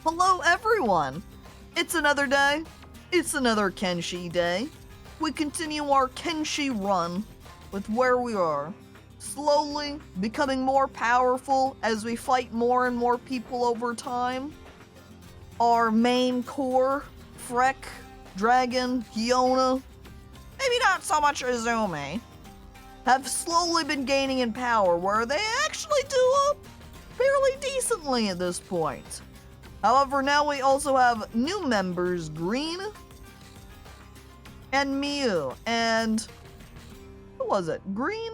Hello everyone! It's another day. It's another Kenshi day. We continue our Kenshi run with where we are. Slowly becoming more powerful as we fight more and more people over time. Our main core, Freck, Dragon, Fiona, maybe not so much Izumi, have slowly been gaining in power where they actually do fairly decently at this point. However, now we also have new members, Green and Mew, and who was it? Green?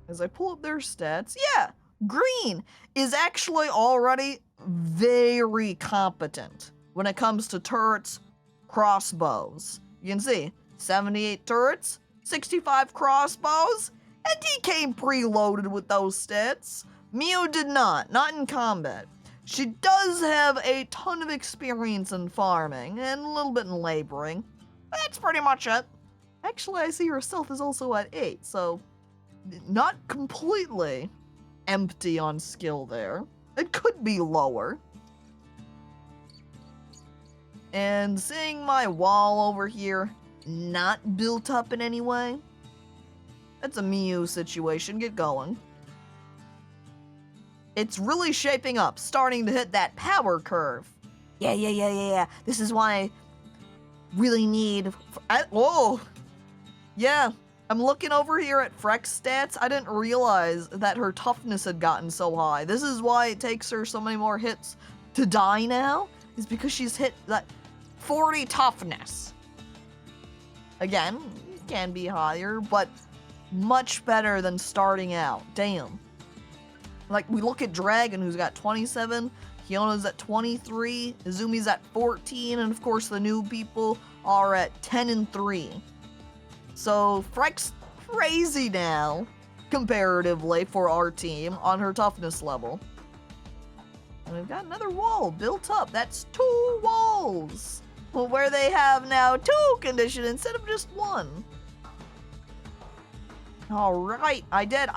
As I pull up their stats, yeah, Green is actually already very competent when it comes to turrets, crossbows. You can see 78 turrets, 65 crossbows, and he came preloaded with those stats. Mew did not in combat. She does have a ton of experience in farming and a little bit in laboring. That's pretty much it. Actually, I see her stealth is also at 8, so not completely empty on skill there. It could be lower. And seeing my wall over here not built up in any way, that's a Mew situation. Get going. It's really shaping up, starting to hit that power curve. Yeah. This is why I really need... Whoa! Yeah, I'm looking over here at Freck's stats. I didn't realize that her toughness had gotten so high. This is why it takes her so many more hits to die now, is because she's hit that 40 toughness. Again, it can be higher, but much better than starting out. Damn. Like, we look at Dragon, who's got 27, Hiona's at 23, Izumi's at 14, and of course the new people are at 10 and 3. So, Freck's crazy now, comparatively, for our team, on her toughness level. And we've got another wall built up. That's 2 walls! Well, where they have now 2 condition instead of just 1. Alright, I did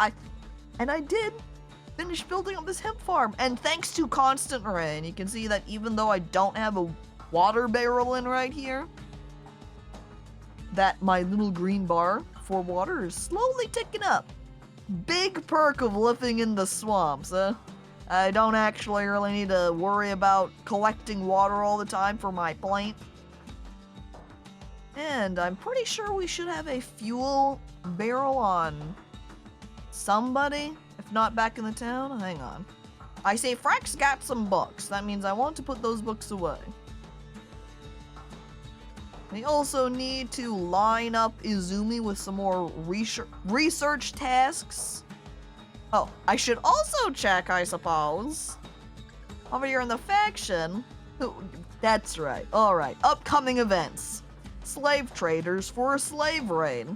finish building up this hemp farm, and thanks to constant rain, you can see that even though I don't have a water barrel in right here, that my little green bar for water is slowly ticking up. Big perk of living in the swamps, I don't actually really need to worry about collecting water all the time for my plant. And I'm pretty sure we should have a fuel barrel on somebody. If not back in the town, hang on. I say Freck's got some books. That means I want to put those books away. We also need to line up Izumi with some more research tasks. Oh, I should also check, I suppose. Over here in the faction. That's right. Alright. Upcoming events. Slave traders for a slave raid.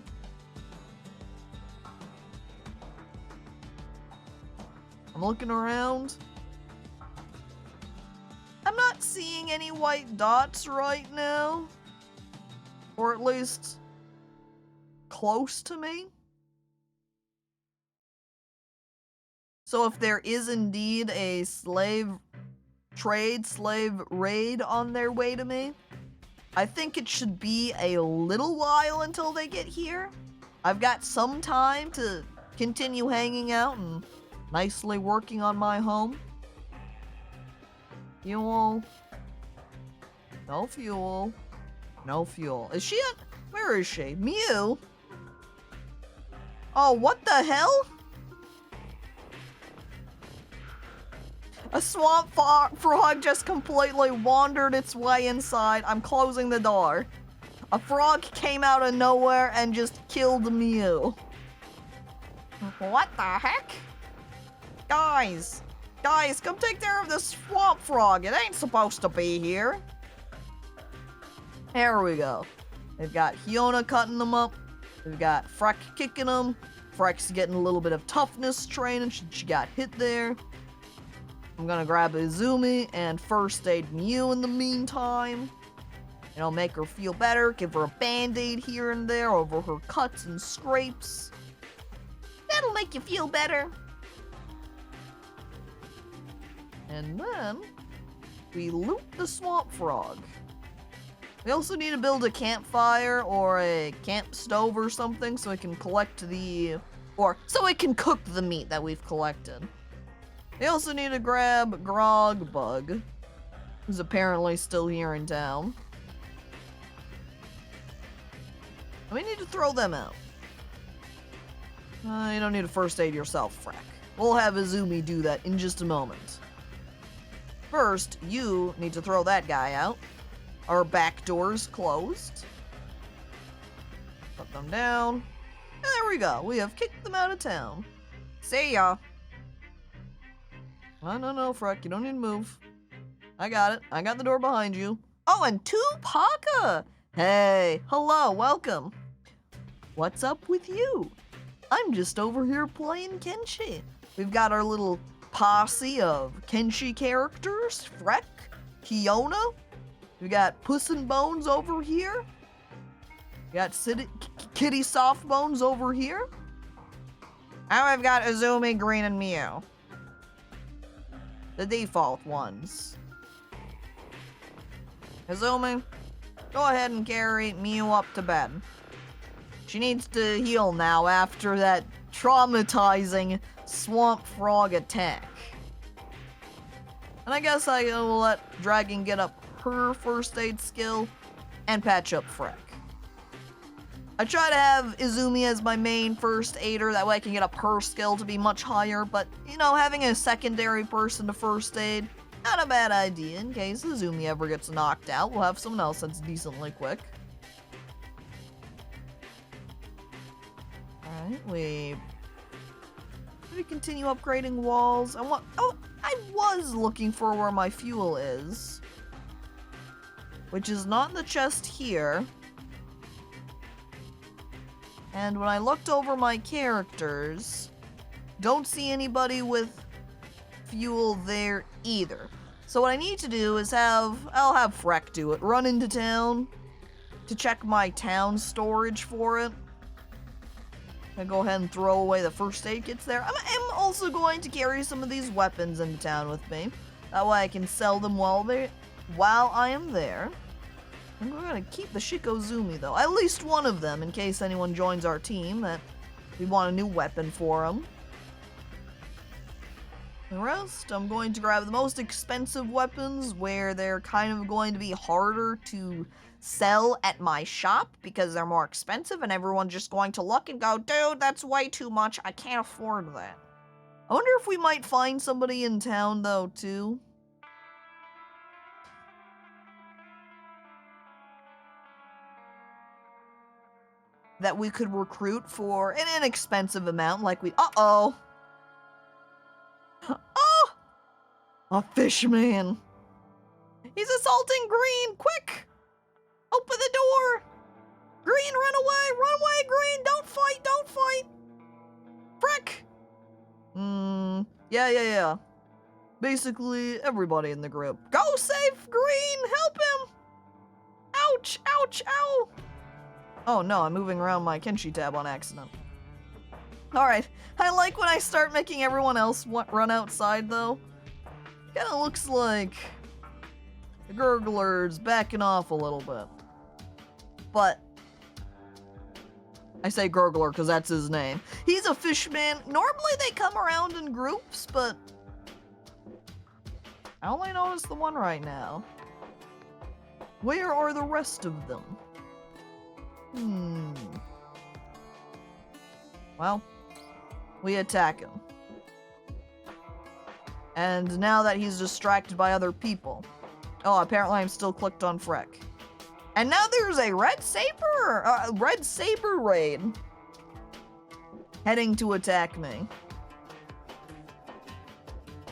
I'm looking around. I'm not seeing any white dots right now. Or at least close to me. So if there is indeed a slave raid on their way to me, I think it should be a little while until they get here. I've got some time to continue hanging out and nicely working on my home. Fuel. No fuel. No fuel. Is she at... Where is she? Mew? Oh, what the hell? A swamp frog just completely wandered its way inside. I'm closing the door. A frog came out of nowhere and just killed Mew. What the heck? Guys, come take care of this swamp frog. It ain't supposed to be here. There we go. They've got Fiona cutting them up. We've got Freck kicking them. Freck's getting a little bit of toughness training. She got hit there. I'm gonna grab Izumi and first aid Mew in the meantime. You know, make her feel better. Give her a band-aid here and there over her cuts and scrapes. That'll make you feel better. And then we loot the swamp frog. We also need to build a campfire or a camp stove or something so we can collect so we can cook the meat that we've collected. We also need to grab Grog Bug, who's apparently still here in town. We need to throw them out. You don't need to first aid yourself, Freck. We'll have Izumi do that in just a moment. First, you need to throw that guy out. Our back door's closed. Put them down. And there we go. We have kicked them out of town. See ya. Oh, no, Freck. You don't need to move. I got it. I got the door behind you. Oh, and Tupaka! Hey, hello, welcome. What's up with you? I'm just over here playing Kenshi. We've got our little posse of Kenshi characters. Freck, Kiona. We got Puss and Bones over here. We got Kitty Softbones over here. Now I've got Izumi, Green, and Mew. The default ones. Izumi, go ahead and carry Mew up to bed. She needs to heal now after that traumatizing swamp frog attack. And I guess I will let Dragon get up her first aid skill and patch up Freck. I try to have Izumi as my main first aider, that way I can get up her skill to be much higher, but, you know, having a secondary person to first aid, not a bad idea. In case Izumi ever gets knocked out, we'll have someone else that's decently quick. Alright, we continue upgrading walls. I was looking for where my fuel is, which is not in the chest here. And when I looked over my characters, don't see anybody with fuel there either. So what I need to do is I'll have Freck do it. Run into town to check my town storage for it. I go ahead and throw away the first aid kits there. I'm also going to carry some of these weapons into town with me. That way I can sell them while I am there. I'm gonna keep the Shikozumi though. At least one of them in case anyone joins our team that we want a new weapon for them. The rest, I'm going to grab the most expensive weapons where they're kind of going to be harder to sell at my shop because they're more expensive and everyone's just going to look and go, dude, that's way too much. I can't afford that. I wonder if we might find somebody in town though too. That we could recruit for an inexpensive amount like we... Uh-oh! Oh! A fishman! He's assaulting Green! Quick! Open the door! Green, run away! Run away, Green! Don't fight! Don't fight! Frick! Yeah. Basically, everybody in the group. Go save Green! Help him! Ouch! Ouch! Ow! Oh no, I'm moving around my Kenshi tab on accident. Alright, I like when I start making everyone else run outside though. Kinda looks like the gurgler's backing off a little bit. But I say gurgler because that's his name. He's a fishman. Normally they come around in groups, but I only notice the one right now. Where are the rest of them? Well, we attack him. And now that he's distracted by other people. Oh, apparently I'm still clicked on Freck. And now there's a Red Saber raid heading to attack me.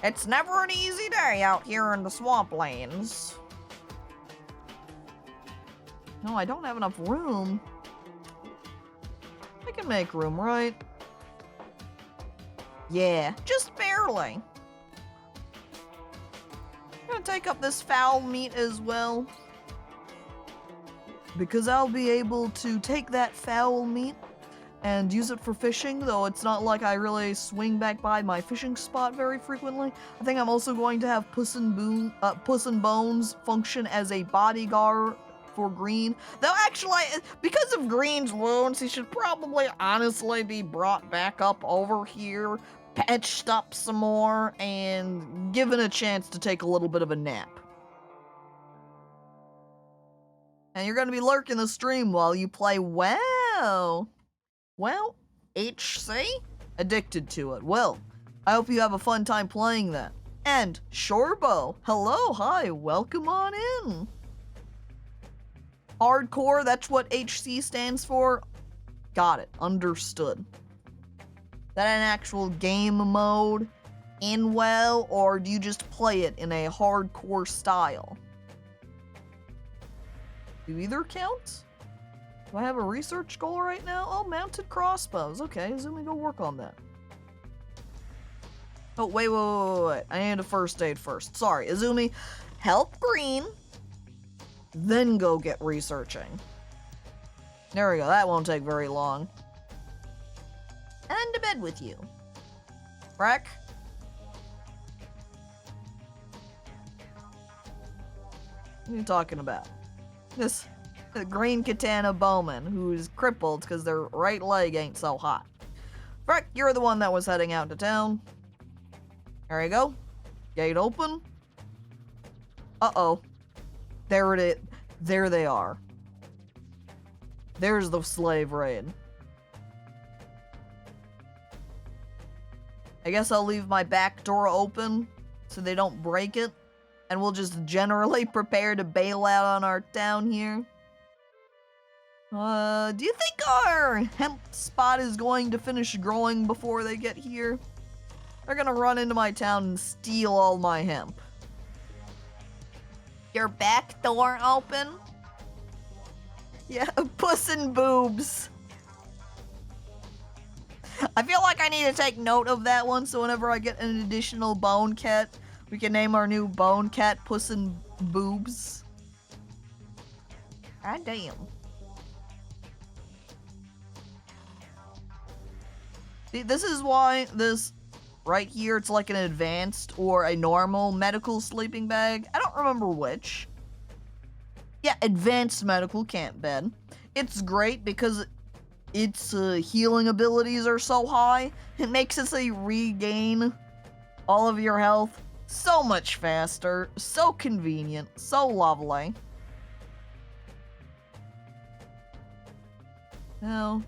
It's never an easy day out here in the swamplands. No, I don't have enough room. I can make room, right? Yeah, just barely. I'm gonna take up this fowl meat as well. Because I'll be able to take that fowl meat and use it for fishing, though it's not like I really swing back by my fishing spot very frequently. I think I'm also going to have Puss and Bones function as a bodyguard for Green. Though actually, because of Green's wounds, he should probably honestly be brought back up over here, patched up some more, and given a chance to take a little bit of a nap. And you're going to be lurking the stream while you play WoW. Well, HC? Addicted to it. Well, I hope you have a fun time playing that. And Shorbo, hello, hi, welcome on in. Hardcore, that's what HC stands for? Got it, understood. That an actual game mode in WoW, or do you just play it in a hardcore style? Do either count? Do I have a research goal right now? Oh, mounted crossbows. Okay, Izumi, go work on that. Oh, wait. I need a first aid first. Sorry, Izumi, help Green, then go get researching. There we go. That won't take very long. And to bed with you. Freck? What are you talking about? This Green Katana Bowman, who's crippled because their right leg ain't so hot. Freck, you're the one that was heading out to town. There you go. Gate open. Uh-oh. There it is. There they are. There's the slave raid. I guess I'll leave my back door open so they don't break it. And we'll just generally prepare to bail out on our town here. Do you think our hemp spot is going to finish growing before they get here? They're gonna run into my town and steal all my hemp. Your back door open? Yeah, puss and boobs. I feel like I need to take note of that one, so whenever I get an additional bone cat, we can name our new bone cat Puss and Boobs. God damn. See, this is why this right here, it's like an advanced or a normal medical sleeping bag. I don't remember which. Yeah, advanced medical camp bed. It's great because its healing abilities are so high. It makes it so you regain all of your health so much faster, so convenient, so lovely. Now,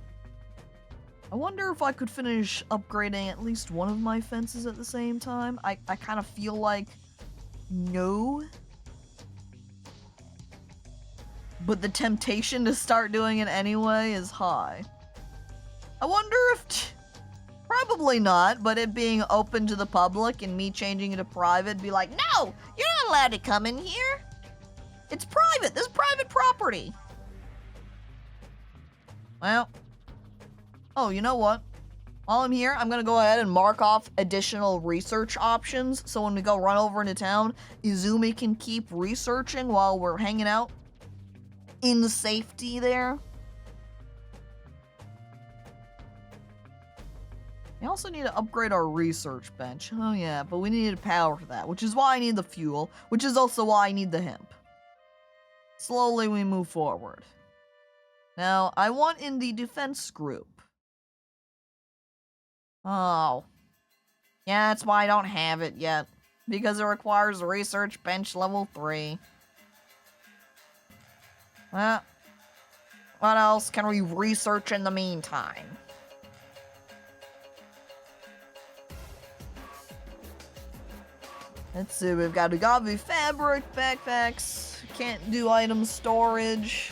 I wonder if I could finish upgrading at least one of my fences at the same time. I kind of feel like no. But the temptation to start doing it anyway is high. I wonder if... Probably not, but it being open to the public and me changing it to private, be like, no, you're not allowed to come in here. It's private. This is private property. Well. Oh, you know what? While I'm here, I'm going to go ahead and mark off additional research options. So when we go run over into town, Izumi can keep researching while we're hanging out in safety there. We also need to upgrade our research bench. Oh yeah, but we need power for that, which is why I need the fuel, which is also why I need the hemp. Slowly we move forward. Now, I want in the defense group. Oh. Yeah, that's why I don't have it yet. Because it requires research bench level 3. Well, what else can we research in the meantime? Let's see, we've got agave fabric, backpacks, can't do item storage.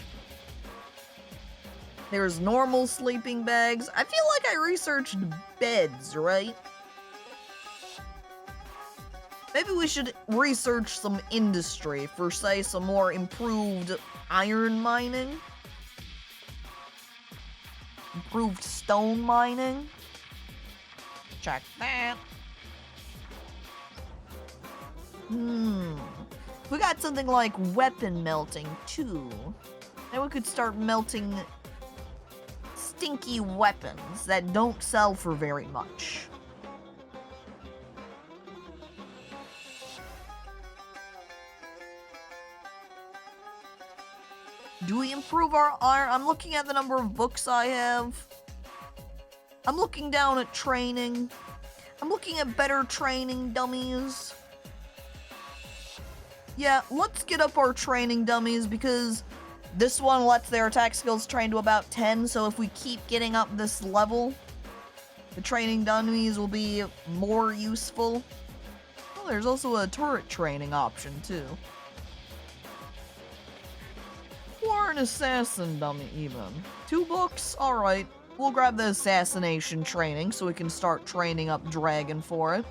There's normal sleeping bags. I feel like I researched beds, right? Maybe we should research some industry for, say, some more improved iron mining. Improved stone mining. Check that. We got something like weapon melting, too. Then we could start melting stinky weapons that don't sell for very much. Do we improve our iron? I'm looking at the number of books I have. I'm looking down at training. I'm looking at better training dummies. Yeah, let's get up our training dummies because this one lets their attack skills train to about 10, so if we keep getting up this level, the training dummies will be more useful. Oh, there's also a turret training option, too. Or an assassin dummy, even. 2 books? Alright. We'll grab the assassination training so we can start training up Dragon for it.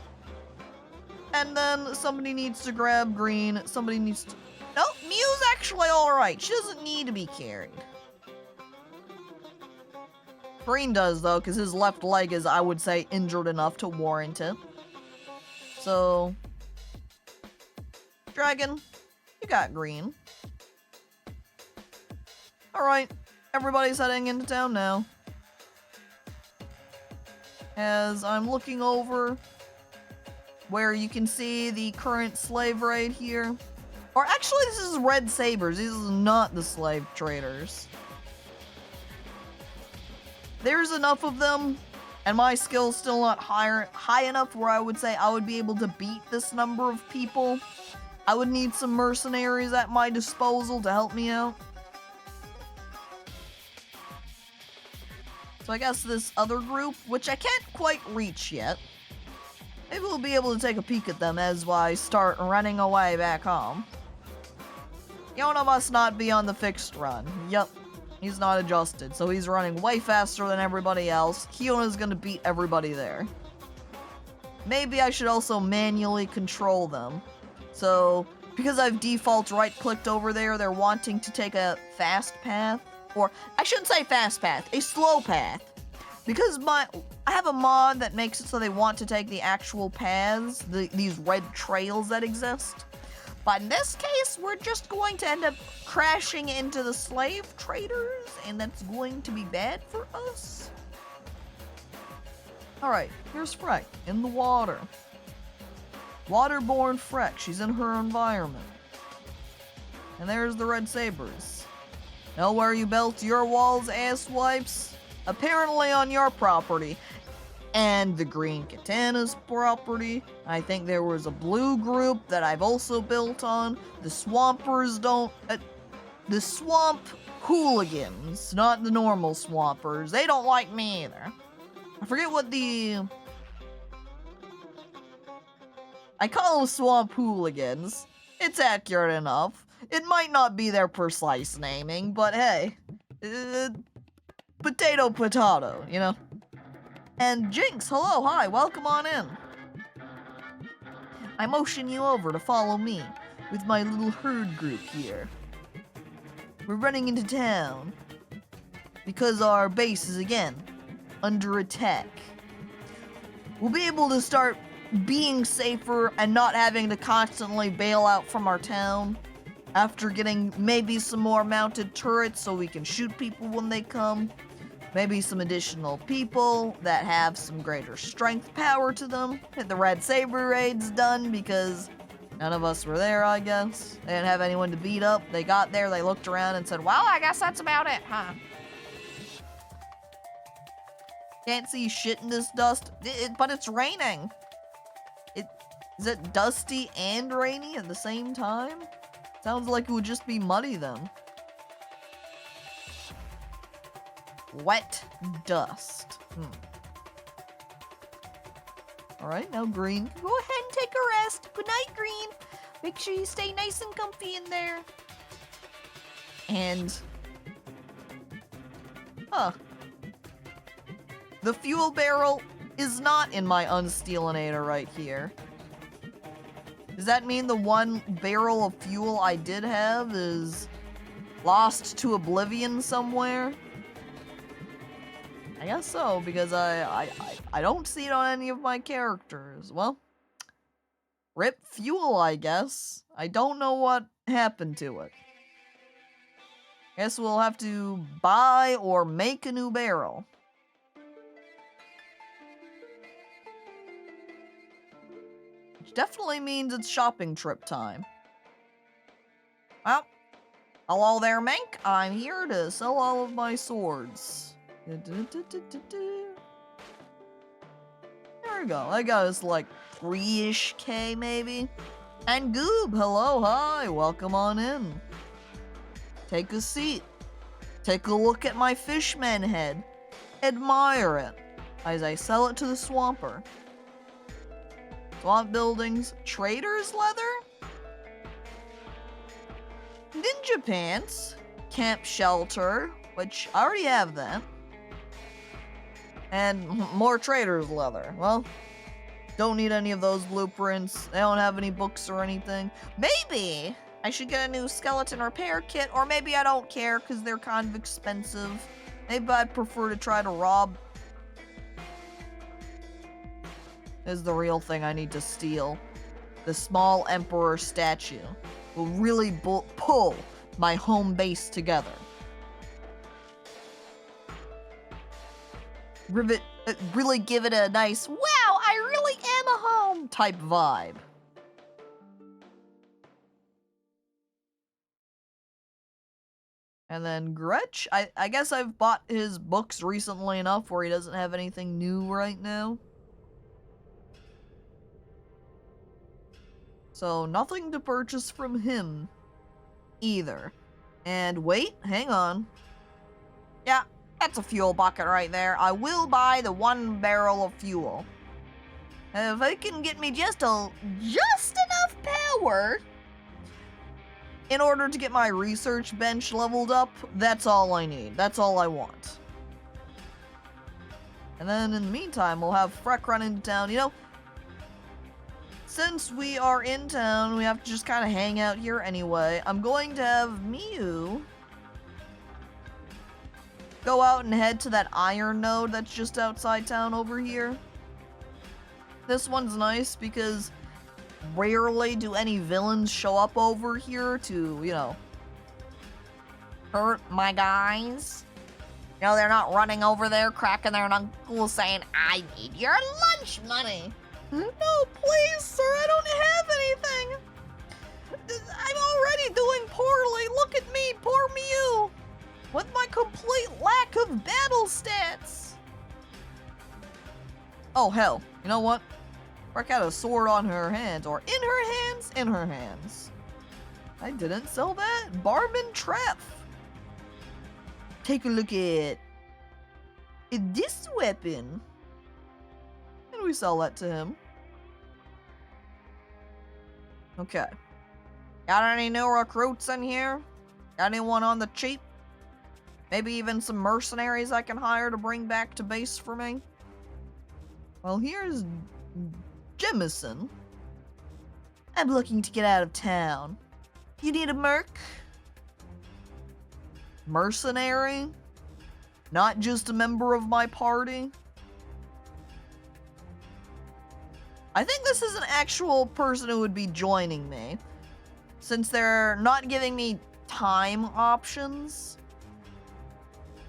And then somebody needs to grab green. Somebody needs to... No, Mew's actually alright. She doesn't need to be carried. Green does, though, because his left leg is, I would say, injured enough to warrant it. So... Dragon, you got green. Alright, everybody's heading into town now. As I'm looking over where you can see the current slave raid here. Or actually, this is Red Sabers. These is not the slave traders. There's enough of them, and my skill's still not high enough where I would say I would be able to beat this number of people. I would need some mercenaries at my disposal to help me out. So I guess this other group, which I can't quite reach yet, maybe we'll be able to take a peek at them as I start running away back home. Yona must not be on the fixed run. Yup, he's not adjusted, so he's running way faster than everybody else. Kiona's gonna beat everybody there. Maybe I should also manually control them. So, because I've default right-clicked over there, they're wanting to take a fast path. Or, I shouldn't say fast path, a slow path. Because I have a mod that makes it so they want to take the actual paths, these red trails that exist. But in this case, we're just going to end up crashing into the slave traders, and that's going to be bad for us. Alright, here's Freck, in the water. Waterborne Freck, she's in her environment. And there's the Red Sabers. Know where you built your walls, asswipes? Apparently on your property. And the Green Katana's property. I think there was a blue group that I've also built on. The Swampers don't... the Swamp Hooligans, not the normal Swampers. They don't like me either. I forget what the... I call them Swamp Hooligans. It's accurate enough. It might not be their precise naming, but hey. Potato, potato, you know? And Jinx, hello, hi, welcome on in. I motion you over to follow me with my little herd group here. We're running into town because our base is, again, under attack. We'll be able to start being safer and not having to constantly bail out from our town after getting maybe some more mounted turrets so we can shoot people when they come. Maybe some additional people that have some greater strength power to them. Get the Red Saber raids done because none of us were there, I guess. They didn't have anyone to beat up. They got there, they looked around and said, well, I guess that's about it, huh? Can't see shit in this dust, but it's raining. Is it dusty and rainy at the same time? Sounds like it would just be muddy then. Wet dust. Alright, now Green. Go ahead and take a rest. Good night, Green. Make sure you stay nice and comfy in there. And... the fuel barrel is not in my Unstealinator right here. Does that mean the one barrel of fuel I did have is lost to oblivion somewhere? I guess so, because I don't see it on any of my characters. Well, rip fuel, I guess. I don't know what happened to it. Guess we'll have to buy or make a new barrel. Which definitely means it's shopping trip time. Well, hello there, Mink. I'm here to sell all of my swords. There we go. I got us like 3-ish K maybe. And Goob, hello, hi, welcome on in. Take a seat. Take a look at my fishman head. Admire it as I sell it to the swamper. Swamp buildings, trader's leather? Ninja pants, camp shelter, which I already have that. And more trader's leather. Well, don't need any of those blueprints. They don't have any books or anything. Maybe I should get a new skeleton repair kit, or maybe I don't care because they're kind of expensive. Maybe I'd prefer to try to rob. This is the real thing I need to steal. The small emperor statue will really pull my home base together. Really give it a nice, wow, I really am a home type vibe. And then Gretch, I guess I've bought his books recently enough where he doesn't have anything new right now. So nothing to purchase from him either. And wait, hang on. Yeah, that's a fuel bucket right there. I will buy the 1 barrel of fuel. If it can get me just enough power in order to get my research bench leveled up, that's all I need. That's all I want. And then in the meantime, we'll have Freck run into town. You know, since we are in town, we have to just kind of hang out here anyway. I'm going to have Mew go out and head to that iron node that's just outside town over here. This one's nice because rarely do any villains show up over here to, you know, hurt my guys. You know, they're not running over there cracking their knuckles saying, I need your lunch money. No, please, sir, I don't have anything. I'm already doing poorly. Look at me, poor Mew, with my complete lack of battle stats. Oh, hell. You know what? Freck had a sword on her hands, or in her hands? In her hands. I didn't sell that. Barman Treff. Take a look at this weapon. And we sell that to him. Okay. Got any new recruits in here? Got anyone on the cheap? Maybe even some mercenaries I can hire to bring back to base for me? Well, here's Jemison. I'm looking to get out of town. You need a merc? Mercenary? Not just a member of my party? I think this is an actual person who would be joining me, since they're not giving me time options.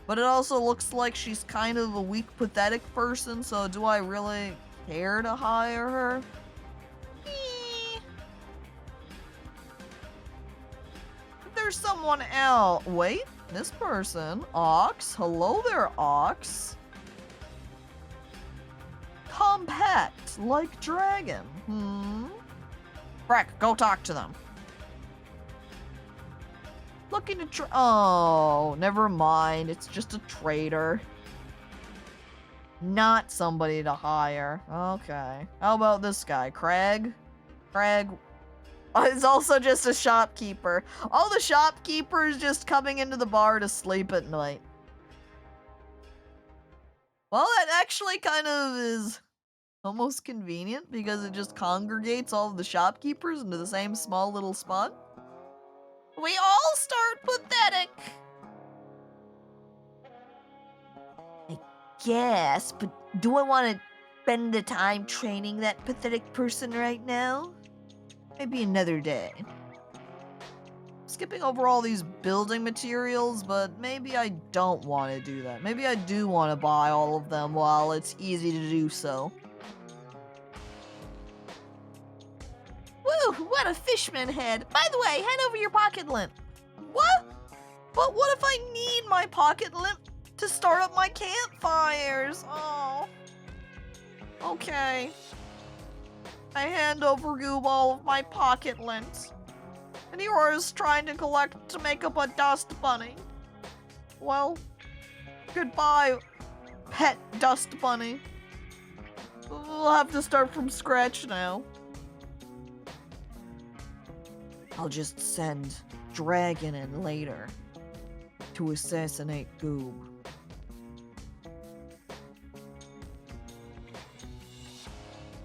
But it also looks like she's kind of a weak, pathetic person, so do I really care to hire her? There's someone else. Wait, this person. Ox. Hello there, Ox. Compact, like dragon. Freck, go talk to them. Looking to oh, never mind. It's just a trader. Not somebody to hire. Okay. How about this guy? Craig? Craig is also just a shopkeeper. All the shopkeepers just coming into the bar to sleep at night. Well, that actually kind of is almost convenient because it just congregates all of the shopkeepers into the same small little spot. We all start pathetic. I guess, but do I want to spend the time training that pathetic person right now? Maybe another day. skipping over all these building materials, but maybe I don't want to do that. Maybe I do want to buy all of them while it's easy to do so. Woo! What a fishman head! By the way, hand over your pocket lamp. What? But what if I need my pocket lamp to start up my campfires? Oh. Okay. I hand over Goob all of my pocket lint. And yours trying to collect to make up a dust bunny. Well, goodbye, pet dust bunny. We'll have to start from scratch now. I'll just send Dragon in later to assassinate Goob.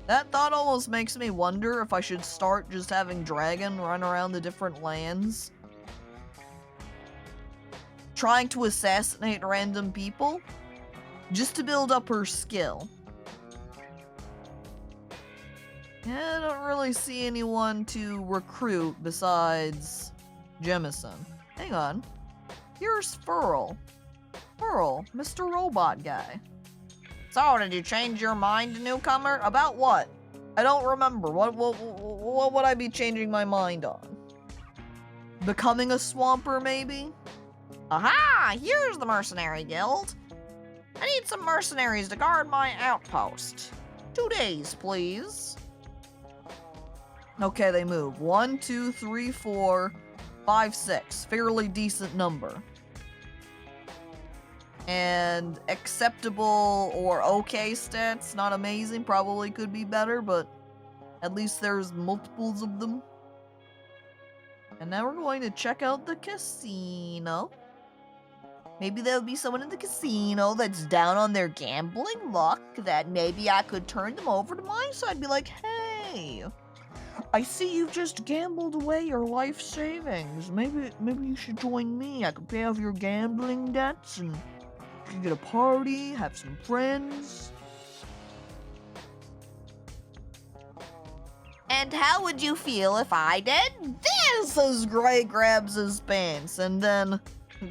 That thought almost makes me wonder if I should start just having Dragon run around the different lands, trying to assassinate random people, just to build up her skill. Yeah, I don't really see anyone to recruit besides Jemison. Hang on. Here's Furl. Furl, Mr. Robot Guy. So, did you change your mind, newcomer? About what? I don't remember. What would I be changing my mind on? Becoming a swamper, maybe? Aha! Here's the mercenary guild. I need some mercenaries to guard my outpost. 2 days, please. Okay, they move. 1, 2, 3, 4, 5, 6. Fairly decent number. And acceptable or okay stats, not amazing, probably could be better, but at least there's multiples of them. And now we're going to check out the casino. Maybe there'll be someone in the casino that's down on their gambling luck that maybe I could turn them over to my side and be like, hey, I see you've just gambled away your life savings. Maybe you should join me. I could pay off your gambling debts and you can get a party, have some friends. And how would you feel if I did this? As Gray grabs his pants, and then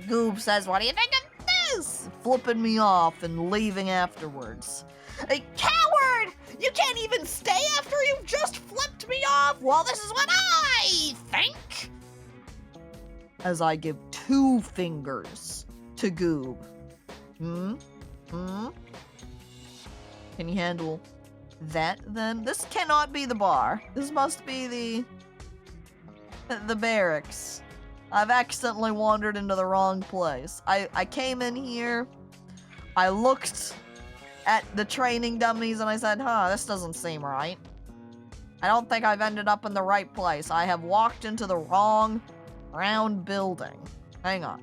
Goob says, what do you think of this? Flipping me off and leaving afterwards. A coward! You can't even stay after you've just flipped me off? Well, this is what I think. As I give 2 fingers to Goob. Can you handle that then? This cannot be the bar. This must be the barracks. I've accidentally wandered into the wrong place. I came in here, I looked at the training dummies and I said, this doesn't seem right. I don't think I've ended up in the right place. I have walked into the wrong round building. Hang on.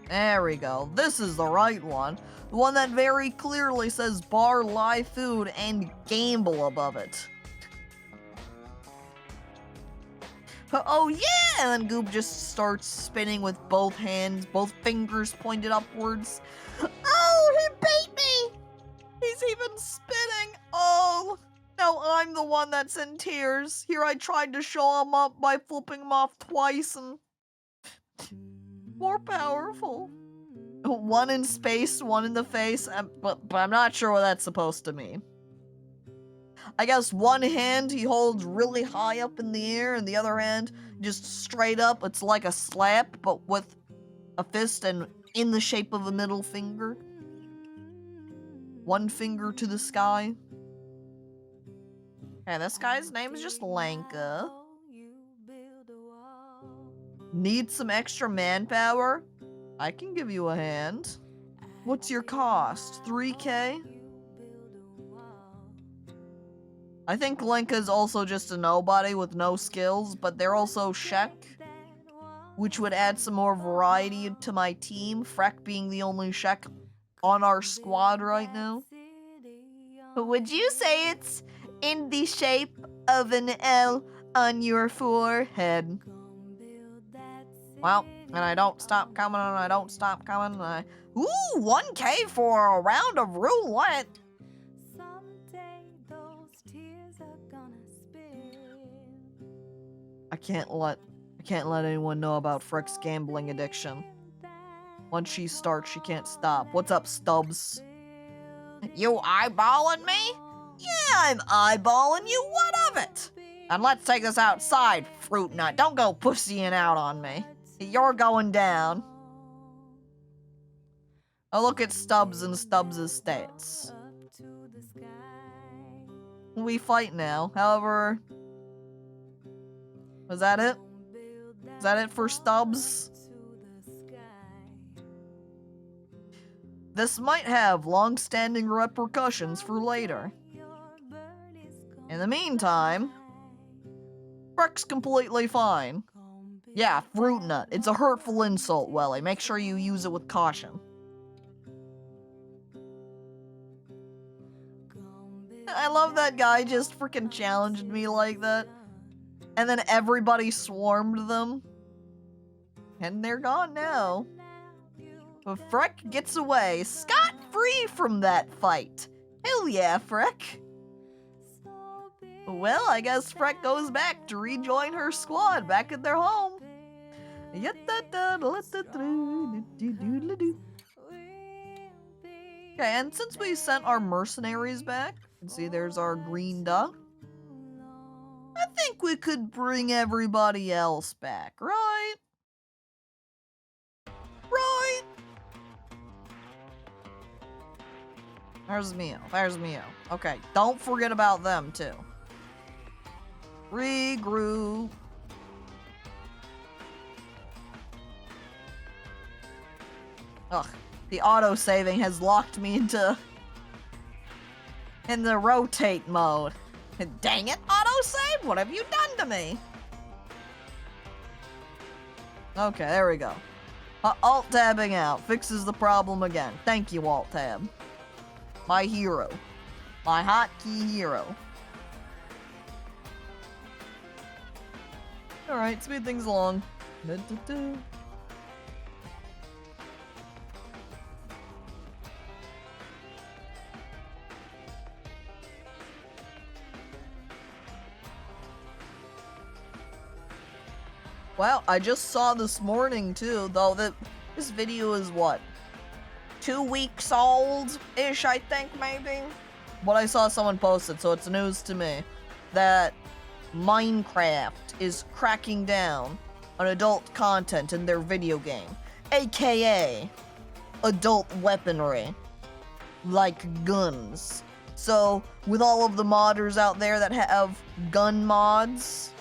There we go. This is the right one. The one that very clearly says bar, live food, and gamble above it. Oh yeah! And then Goob just starts spinning with both hands, both fingers pointed upwards. Oh, he beat me! He's even spinning. Oh, now I'm the one that's in tears. Here I tried to show him up by flipping him off twice and... more powerful. One in space, one in the face, but I'm not sure what that's supposed to mean. I guess one hand he holds really high up in the air, and the other hand just straight up. It's like a slap, but with a fist and in the shape of a middle finger. One finger to the sky. Okay, this guy's name is just Lanka. Need some extra manpower? I can give you a hand. What's your cost? 3K? I think Lenka's also just a nobody with no skills, but they're also Shek, which would add some more variety to my team, Freck being the only Shek on our squad right now. Would you say it's in the shape of an L on your forehead? Well, and I don't stop coming, and I don't stop coming, and ooh, 1K for a round of roulette. can't let anyone know about Frick's gambling addiction. Once she starts, she can't stop. What's up, Stubbs? You eyeballing me? Yeah, I'm eyeballing you. What of it? And let's take this outside, Fruit Nut. Don't go pussying out on me. You're going down. Oh, look at Stubbs and Stubbs' stats. We fight now. However, was that it? Is that it for Stubbs? This might have long-standing repercussions for later. In the meantime, Frick's completely fine. Yeah, Fruit Nut. It's a hurtful insult, Welly. Make sure you use it with caution. I love that guy just freaking challenged me like that. And then everybody swarmed them. And they're gone now. But Frick gets away scot-free from that fight. Hell yeah, Frick. Well, I guess Frick goes back to rejoin her squad back at their home. Okay, and since we sent our mercenaries back, you can see there's our green duck. I think we could bring everybody else back, right? Right? There's Mio. There's Mio. Okay, don't forget about them, too. Regroup. Ugh, the auto-saving has locked me into the rotate mode. Dang it, auto-save? What have you done to me? Okay, there we go. Alt-tabbing out fixes the problem again. Thank you, Alt-tab. My hero. My hotkey hero. Alright, speed things along. Well, I just saw this morning too, though, that this video is what? 2 weeks old-ish, I think, maybe? But I saw someone post it, so it's news to me. That Minecraft is cracking down on adult content in their video game. AKA adult weaponry. Like guns. So, with all of the modders out there that have gun mods,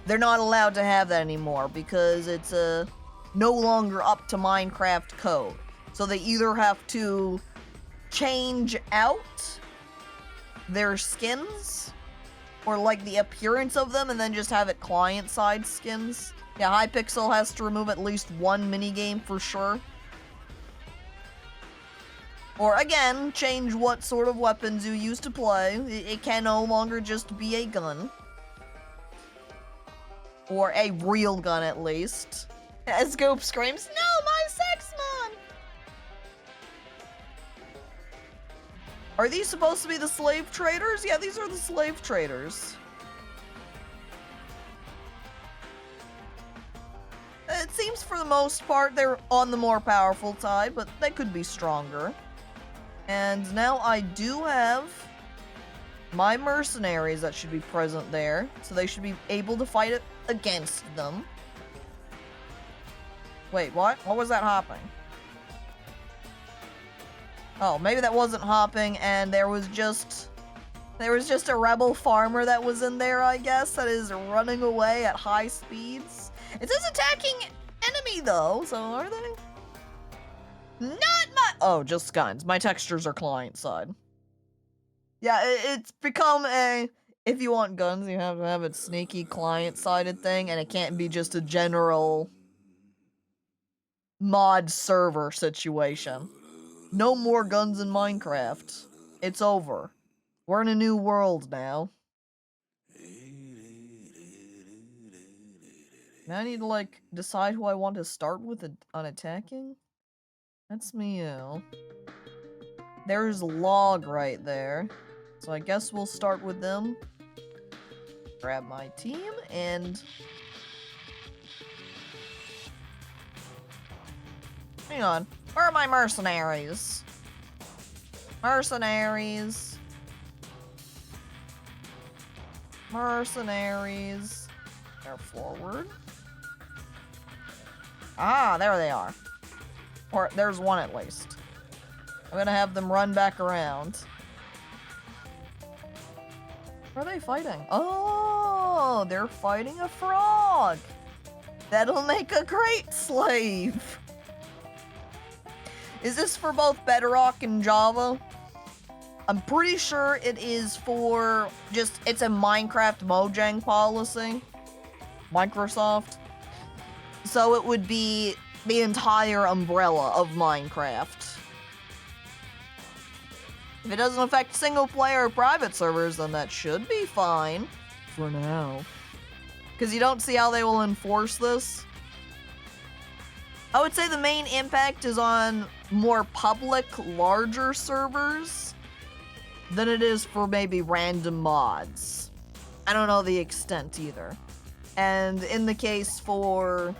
they're not allowed to have that anymore because it's no longer up to Minecraft code. So they either have to change out their skins or like the appearance of them and then just have it client-side skins. Yeah, Hypixel has to remove at least one minigame for sure. Or again, change what sort of weapons you use to play. It can no longer just be a gun. Or a real gun, at least. As Goop screams, "No, my sex mon!" Are these supposed to be the slave traders? Yeah, these are the slave traders. It seems for the most part they're on the more powerful side, but they could be stronger. And now I do have my mercenaries that should be present there, so they should be able to fight it against them. Wait, what? What was that hopping? Oh, maybe that wasn't hopping and there was just a rebel farmer that was in there, I guess, that is running away at high speeds. It says attacking enemy though, so are they? Not my— oh, just guns. My textures are client side. Yeah, it's become a— if you want guns, you have to have a sneaky client-sided thing, and it can't be just a general mod server situation. No more guns in Minecraft. It's over. We're in a new world now. Now I need to, like, decide who I want to start with on attacking? That's Meow. There's Log right there. So I guess we'll start with them. grab my team and... Hang on. Where are my mercenaries? Mercenaries. Mercenaries. They're forward. Ah, there they are. Or there's one at least. I'm gonna have them run back around. What are they fighting? Oh, they're fighting a frog. That'll make a great slave. Is this for both Bedrock and Java? I'm pretty sure it is for just, it's a Minecraft Mojang policy. Microsoft. So it would be the entire umbrella of Minecraft. If it doesn't affect single player or private servers, then that should be fine. For now. Because you don't see how they will enforce this. I would say the main impact is on more public, larger servers than it is for maybe random mods. I don't know the extent either. And in the case for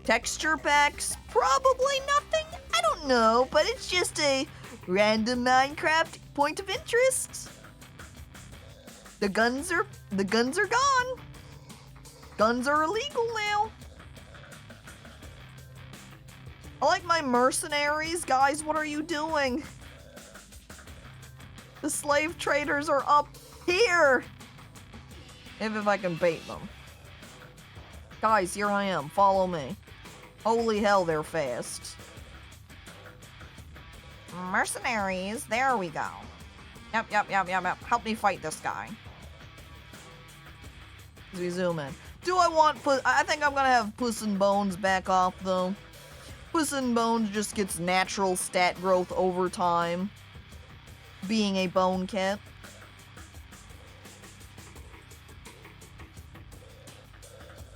texture packs, probably nothing. I don't know, but it's just a random Minecraft point of interest. The guns are gone. Guns are illegal now. I like my mercenaries. Guys, what are you doing? The slave traders are up here. If I can bait them. Guys, here I am. Follow me. Holy hell, they're fast. Mercenaries. There we go. Yep. Help me fight this guy. As we zoom in. Do I want I think I'm gonna have Puss and Bones back off, though. Puss and Bones just gets natural stat growth over time. Being a bone cat.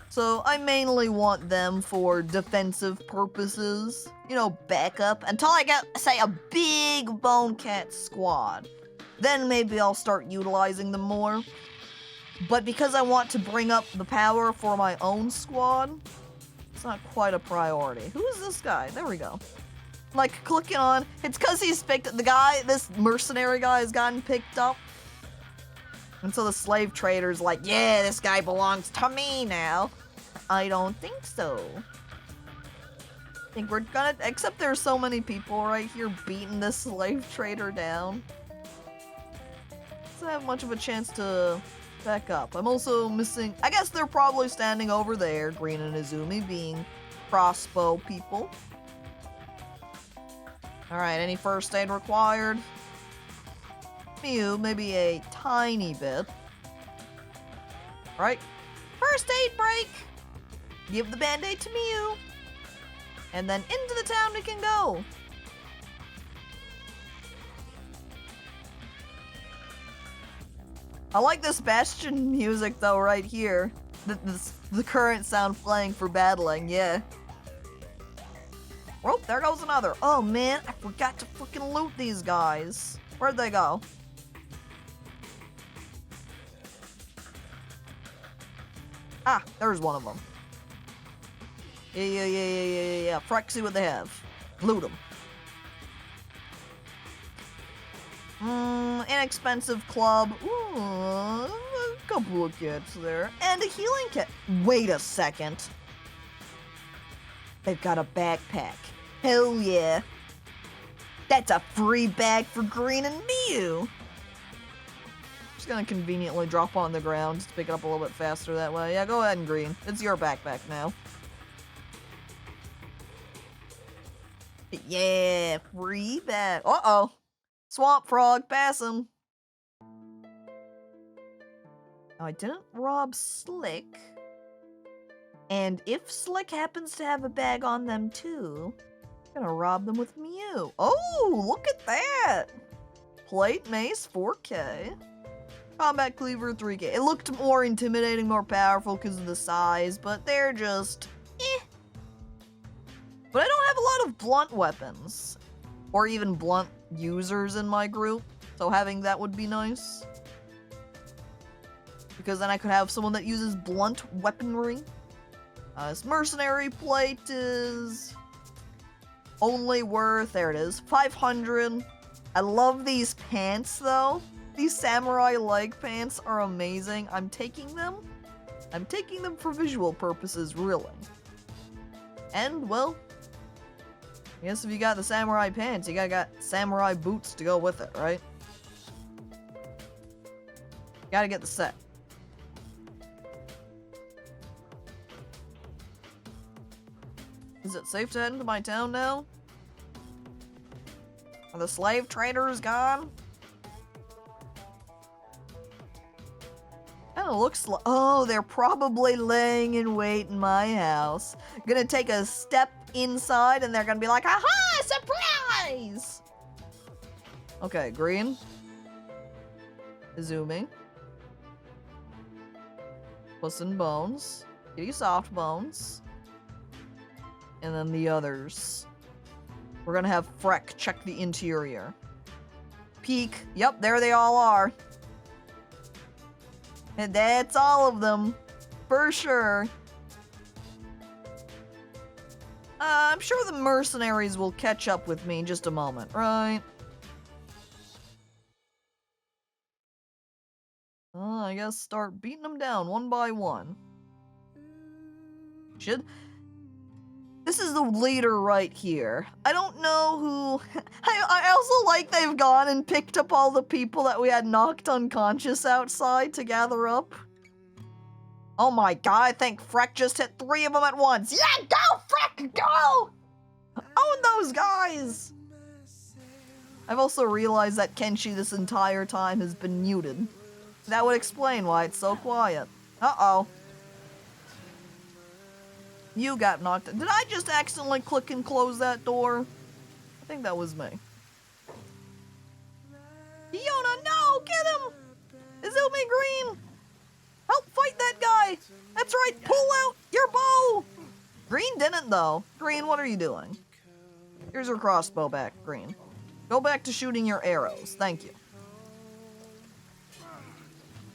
So I mainly want them for defensive purposes. You know, backup. Until I get, say, a big bone cat squad. Then maybe I'll start utilizing them more. But because I want to bring up the power for my own squad, it's not quite a priority. Who is this guy? There we go. Like, clicking on... It's because he's picked... The guy, this mercenary guy has gotten picked up. And so the slave trader's like, yeah, this guy belongs to me now. I don't think so. I think we're gonna... Except there's so many people right here beating this slave trader down. Doesn't have much of a chance to back up. I'm also missing... I guess they're probably standing over there, Green and Izumi, being crossbow people. Alright, any first aid required? Mew, maybe a tiny bit. Right? First aid break! Give the band-aid to Mew. And then into the town we can go. I like this Bastion music though right here. The current sound playing for battling, yeah. Oh, there goes another. Oh man, I forgot to freaking loot these guys. Where'd they go? Ah, there's one of them. Yeah. Frexy what they have. Loot them. Inexpensive club. Ooh, a couple of kits there. And a healing kit. Wait a second. They've got a backpack. Hell yeah. That's a free bag for Green and Mew. Just gonna conveniently drop on the ground to pick it up a little bit faster that way. Yeah, go ahead and Green. It's your backpack now. Yeah, free bag. Uh-oh. Swamp Frog, pass him. Oh, I didn't rob Slick. And if Slick happens to have a bag on them too, I'm gonna rob them with Mew. Oh, look at that! Plate Mace 4K. Combat Cleaver 3K. It looked more intimidating, more powerful because of the size, but they're just eh. But I don't have a lot of blunt weapons. Or even blunt users in my group, so having that would be nice. because then I could have someone that uses blunt weaponry. This mercenary plate is only worth, there it is, 500. I love these pants though. These samurai leg pants are amazing. I'm taking them for visual purposes, really. And, well, I guess if you got the samurai pants, you got samurai boots to go with it, right? Gotta get the set. Is it safe to head into my town now? Are the slave traders gone? Kinda looks like— oh, they're probably laying in wait in my house. Gonna take a step inside and they're gonna be like, aha, surprise! Okay, green. Izumi. Puss in Bones. Kitty Soft Bones. And then the others. We're gonna have Freck check the interior. Peek. Yep, there they all are. And that's all of them. For sure. I'm sure the mercenaries will catch up with me in just a moment, right? I guess start beating them down one by one. This is the leader right here. I don't know who— I also like they've gone and picked up all the people that we had knocked unconscious outside to gather up. Oh my god, I think Freck just hit 3 of them at once. Yeah, go Freck, go! Own those guys! I've also realized that Kenshi this entire time has been muted. That would explain why it's so quiet. Uh-oh. You got knocked out. Did I just accidentally click and close that door? I think that was me. Fiona, no! Get him! Izumi Green! Help fight that guy! That's right, pull out your bow! Green didn't, though. Green, what are you doing? Here's your crossbow back, Green. Go back to shooting your arrows. Thank you.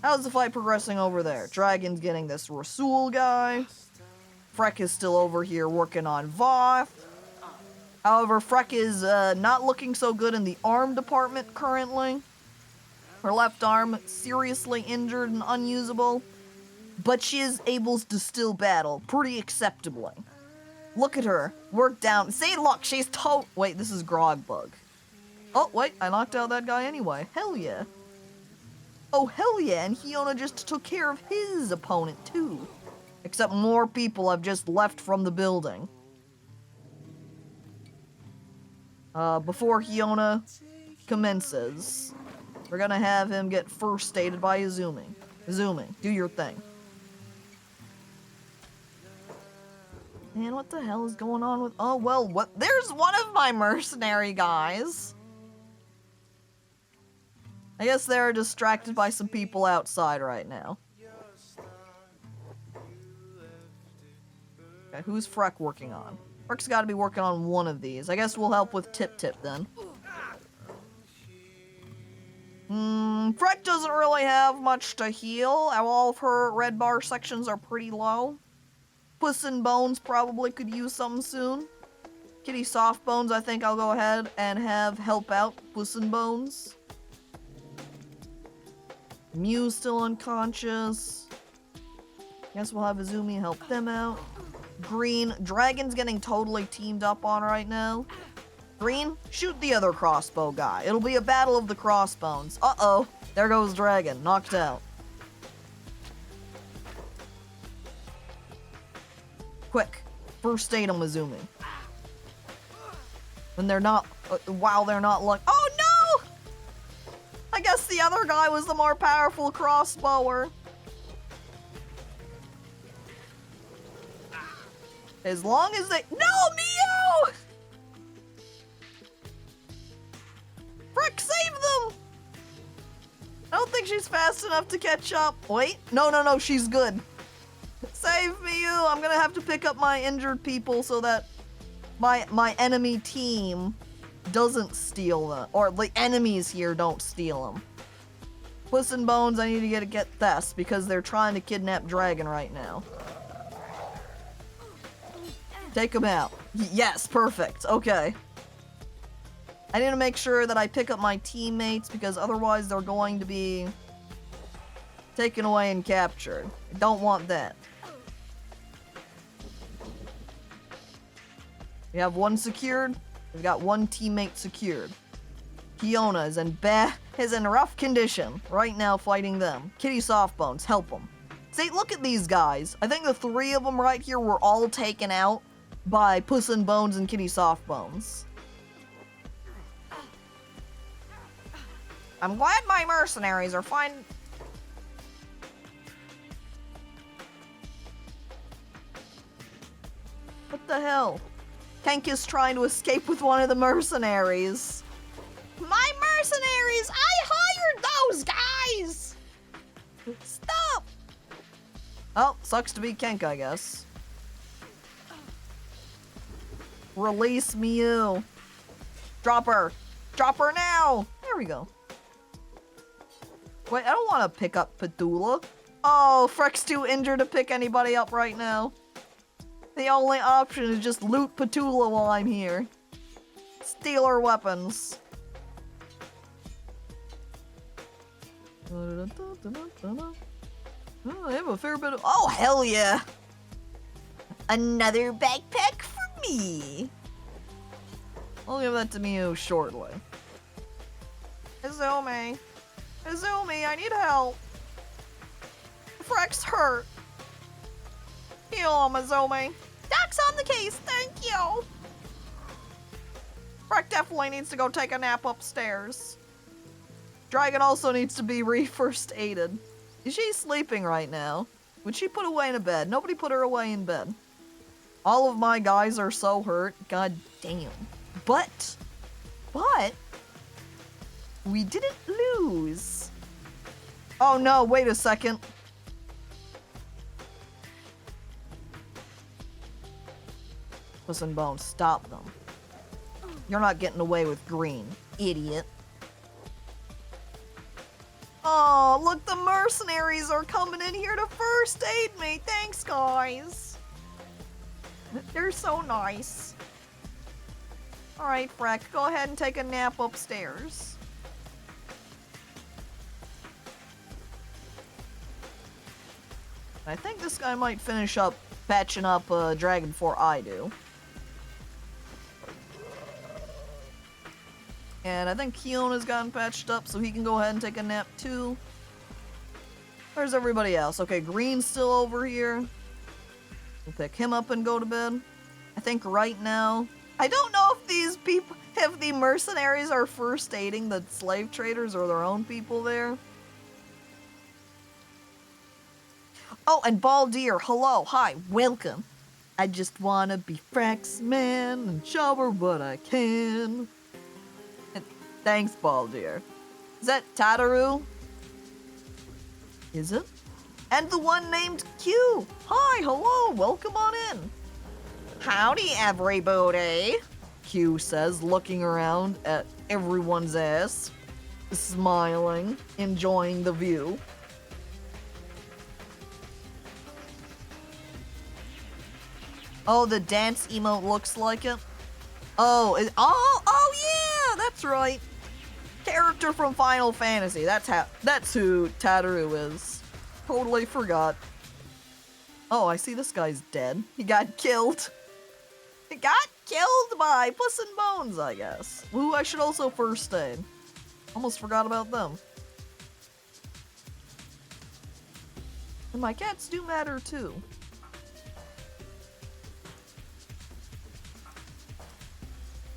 How's the fight progressing over there? Dragon's getting this Rasul guy. Freck is still over here working on Voth. However, Freck is not looking so good in the arm department currently. Her left arm seriously injured and unusable, but she is able to still battle pretty acceptably. Look at her, work down. See, look, she's wait, this is Grogbug. Oh, wait, I knocked out that guy anyway. Hell yeah. Oh, hell yeah, and Fiona just took care of his opponent, too. Except more people have just left from the building. Before Fiona commences, we're gonna have him get first aided by Izumi. Izumi, do your thing. Man, what the hell is going on with— oh, well, what— there's one of my mercenary guys! I guess they're distracted by some people outside right now. Okay, who's Freck working on? Freck's gotta be working on one of these. I guess we'll help with Tip Tip then. Freck doesn't really have much to heal. All of her red bar sections are pretty low. Puss in Bones probably could use some soon. Kitty Soft Bones, I think I'll go ahead and have help out Puss in Bones. Mew's still unconscious. Guess we'll have Izumi help them out. Green, Dragon's getting totally teamed up on right now. Green, shoot the other crossbow guy. It'll be a battle of the crossbones. Uh-oh, there goes Dragon, knocked out. Quick, first aid on Izumi. When they're not— while they're not like— oh no! I guess the other guy was the more powerful crossbower. As long as they— no, Mio! Frick, save them! I don't think she's fast enough to catch up. Wait, no, she's good. Save me, you! I'm gonna have to pick up my injured people so that my enemy team doesn't steal them, or the enemies here don't steal them. Puss in Bones, I need to get this because they're trying to kidnap Dragon right now. Take him out. Yes, perfect. Okay. I need to make sure that I pick up my teammates because otherwise they're going to be taken away and captured. I don't want that. We have one secured. We've got one teammate secured. Kiona is in rough condition right now fighting them. Kitty Softbones, help them. See, look at these guys. I think the three of them right here were all taken out by Puss in Bones and Kitty Softbones. I'm glad my mercenaries are fine. What the hell? Kenki's trying to escape with one of the mercenaries. My mercenaries! I hired those guys! Stop! Oh, sucks to be Kenk, I guess. Release Mew. Drop her. Drop her now! There we go. Wait, I don't want to pick up Petula. Oh, Freck's too injured to pick anybody up right now. The only option is just loot Petula while I'm here. Steal her weapons. Oh, I have a fair bit of... Oh, hell yeah! Another backpack for me! I'll give that to Mew shortly. Izumi! Izumi, I need help! Freck's hurt! Heal him, Izumi! Doc's on the case, thank you! Freck definitely needs to go take a nap upstairs. Dragon also needs to be first aided. Is she sleeping right now? Would she put away in a bed? Nobody put her away in bed. All of my guys are so hurt. God damn. But, we didn't lose. Oh no, wait a second. Puss in Bones, stop them. You're not getting away with green, idiot. Oh, look, the mercenaries are coming in here to first aid me. Thanks, guys. They're so nice. Alright, Freck, go ahead and take a nap upstairs. I think this guy might finish up patching up Dragon before I do. And I think Kiona's gotten patched up, so he can go ahead and take a nap too. Where's everybody else? Okay, Green's still over here. We'll pick him up and go to bed. I think right now... I don't know if these people... if the mercenaries are first aiding the slave traders or their own people there. Oh, and Baldir, hello, hi, welcome. I just wanna be Freck's man and show her what I can. Thanks, Baldir. Is that Tataru? Is it? And the one named Q. Hi, hello, welcome on in. Howdy, everybody, Q says, looking around at everyone's ass, smiling, enjoying the view. Oh, the dance emote looks like it. Oh, oh yeah, that's right. Character from Final Fantasy. That's who Tataru is. Totally forgot. Oh, I see this guy's dead. He got killed. He got killed by Puss in Bones, I guess. Who I should also first aid. Almost forgot about them. And my cats do matter too.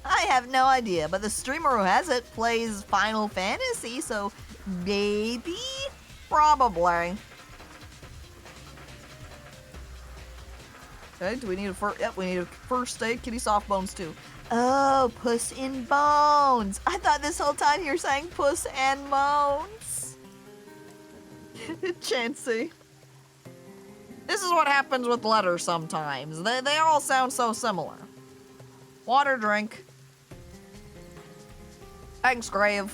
I have no idea, but the streamer who has it plays Final Fantasy, so maybe? Probably. Okay, do we need a first? Yep, we need a first aid. Kitty Softbones too. Oh, Puss in Bones. I thought this whole time you were saying Puss and Bones. Chancy. This is what happens with letters sometimes. They all sound so similar. Water drink. Thanks, Grave.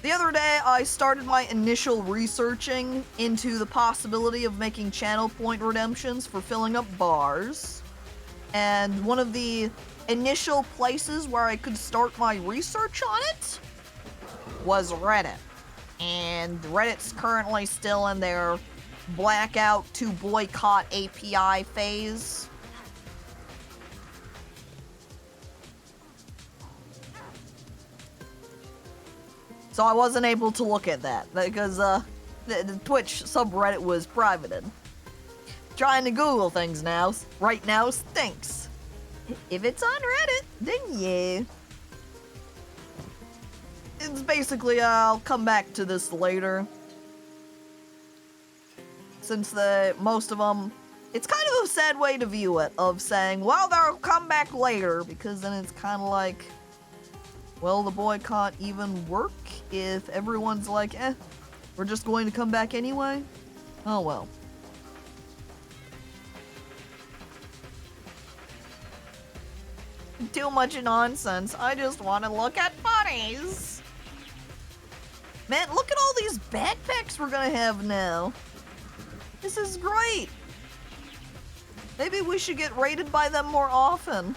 The other day, I started my initial researching into the possibility of making channel point redemptions for filling up bars. And one of the initial places where I could start my research on it was Reddit. And Reddit's currently still in their blackout to boycott API phase. So I wasn't able to look at that because the Twitch subreddit was privated. Trying to Google things now, right now, stinks. If it's on Reddit, then yeah. It's basically, I'll come back to this later. Since most of them, it's kind of a sad way to view it, of saying, well, they'll come back later, because then it's kind of like, will the boycott even work if everyone's like, we're just going to come back anyway? Oh well. Too much nonsense. I just want to look at bunnies. Man, look at all these backpacks we're gonna have now. This is great. Maybe we should get raided by them more often.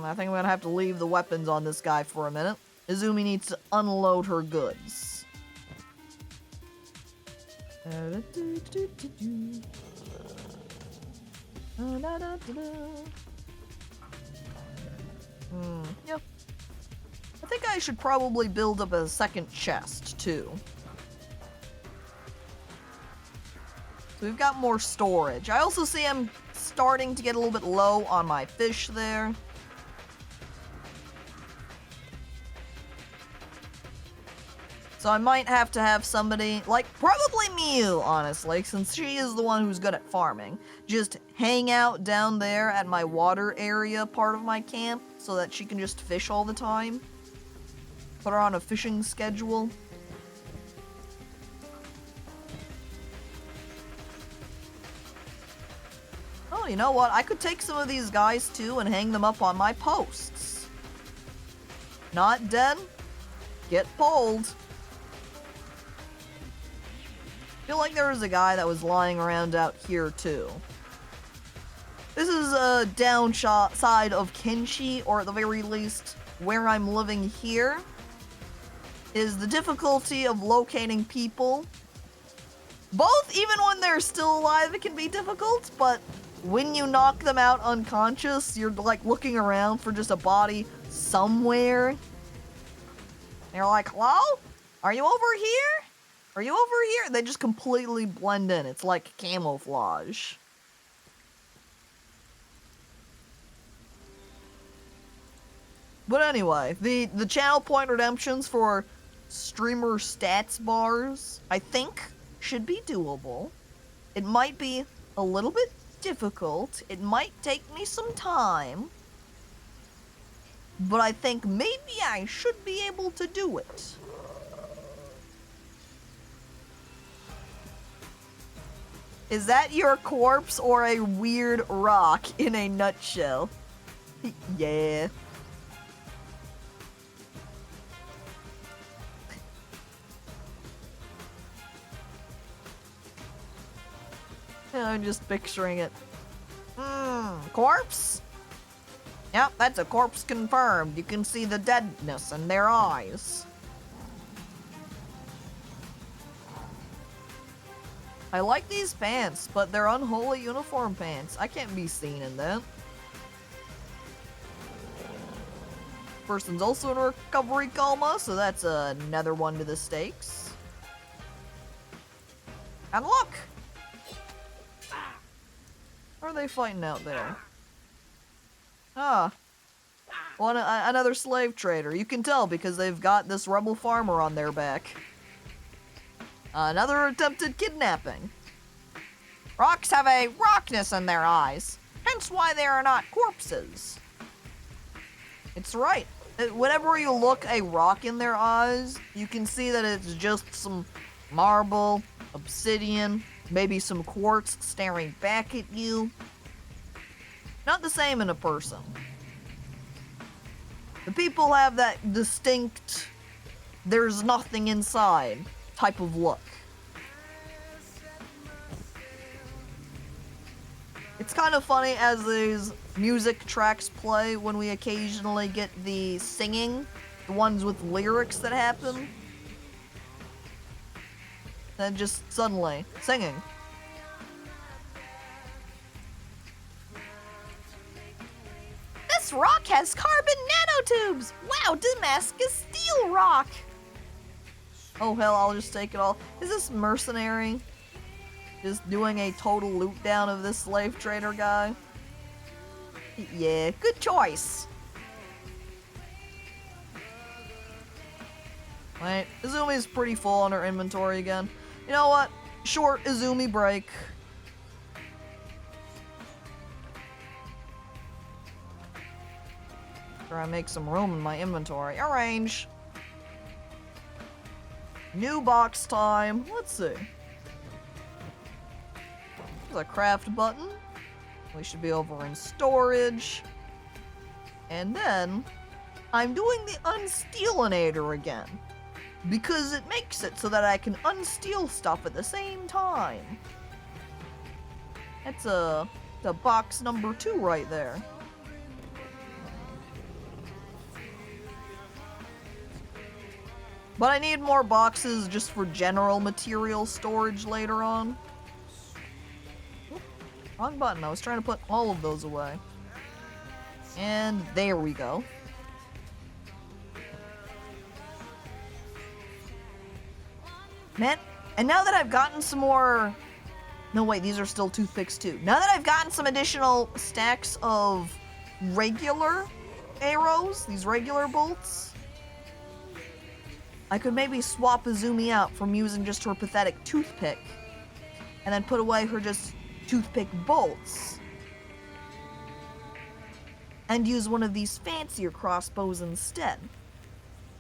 I think I'm gonna have to leave the weapons on this guy for a minute. Izumi needs to unload her goods. Yeah. I think I should probably build up a second chest, too. So we've got more storage. I also see I'm starting to get a little bit low on my fish there. So I might have to have somebody, like probably Miu, honestly, since she is the one who's good at farming, just hang out down there at my water area part of my camp so that she can just fish all the time. Put her on a fishing schedule. Oh, you know what? I could take some of these guys too and hang them up on my posts. Not dead. Get pulled. I feel like there was a guy that was lying around out here too. This is a downside of Kenshi, or at the very least, where I'm living here, is the difficulty of locating people. Both, even when they're still alive, it can be difficult, but when you knock them out unconscious, you're like looking around for just a body somewhere. And you're like, hello? Are you over here? Are you over here? They just completely blend in. It's like camouflage. But anyway, the channel point redemptions for streamer stats bars, I think, should be doable. It might be a little bit difficult. It might take me some time. But I think maybe I should be able to do it. Is that your corpse or a weird rock in a nutshell? Yeah. I'm just picturing it. Corpse? Yep, that's a corpse confirmed. You can see the deadness in their eyes. I like these pants, but they're unholy uniform pants. I can't be seen in them. Person's also in a recovery coma, so that's another one to the stakes. And look! What are they fighting out there? Ah. Well, another slave trader. You can tell because they've got this rebel farmer on their back. Another attempted kidnapping. Rocks have a rockness in their eyes, hence why they are not corpses. It's right. Whenever you look a rock in their eyes, you can see that it's just some marble, obsidian, maybe some quartz staring back at you. Not the same in a person. The people have that distinct, there's nothing inside type of look. It's kind of funny as these music tracks play when we occasionally get the singing, the ones with lyrics that happen. Then just suddenly, singing. This rock has carbon nanotubes! Wow, Damascus steel rock! Oh hell, I'll just take it all. Is this mercenary? Just doing a total loot down of this slave trader guy? Yeah, good choice. Right, Izumi's pretty full on her inventory again. You know what? Short Izumi break. Try and make some room in my inventory. Arrange. New box time. Let's see. There's a craft button. We should be over in storage. And then I'm doing the unstealinator again. Because it makes it so that I can unsteal stuff at the same time. That's the box number 2 right there. But I need more boxes just for general material storage later on. Oop, wrong button. I was trying to put all of those away. And there we go. Man, and now that I've gotten some more... No, wait, these are still toothpicks too. Now that I've gotten some additional stacks of regular arrows, these regular bolts, I could maybe swap Izumi out from using just her pathetic toothpick and then put away her just toothpick bolts and use one of these fancier crossbows instead.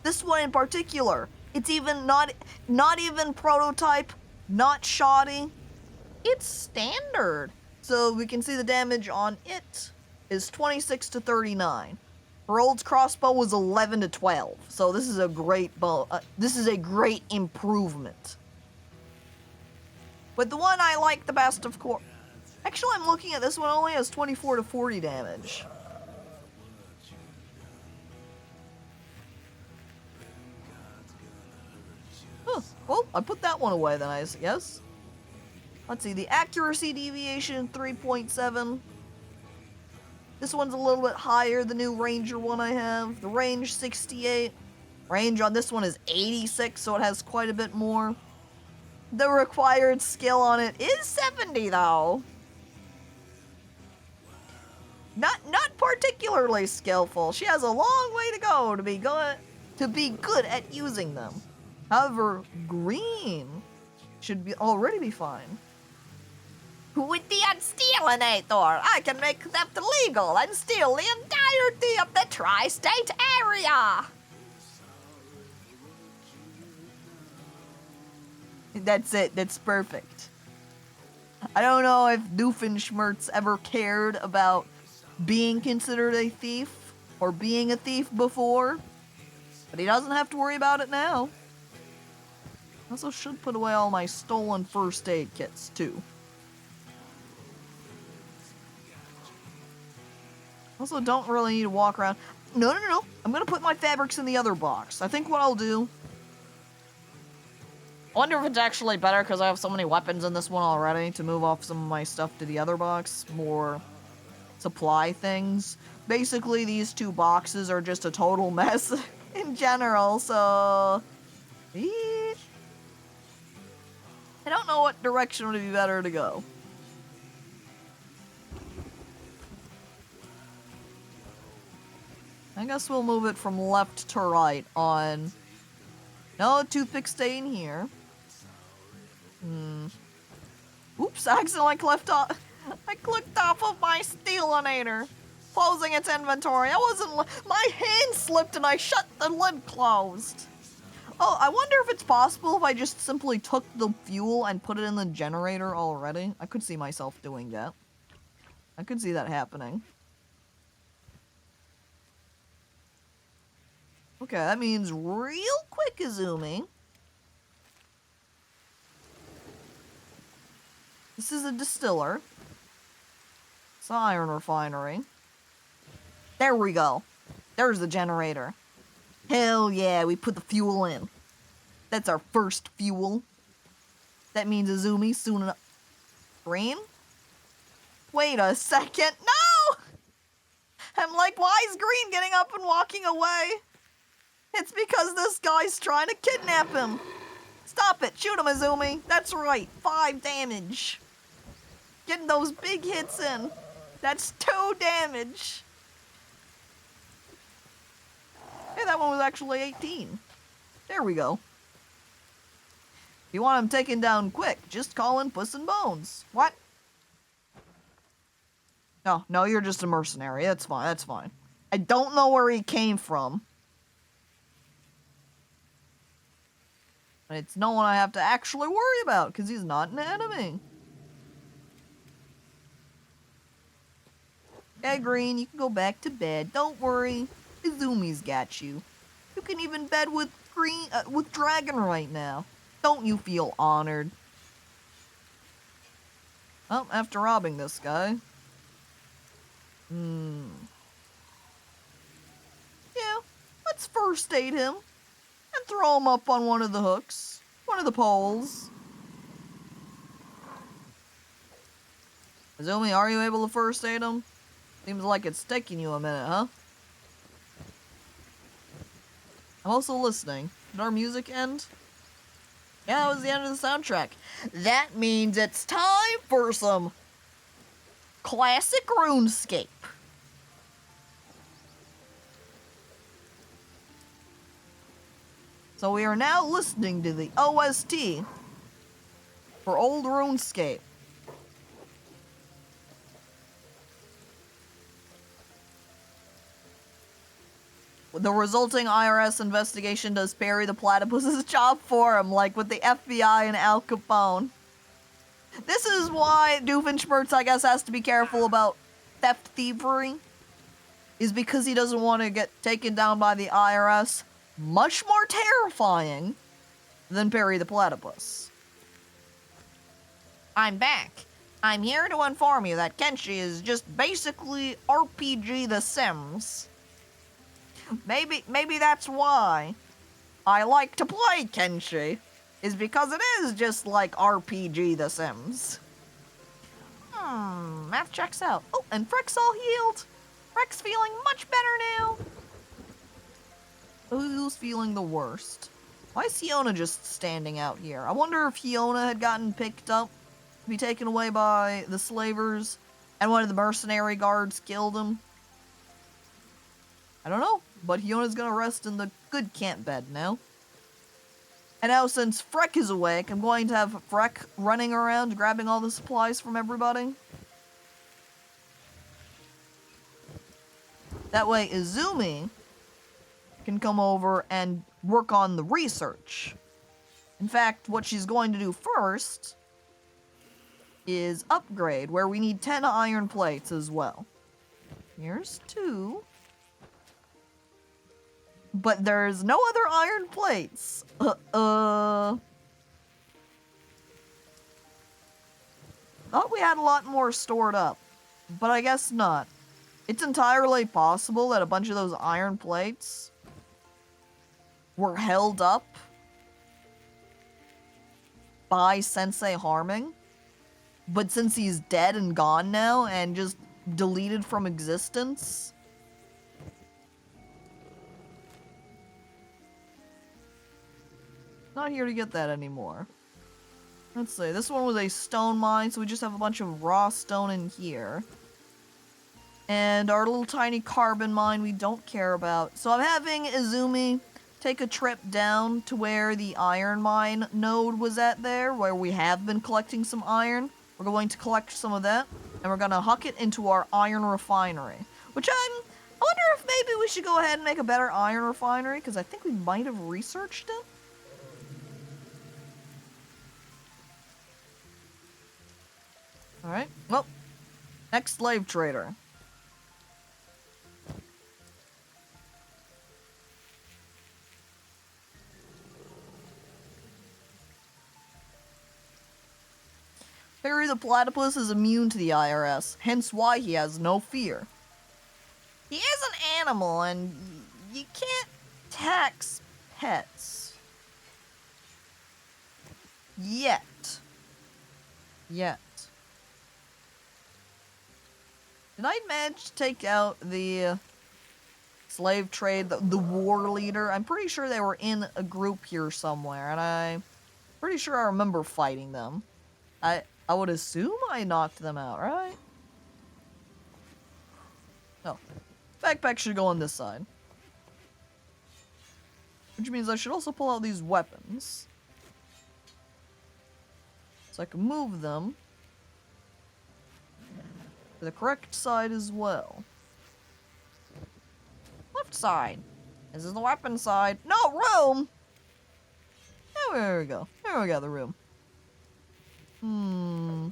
This one in particular, it's even not even prototype, not shoddy. It's standard. So we can see the damage on it is 26 to 39. Her old crossbow was 11 to 12. So this is a great bow. This is a great improvement. But the one I like the best, of course. Actually, I'm looking at this one only has 24 to 40 damage. Huh. Well, I put that one away then, I guess. Let's see, the accuracy deviation 3.7. This one's a little bit higher, the new Ranger one I have. The range 68. Range on this one is 86, so it has quite a bit more. The required skill on it is 70 though. Not particularly skillful. She has a long way to go to be good at using them. However, green should already be fine. With the unstealinator, I can make theft illegal and steal the entirety of the tri-state area. That's it. That's perfect. I don't know if Doofenshmirtz ever cared about being considered a thief or being a thief before, but he doesn't have to worry about it now. I also should put away all my stolen first aid kits, too. Also, don't really need to walk around. No. I'm gonna put my fabrics in the other box. I think what I'll do... I wonder if it's actually better because I have so many weapons in this one already to move off some of my stuff to the other box. More supply things. Basically, these two boxes are just a total mess in general, so... I don't know what direction would be better to go. I guess we'll move it from left to right on... No, toothpick stay in here. Oops, I accidentally clicked off of my stealinator. Closing its inventory. My hand slipped and I shut the lid closed. Oh, I wonder if it's possible if I just simply took the fuel and put it in the generator already. I could see myself doing that. I could see that happening. Okay, that means real quick, Izumi. This is a distiller. It's an iron refinery. There we go. There's the generator. Hell yeah, we put the fuel in. That's our first fuel. That means Izumi soon enough. Green? Wait a second. No! I'm like, why is Green getting up and walking away? It's because this guy's trying to kidnap him. Stop it. Shoot him, Izumi. That's right. 5 damage. Getting those big hits in. That's 2 damage. Hey, that one was actually 18. There we go. If you want him taken down quick, just call in Puss and Bones. What? No, you're just a mercenary. That's fine. I don't know where he came from. It's no one I have to actually worry about, because he's not an enemy. Hey, Green, you can go back to bed. Don't worry. Izumi's got you. You can even bed with Dragon right now. Don't you feel honored? Well, after robbing this guy. Yeah, let's first aid him. And throw him up on one of the hooks. One of the poles. Izumi, are you able to first aid him? Seems like it's taking you a minute, huh? I'm also listening. Did our music end? Yeah, that was the end of the soundtrack. That means it's time for some classic RuneScape. So we are now listening to the OST for old RuneScape. The resulting IRS investigation does Perry the Platypus's job for him, like with the FBI and Al Capone. This is why Doofenshmirtz, I guess, has to be careful about theft thievery, is because he doesn't want to get taken down by the IRS. Much more terrifying than Perry the Platypus. I'm back. I'm here to inform you that Kenshi is just basically RPG The Sims. Maybe that's why I like to play Kenshi, is because it is just like RPG The Sims. Math checks out. Oh, and Freck's all healed. Freck's feeling much better now. Who's feeling the worst? Why is Fiona just standing out here? I wonder if Fiona had gotten picked up to be taken away by the slavers and one of the mercenary guards killed him. I don't know, but Fiona's gonna rest in the good camp bed now. And now since Freck is awake, I'm going to have Freck running around grabbing all the supplies from everybody. That way Izumi can come over and work on the research. In fact, what she's going to do first is upgrade, where we need 10 iron plates as well. Here's 2. But there's no other iron plates. Thought we had a lot more stored up, but I guess not. It's entirely possible that a bunch of those iron plates were held up by Sensei harming, but since he's dead and gone now and just deleted from existence, not here to get that anymore. Let's see, this one was a stone mine, so we just have a bunch of raw stone in here. And our little tiny carbon mine we don't care about. So I'm having Izumi take a trip down to where the iron mine node was at there, where we have been collecting some iron. We're going to collect some of that, and we're gonna huck it into our iron refinery. Which I wonder if maybe we should go ahead and make a better iron refinery, because I think we might have researched it. Alright, well, next slave trader. Perry the Platypus is immune to the IRS, hence why he has no fear. He is an animal, and you can't tax pets. Yet. Did I manage to take out the slave trade, the war leader? I'm pretty sure they were in a group here somewhere, and I'm pretty sure I remember fighting them. I would assume I knocked them out, right? No. Backpack should go on this side. Which means I should also pull out these weapons. So I can move them to the correct side as well. Left side. This is the weapon side. No, room! Oh, there we go. There we go, the room. I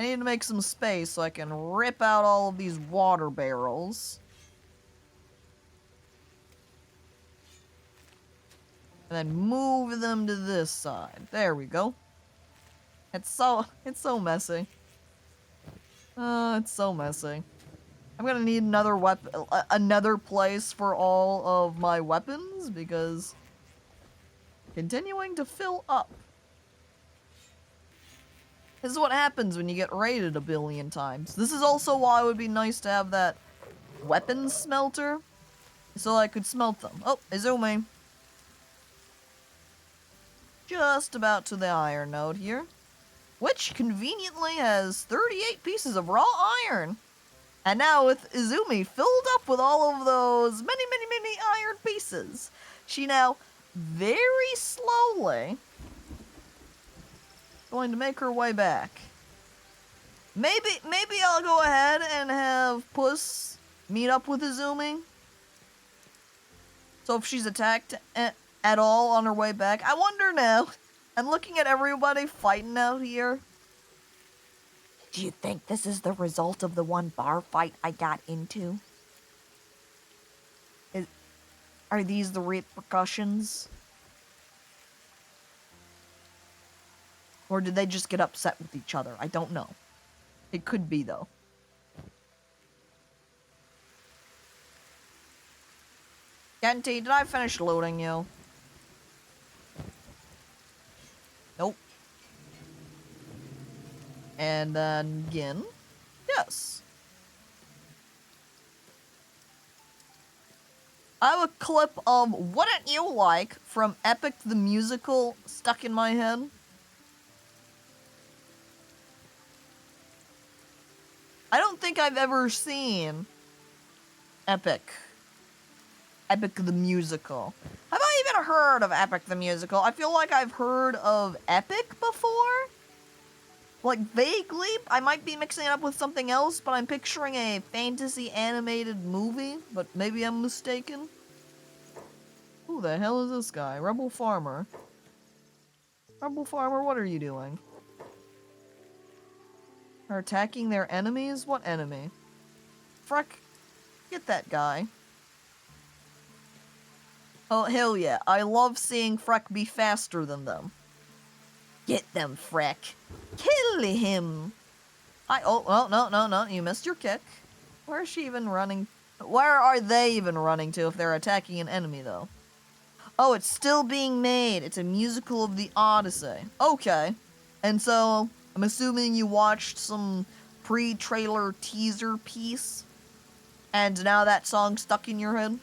need to make some space so I can rip out all of these water barrels. And then move them to this side. There we go. It's so messy. It's so messy. I'm gonna need another another place for all of my weapons because continuing to fill up. This is what happens when you get raided a billion times. This is also why it would be nice to have that weapons smelter so I could smelt them. Oh, Izumi. Just about to the iron node here, which conveniently has 38 pieces of raw iron. And now with Izumi filled up with all of those many iron pieces, she now very slowly going to make her way back. Maybe I'll go ahead and have Puss meet up with Izumi. So if she's attacked at all on her way back, I wonder now. I'm looking at everybody fighting out here. Do you think this is the result of the one bar fight I got into? Are these the repercussions? Or did they just get upset with each other? I don't know. It could be, though. Kenshi, did I finish loading you? Nope. And then again. Yes. I have a clip of Wouldn't You Like from Epic the Musical stuck in my head. I don't think I've ever seen Epic the Musical. Have I even heard of Epic the Musical? I feel like I've heard of Epic before. Like, vaguely. I might be mixing it up with something else, but I'm picturing a fantasy animated movie, but maybe I'm mistaken. Who the hell is this guy? Rebel Farmer. Rebel Farmer, what are you doing? Are attacking their enemies? What enemy? Freck, get that guy. Oh, hell yeah. I love seeing Freck be faster than them. Get them, Freck. Kill him. Oh, no. You missed your kick. Where is she even running? Where are they even running to if they're attacking an enemy, though? Oh, it's still being made. It's a musical of the Odyssey. Okay. And so, I'm assuming you watched some pre-trailer teaser piece, and now that song's stuck in your head?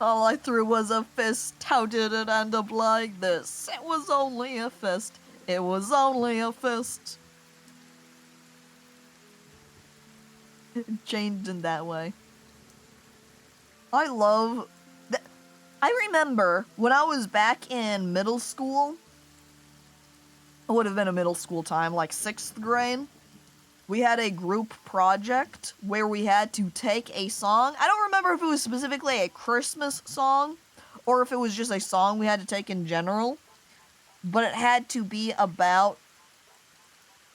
All I threw was a fist. How did it end up like this? It was only a fist. It was only a fist. It changed in that way. I love... I remember when I was back in middle school, it would have been a middle school time, like 6th grade, we had a group project where we had to take a song. I don't remember if it was specifically a Christmas song or if it was just a song we had to take in general, but it had to be about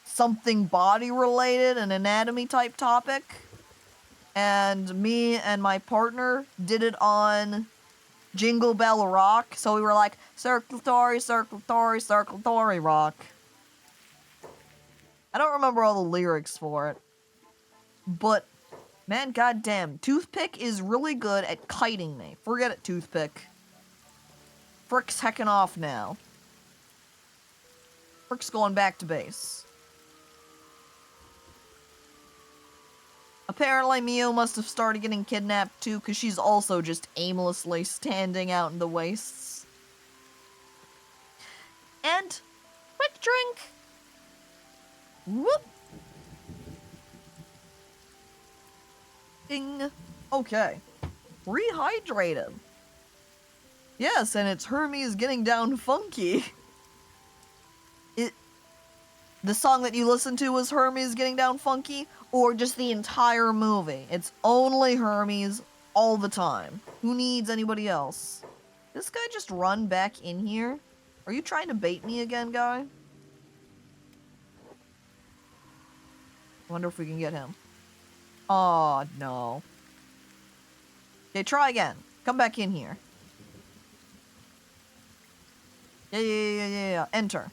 something body related, an anatomy type topic. And me and my partner did it on Jingle Bell Rock, so we were like, circulatory, circulatory, circulatory rock. I don't remember all the lyrics for it. But, man, goddamn, Toothpick is really good at kiting me. Forget it, Toothpick. Frick's hecking off now. Frick's going back to base. Apparently, Mio must have started getting kidnapped too, because she's also just aimlessly standing out in the wastes. And, quick drink! Whoop! Ding! Okay. Rehydrated. Yes, and it's Hermes getting down funky. The song that you listened to was Hermes getting down funky, or just the entire movie? It's only Hermes all the time. Who needs anybody else? This guy just run back in here? Are you trying to bait me again, guy? Wonder if we can get him. Oh no. Okay, try again. Come back in here. Yeah. Enter.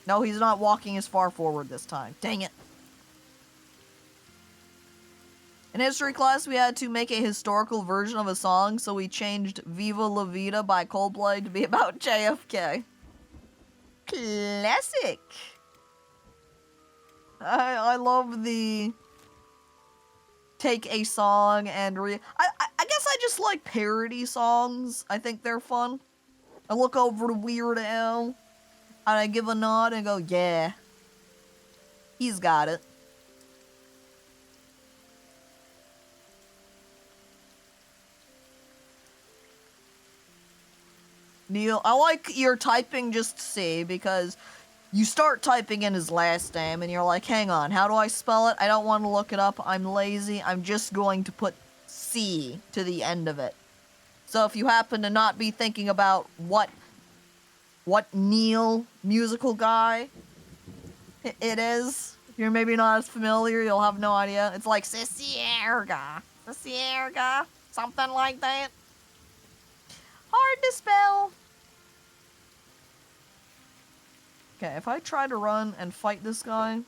No, he's not walking as far forward this time. Dang it. In history class, we had to make a historical version of a song, so we changed Viva La Vida by Coldplay to be about JFK. Classic. I love the take a song and I guess I just like parody songs. I think they're fun. I look over to Weird Al, and I give a nod and go, yeah. He's got it. Neil, I like your typing just to see, because you start typing in his last name and you're like, hang on, how do I spell it? I don't want to look it up. I'm lazy. I'm just going to put C to the end of it. So if you happen to not be thinking about what Neil musical guy it is, if you're maybe not as familiar, you'll have no idea. It's like Cicierga, something like that. Hard to spell. Okay, if I try to run and fight this guy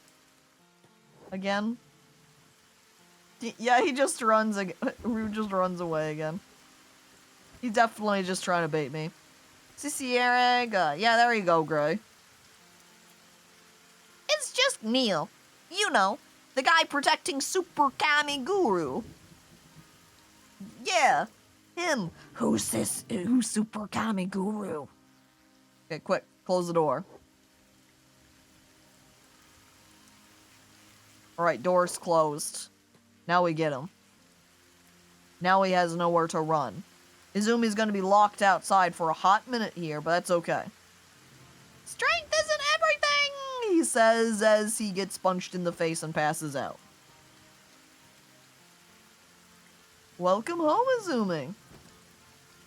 again, yeah, he just runs away again. He's definitely just trying to bait me. Cicierega. Yeah, there you go, Gray. It's just Neil. You know, the guy protecting Super Kami Guru. Yeah, him. Who's Super Kami Guru? Okay, quick, close the door. Alright, door's closed. Now we get him. Now he has nowhere to run. Izumi's gonna be locked outside for a hot minute here, but that's okay. Strength isn't everything, he says as he gets punched in the face and passes out. Welcome home, Izumi.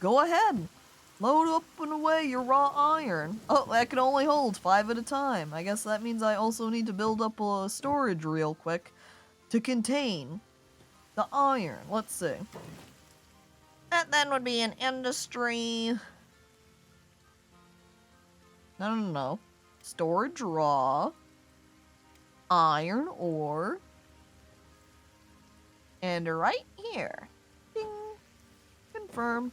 Go ahead. Load up and away your raw iron. Oh, that can only hold 5 at a time. I guess that means I also need to build up a storage real quick to contain the iron. Let's see. That then would be an industry. No. Storage raw. Iron ore. And right here. Ding. Confirm.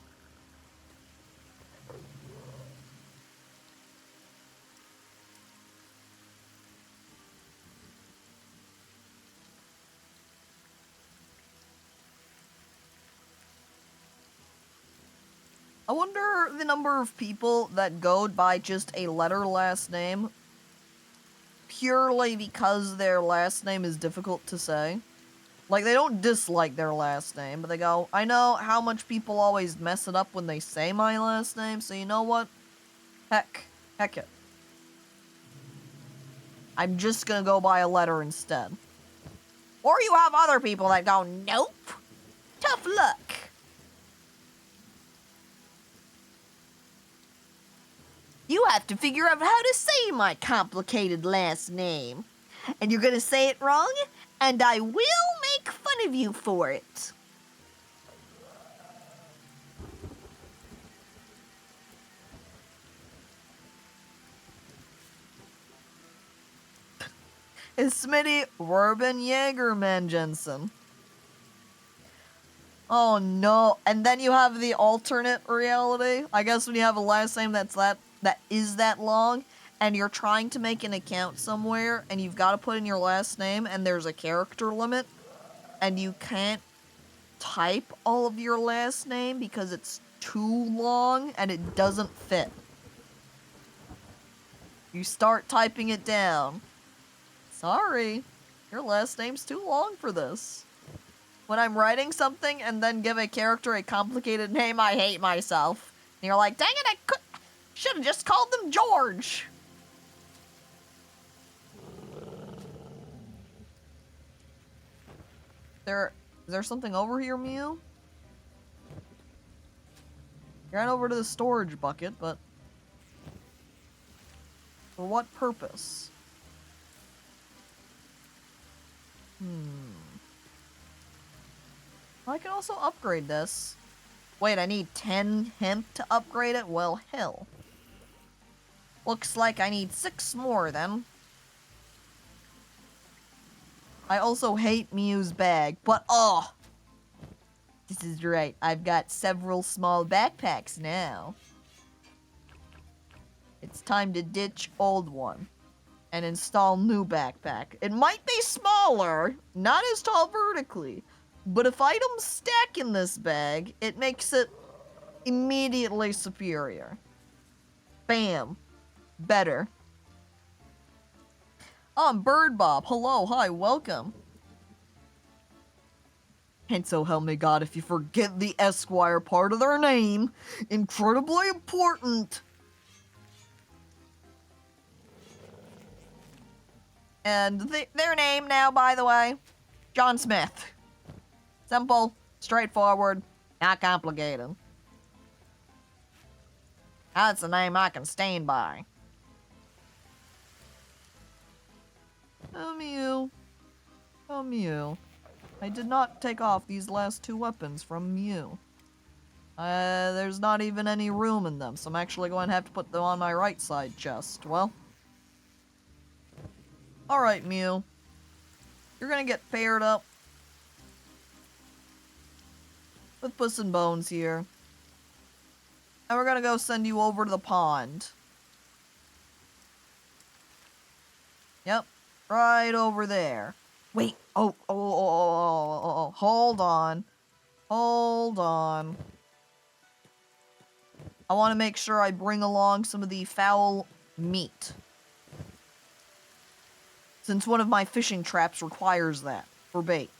I wonder the number of people that go by just a letter last name purely because their last name is difficult to say. Like, they don't dislike their last name, but they go, I know how much people always mess it up when they say my last name, so you know what? Heck it. I'm just gonna go by a letter instead. Or you have other people that go, nope. Tough luck. You have to figure out how to say my complicated last name. And you're gonna say it wrong, and I will make fun of you for it. It's Smitty Ruben Jaegerman Jensen. Oh no. And then you have the alternate reality. I guess when you have a last name that is that long, and you're trying to make an account somewhere, and you've got to put in your last name, and there's a character limit, and you can't type all of your last name because it's too long and it doesn't fit. You start typing it down. Sorry, your last name's too long for this. When I'm writing something and then give a character a complicated name, I hate myself. And you're like, dang it, I should have just called them George. Is there something over here, Mew? Ran over to the storage bucket, but for what purpose? I can also upgrade this. Wait, I need 10 hemp to upgrade it? Well, hell. Looks like I need 6 more, then. I also hate Mew's bag, but oh! This is right, I've got several small backpacks now. It's time to ditch old one and install new backpack. It might be smaller, not as tall vertically, but if items stack in this bag, it makes it immediately superior. Bam. Better. Oh, I'm Bird Bob. Hello, hi, welcome. And so help me God, if you forget the Esquire part of their name, incredibly important. And their name now, by the way, John Smith. Simple, straightforward, not complicated. That's a name I can stand by. Oh, Mew. Oh, Mew. I did not take off these last 2 weapons from Mew. There's not even any room in them, so I'm actually going to have to put them on my right side chest. Well. Alright, Mew. You're gonna get paired up with Puss and Bones here. And we're gonna go send you over to the pond. Yep. Right over there. Wait. Oh, hold on. Hold on. I want to make sure I bring along some of the foul meat. Since one of my fishing traps requires that for bait.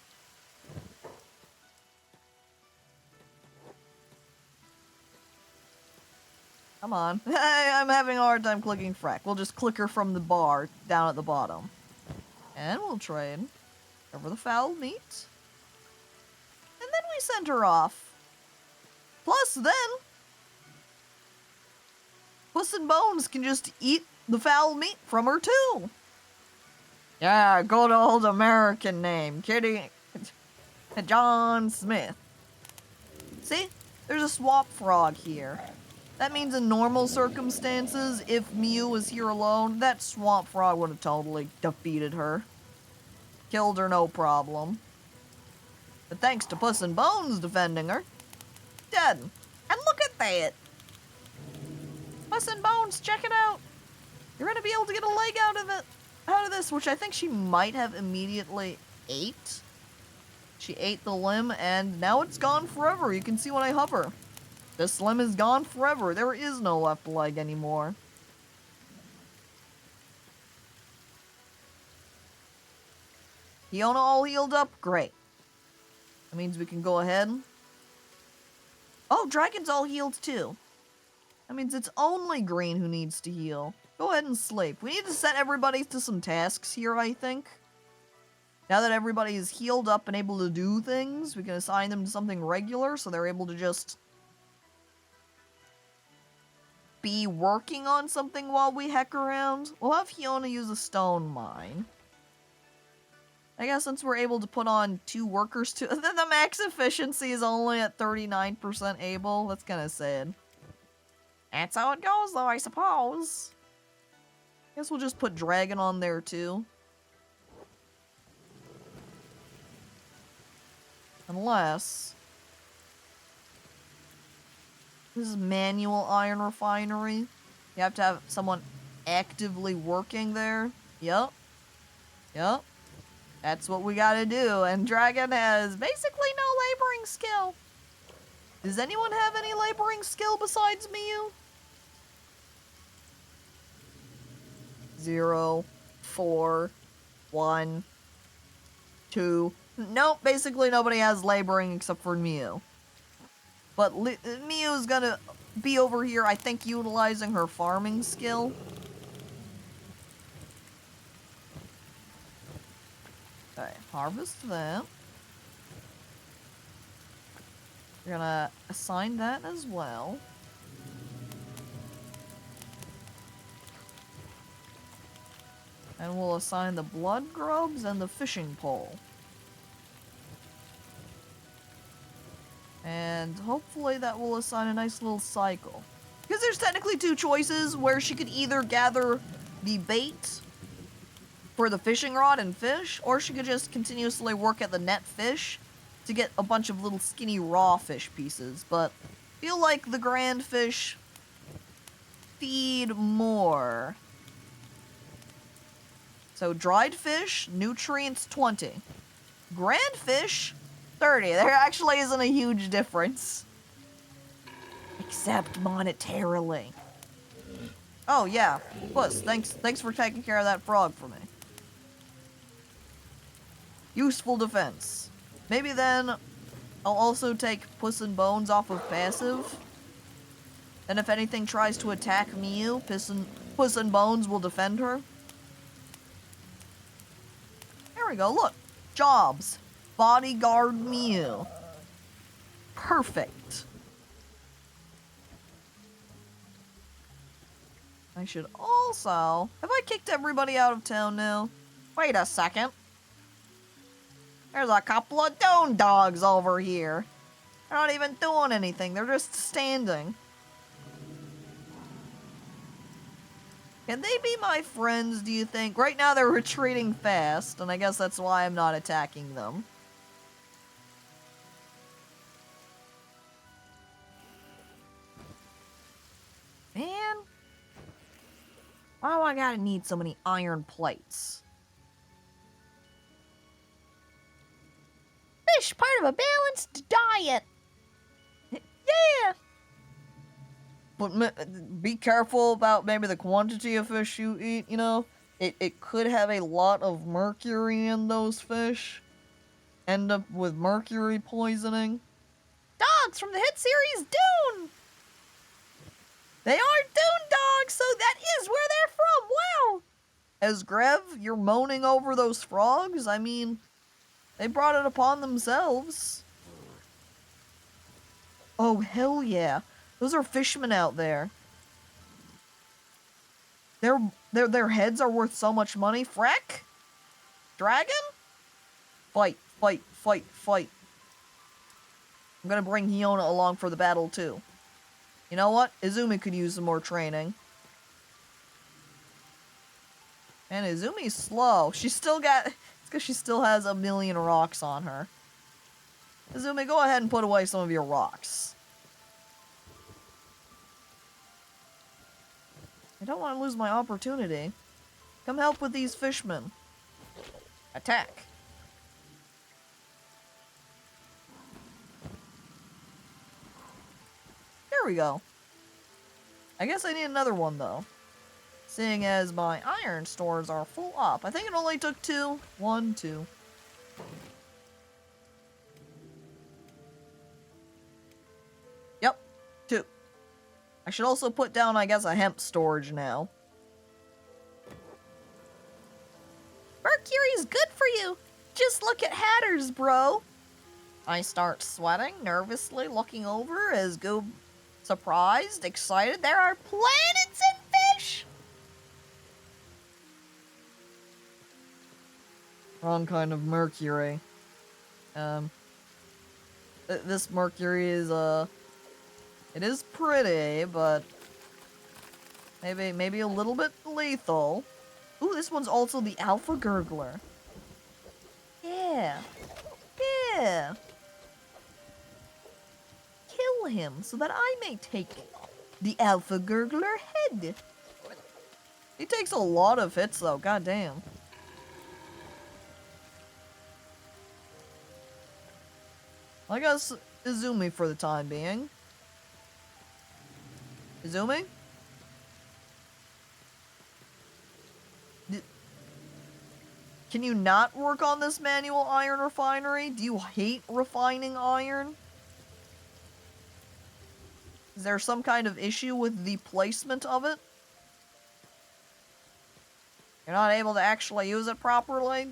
Come on. I'm having a hard time clicking frack. We'll just click her from the bar down at the bottom. And we'll trade over the foul meat. And then we send her off. Plus then, Puss and Bones can just eat the foul meat from her too. Yeah, good old American name. Kitty John Smith. See? There's a swamp frog here. That means in normal circumstances, if Mew was here alone, that swamp frog would have totally defeated her. Killed her no problem. But thanks to Puss and Bones defending her, dead. And look at that! Puss and Bones, check it out! You're gonna be able to get a leg out of this, which I think she might have immediately ate. She ate the limb, and now it's gone forever. You can see when I hover. This limb is gone forever. There is no left leg anymore. Fiona all healed up? Great. That means we can go ahead. Oh, Dragon's all healed too. That means it's only Green who needs to heal. Go ahead and sleep. We need to set everybody to some tasks here, I think. Now that everybody is healed up and able to do things, we can assign them to something regular so they're able to just be working on something while we heck around. We'll have Fiona use a stone mine. I guess since we're able to put on 2 workers to the max efficiency is only at 39% able. That's kind of sad. That's how it goes though, I suppose. Guess we'll just put Dragon on there too. Unless... This is manual iron refinery. You have to have someone actively working there. Yup. Yup. That's what we gotta do. And Dragon has basically no laboring skill. Does anyone have any laboring skill besides Miyu? 0, 4, 1, 2. Nope, basically nobody has laboring except for Miyu. But Miyu's gonna be over here, I think, utilizing her farming skill. Okay, harvest that. We're gonna assign that as well. And we'll assign the blood grubs and the fishing pole. And hopefully that will assign a nice little cycle. Because there's technically 2 choices where she could either gather the bait for the fishing rod and fish, or she could just continuously work at the net fish to get a bunch of little skinny raw fish pieces. But I feel like the grand fish feed more. So dried fish, nutrients 20. Grand fish, 30. There actually isn't a huge difference. Except monetarily. Oh yeah, Puss, thanks for taking care of that frog for me. Useful defense. Maybe then I'll also take Puss and Bones off of passive. And if anything tries to attack Miyu, Puss and Bones will defend her. There we go, look. Jobs. Bodyguard Miyu. Perfect. I should also... Have I kicked everybody out of town now? Wait a second. There's a couple of Doon dogs over here. They're not even doing anything. They're just standing. Can they be my friends, do you think? Right now they're retreating fast, and I guess that's why I'm not attacking them. Man. Why do I gotta need so many iron plates? Fish, part of a balanced diet. Yeah. But be careful about maybe the quantity of fish you eat, you know? It could have a lot of mercury in those fish. End up with mercury poisoning. Dogs from the hit series Dune! They are Dune dogs, so that is where they're from, wow! As Grev, you're moaning over those frogs? I mean, they brought it upon themselves. Oh, hell yeah. Those are fishermen out there. Their heads are worth so much money. Freck? Dragon? Fight, fight, fight, fight. I'm gonna bring Hiona along for the battle, too. You know what? Izumi could use some more training. And Izumi's slow. She's still got... It's because she still has a million rocks on her. Izumi, go ahead and put away some of your rocks. I don't want to lose my opportunity. Come help with these fishmen. Attack. There we go. I guess I need another one, though. Seeing as my iron stores are full up. I think it only took 2. 1, 2. Yep, 2. I should also put down, I guess, a hemp storage now. Mercury's good for you. Just look at Hatters, bro. I start sweating, nervously looking over as Goob, surprised, excited. There are planets and fish! Wrong kind of mercury. This mercury is, it is pretty, but maybe a little bit lethal. Ooh, this one's also the Alpha Gurgler. Yeah. Yeah. kill him so that I may take the Alpha Gurgler head. He takes a lot of hits though, goddamn. I guess Izumi for the time being. Izumi? Can you not work on this manual iron refinery? Do you hate refining iron? Is there some kind of issue with the placement of it? You're not able to actually use it properly?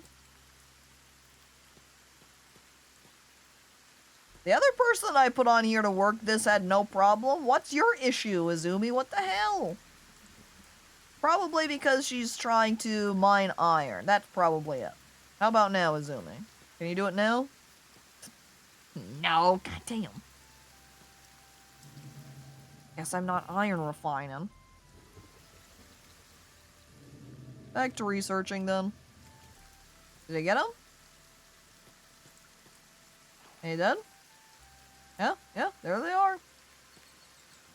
The other person I put on here to work this had no problem. What's your issue, Izumi? What the hell? Probably because she's trying to mine iron. That's probably it. How about now, Izumi? Can you do it now? No, goddamn. Guess I'm not iron refining. Back to researching then. Did I get him? He dead? Yeah, there they are.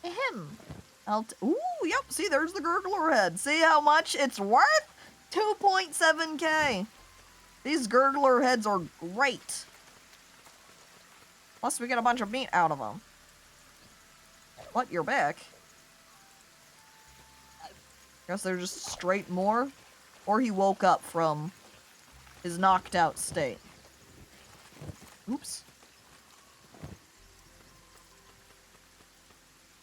Ahem. Ooh, yep, see, there's the gurgler head. See how much it's worth? 2.7k. These gurgler heads are great. Plus, we get a bunch of meat out of them. What, you're back? Guess they're just straight more? Or he woke up from his knocked out state. Oops.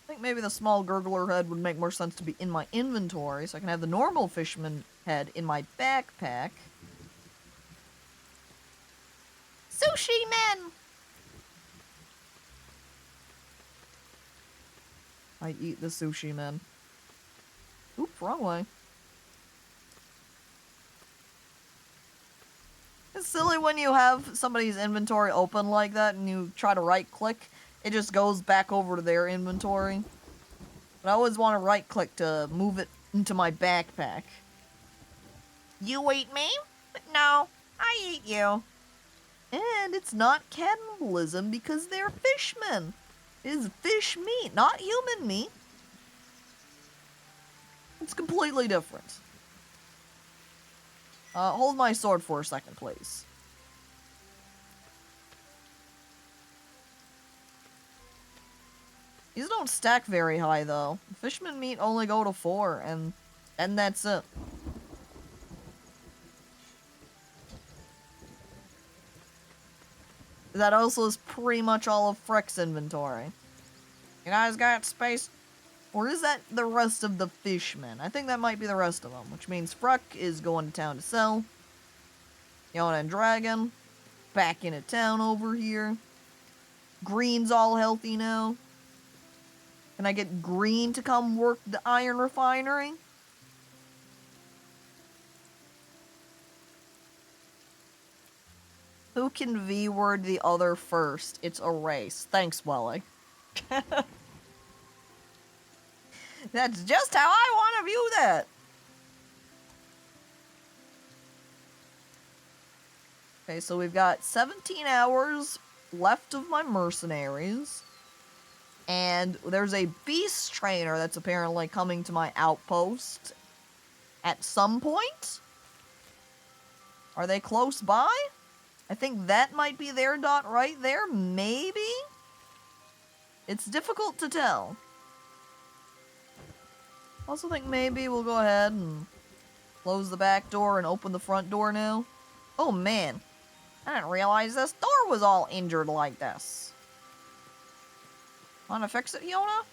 I think maybe the small gurgler head would make more sense to be in my inventory, so I can have the normal fisherman head in my backpack. Sushi men! I eat the sushi men. Oop, wrong way. It's silly when you have somebody's inventory open like that and you try to right click. It just goes back over to their inventory. But I always want to right click to move it into my backpack. You eat me? But no, I eat you. And it's not cannibalism because they're fishmen. It is fish meat, not human meat. It's completely different. Hold my sword for a second, please. These don't stack very high, though. Fishman meat only go to 4, and that's it. That also is pretty much all of Freck's inventory. You guys got space? Or is that the rest of the fishmen? I think that might be the rest of them, which means Freck is going to town to sell. Yona and Dragon, back into town over here. Green's all healthy now. Can I get Green to come work the iron refinery? Who can V-word the other first? It's a race. Thanks, Welly. That's just how I want to view that. Okay, so we've got 17 hours left of my mercenaries. And there's a beast trainer that's apparently coming to my outpost at some point. Are they close by? I think that might be their dot right there, maybe? It's difficult to tell. Also think maybe we'll go ahead and close the back door and open the front door now. Oh man, I didn't realize this door was all injured like this. Wanna fix it, Yona?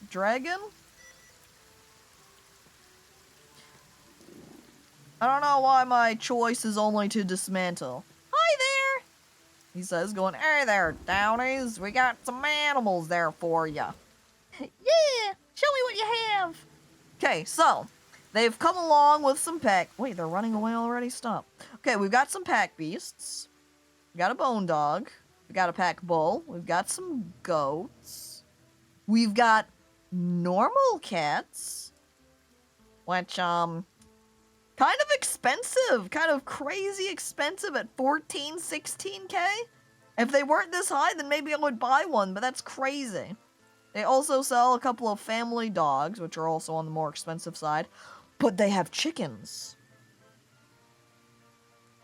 Dragon? I don't know why my choice is only to dismantle. Hi there! He says, going, hey there, Downies. We got some animals there for ya. Yeah! Show me what you have! Okay, so, they've come along with some pack... Wait, they're running away already? Stop. Okay, we've got some pack beasts. We got a bone dog. We got a pack bull. We've got some goats. We've got normal cats, which, kind of expensive, kind of crazy expensive at 14, 16K. If they weren't this high, then maybe I would buy one, but that's crazy. They also sell a couple of family dogs, which are also on the more expensive side, but they have chickens.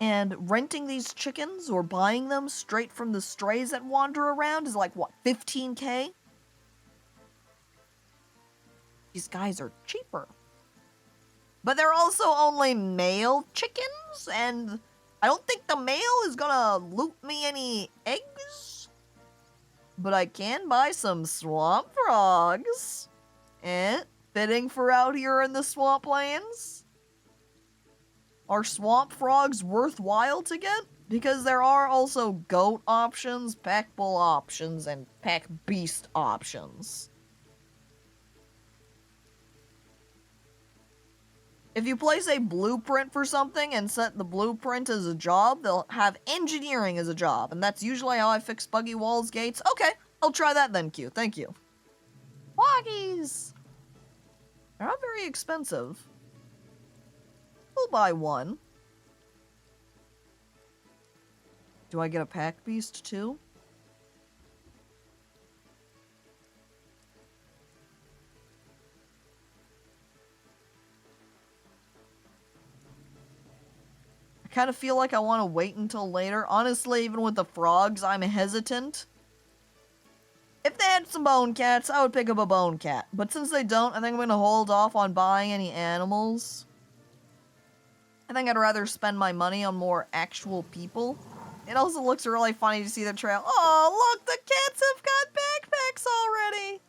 And renting these chickens or buying them straight from the strays that wander around is like, what, 15K? These guys are cheaper. But they're also only male chickens, and I don't think the male is gonna loot me any eggs. But I can buy some swamp frogs. Fitting for out here in the swamplands. Are swamp frogs worthwhile to get? Because there are also goat options, pack bull options, and pack beast options. If you place a blueprint for something and set the blueprint as a job, they'll have engineering as a job, and that's usually how I fix buggy walls, gates. Okay, I'll try that then, Q. Thank you. Woggies! They're not very expensive. We'll buy one. Do I get a pack beast too? I kind of feel like I want to wait until later. Honestly, even with the frogs, I'm hesitant. If they had some bone cats, I would pick up a bone cat. But since they don't, I think I'm going to hold off on buying any animals. I think I'd rather spend my money on more actual people. It also looks really funny to see the trail. Oh, look, the cats have got backpacks already.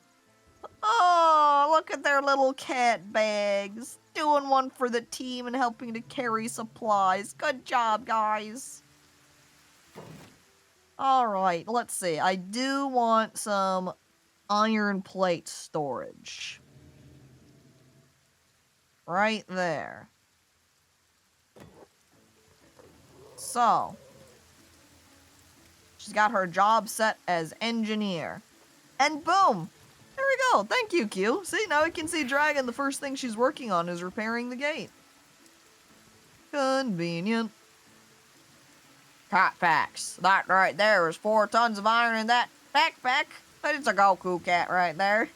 Oh, look at their little cat bags. Doing one for the team and helping to carry supplies. Good job, guys. Alright, let's see. I do want some iron plate storage. Right there. So, she's got her job set as engineer. And boom! There we go. Thank you, Q. See, now we can see Dragon. The first thing she's working on is repairing the gate. Convenient. Cat packs. That right there is 4 tons of iron in that backpack. It's a Goku cat right there.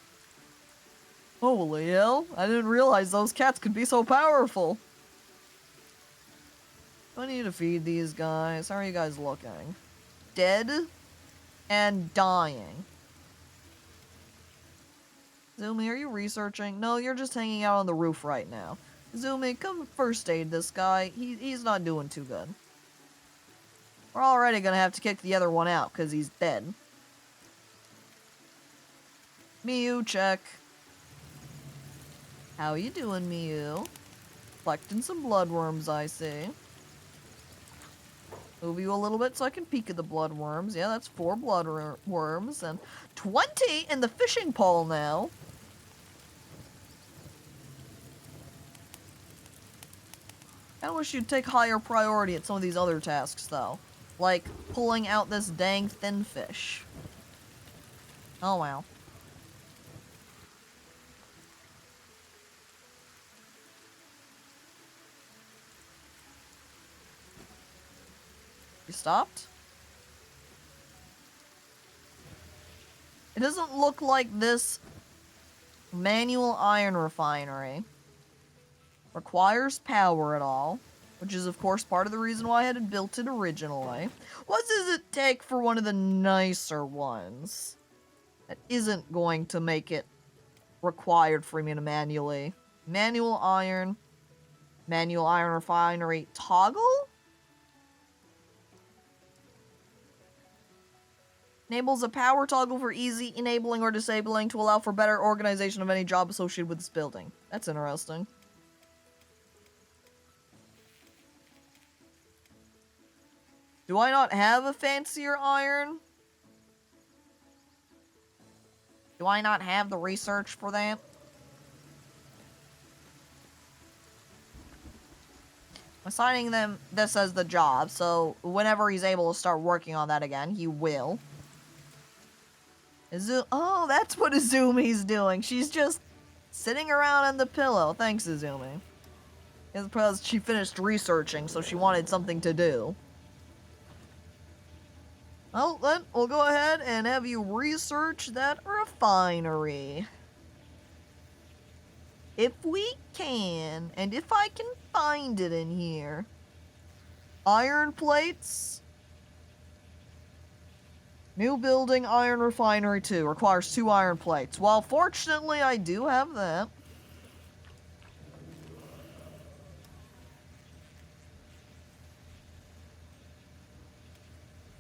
Holy hell. I didn't realize those cats could be so powerful. I need to feed these guys. How are you guys looking? Dead and dying. Zumi, are you researching? No, you're just hanging out on the roof right now. Zumi, come first aid this guy. He's not doing too good. We're already gonna have to kick the other one out because he's dead. Miu, check. How you doing, Miu? Collecting some bloodworms, I see. Move you a little bit so I can peek at the bloodworms. Yeah, that's 4 bloodworms and 20 in the fishing pole now. I wish you'd take higher priority at some of these other tasks, though. Like pulling out this dang thin fish. Oh, wow. You stopped? It doesn't look like this manual iron refinery requires power at all, which is of course part of the reason why I had built it originally. What does it take for one of the nicer ones that isn't going to make it required for me to manually? Manual iron refinery toggle? Enables a power toggle for easy enabling or disabling to allow for better organization of any job associated with this building. That's interesting. Do I not have a fancier iron? Do I not have the research for that? I'm assigning them this as the job, so whenever he's able to start working on that again, he will. Oh, that's what Izumi's doing. She's just sitting around on the pillow. Thanks, Izumi. It's because she finished researching, so she wanted something to do. Well, then, we'll go ahead and have you research that refinery. If we can, and if I can find it in here. Iron plates. New building, iron refinery 2. Requires 2 iron plates. Well, fortunately, I do have that.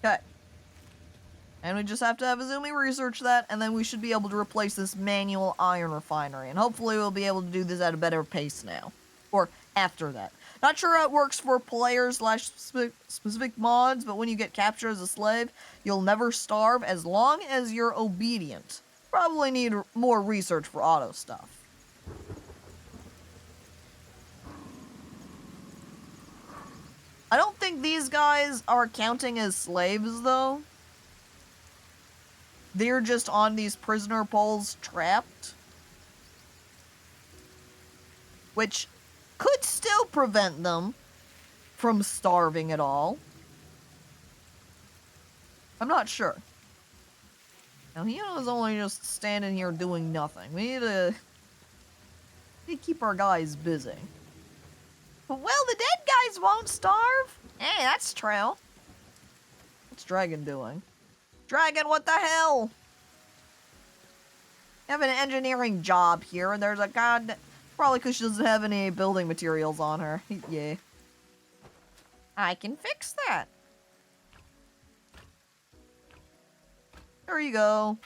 Okay. And we just have to have Izumi research that, and then we should be able to replace this manual iron refinery. And hopefully we'll be able to do this at a better pace now. Or after that. Not sure how it works for players / specific mods, but when you get captured as a slave, you'll never starve as long as you're obedient. Probably need more research for auto stuff. I don't think these guys are counting as slaves, though. They're just on these prisoner poles trapped. Which could still prevent them from starving at all. I'm not sure. Now, Hino's only just standing here doing nothing. We need to keep our guys busy. Well, the dead guys won't starve. Hey, that's true. What's Dragon doing? Dragon, what the hell? I have an engineering job here, and there's a god... Probably because she doesn't have any building materials on her. Yeah. I can fix that. There you go.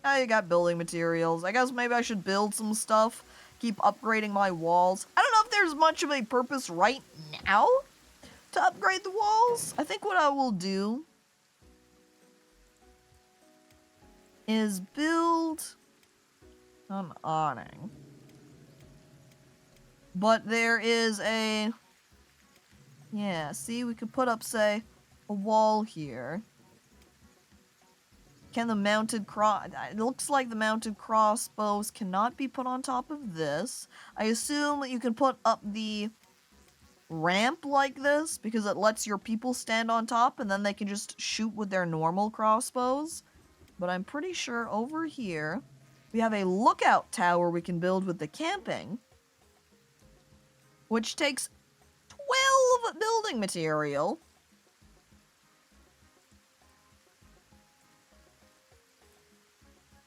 Now you got building materials. I guess maybe I should build some stuff. Keep upgrading my walls. I don't know if there's much of a purpose right now to upgrade the walls. I think what I will do is build an awning. But there is a... Yeah, see, we could put up, say, a wall here. Can the mounted It looks like the mounted crossbows cannot be put on top of this. I assume that you can put up the ramp like this, because it lets your people stand on top, and then they can just shoot with their normal crossbows. But I'm pretty sure over here, we have a lookout tower we can build with the camping, which takes 12 building material.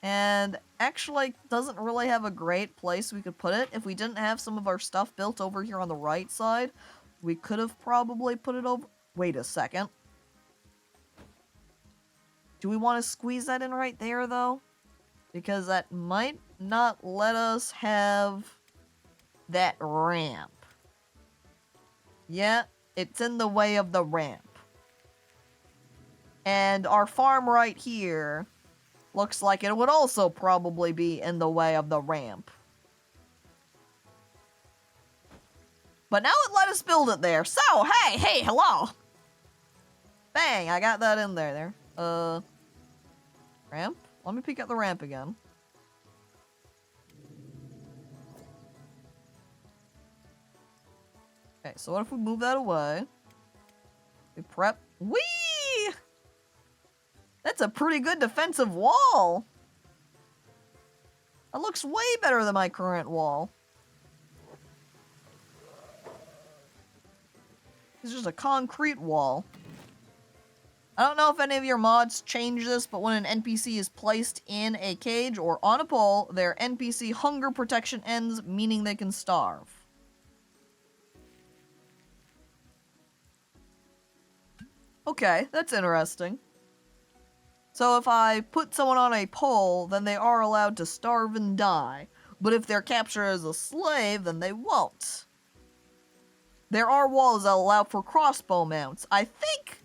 And actually doesn't really have a great place we could put it. If we didn't have some of our stuff built over here on the right side, we could have probably put it over... Wait a second. Do we want to squeeze that in right there, though? Because that might not let us have that ramp. Yeah, it's in the way of the ramp. And our farm right here looks like it would also probably be in the way of the ramp. But now it let us build it there. So, hey, hello. Bang, I got that in there. Ramp? Let me peek at the ramp again. Okay, so what if we move that away? We prep. Whee! That's a pretty good defensive wall. That looks way better than my current wall. It's just a concrete wall. I don't know if any of your mods change this, but when an NPC is placed in a cage or on a pole, their NPC hunger protection ends, meaning they can starve. Okay, that's interesting. So if I put someone on a pole, then they are allowed to starve and die. But if they're captured as a slave, then they won't. There are walls that allow for crossbow mounts. I think,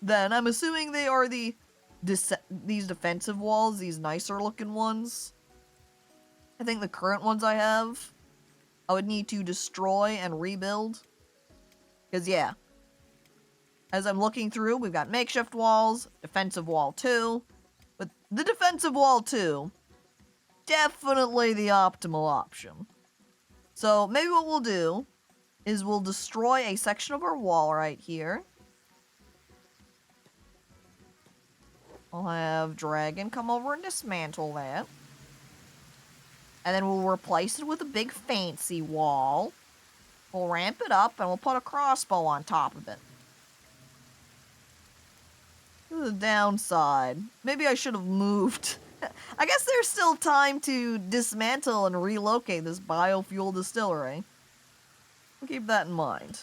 then, I'm assuming they are these defensive walls, these nicer looking ones. I think the current ones I have, I would need to destroy and rebuild. Because, yeah. As I'm looking through, we've got makeshift walls, defensive wall 2. But the defensive wall too. Definitely the optimal option. So maybe what we'll do is we'll destroy a section of our wall right here. I'll have Dragon come over and dismantle that. And then we'll replace it with a big fancy wall. We'll ramp it up and we'll put a crossbow on top of it. This is the downside. Maybe I should have moved. I guess there's still time to dismantle and relocate this biofuel distillery. We'll keep that in mind.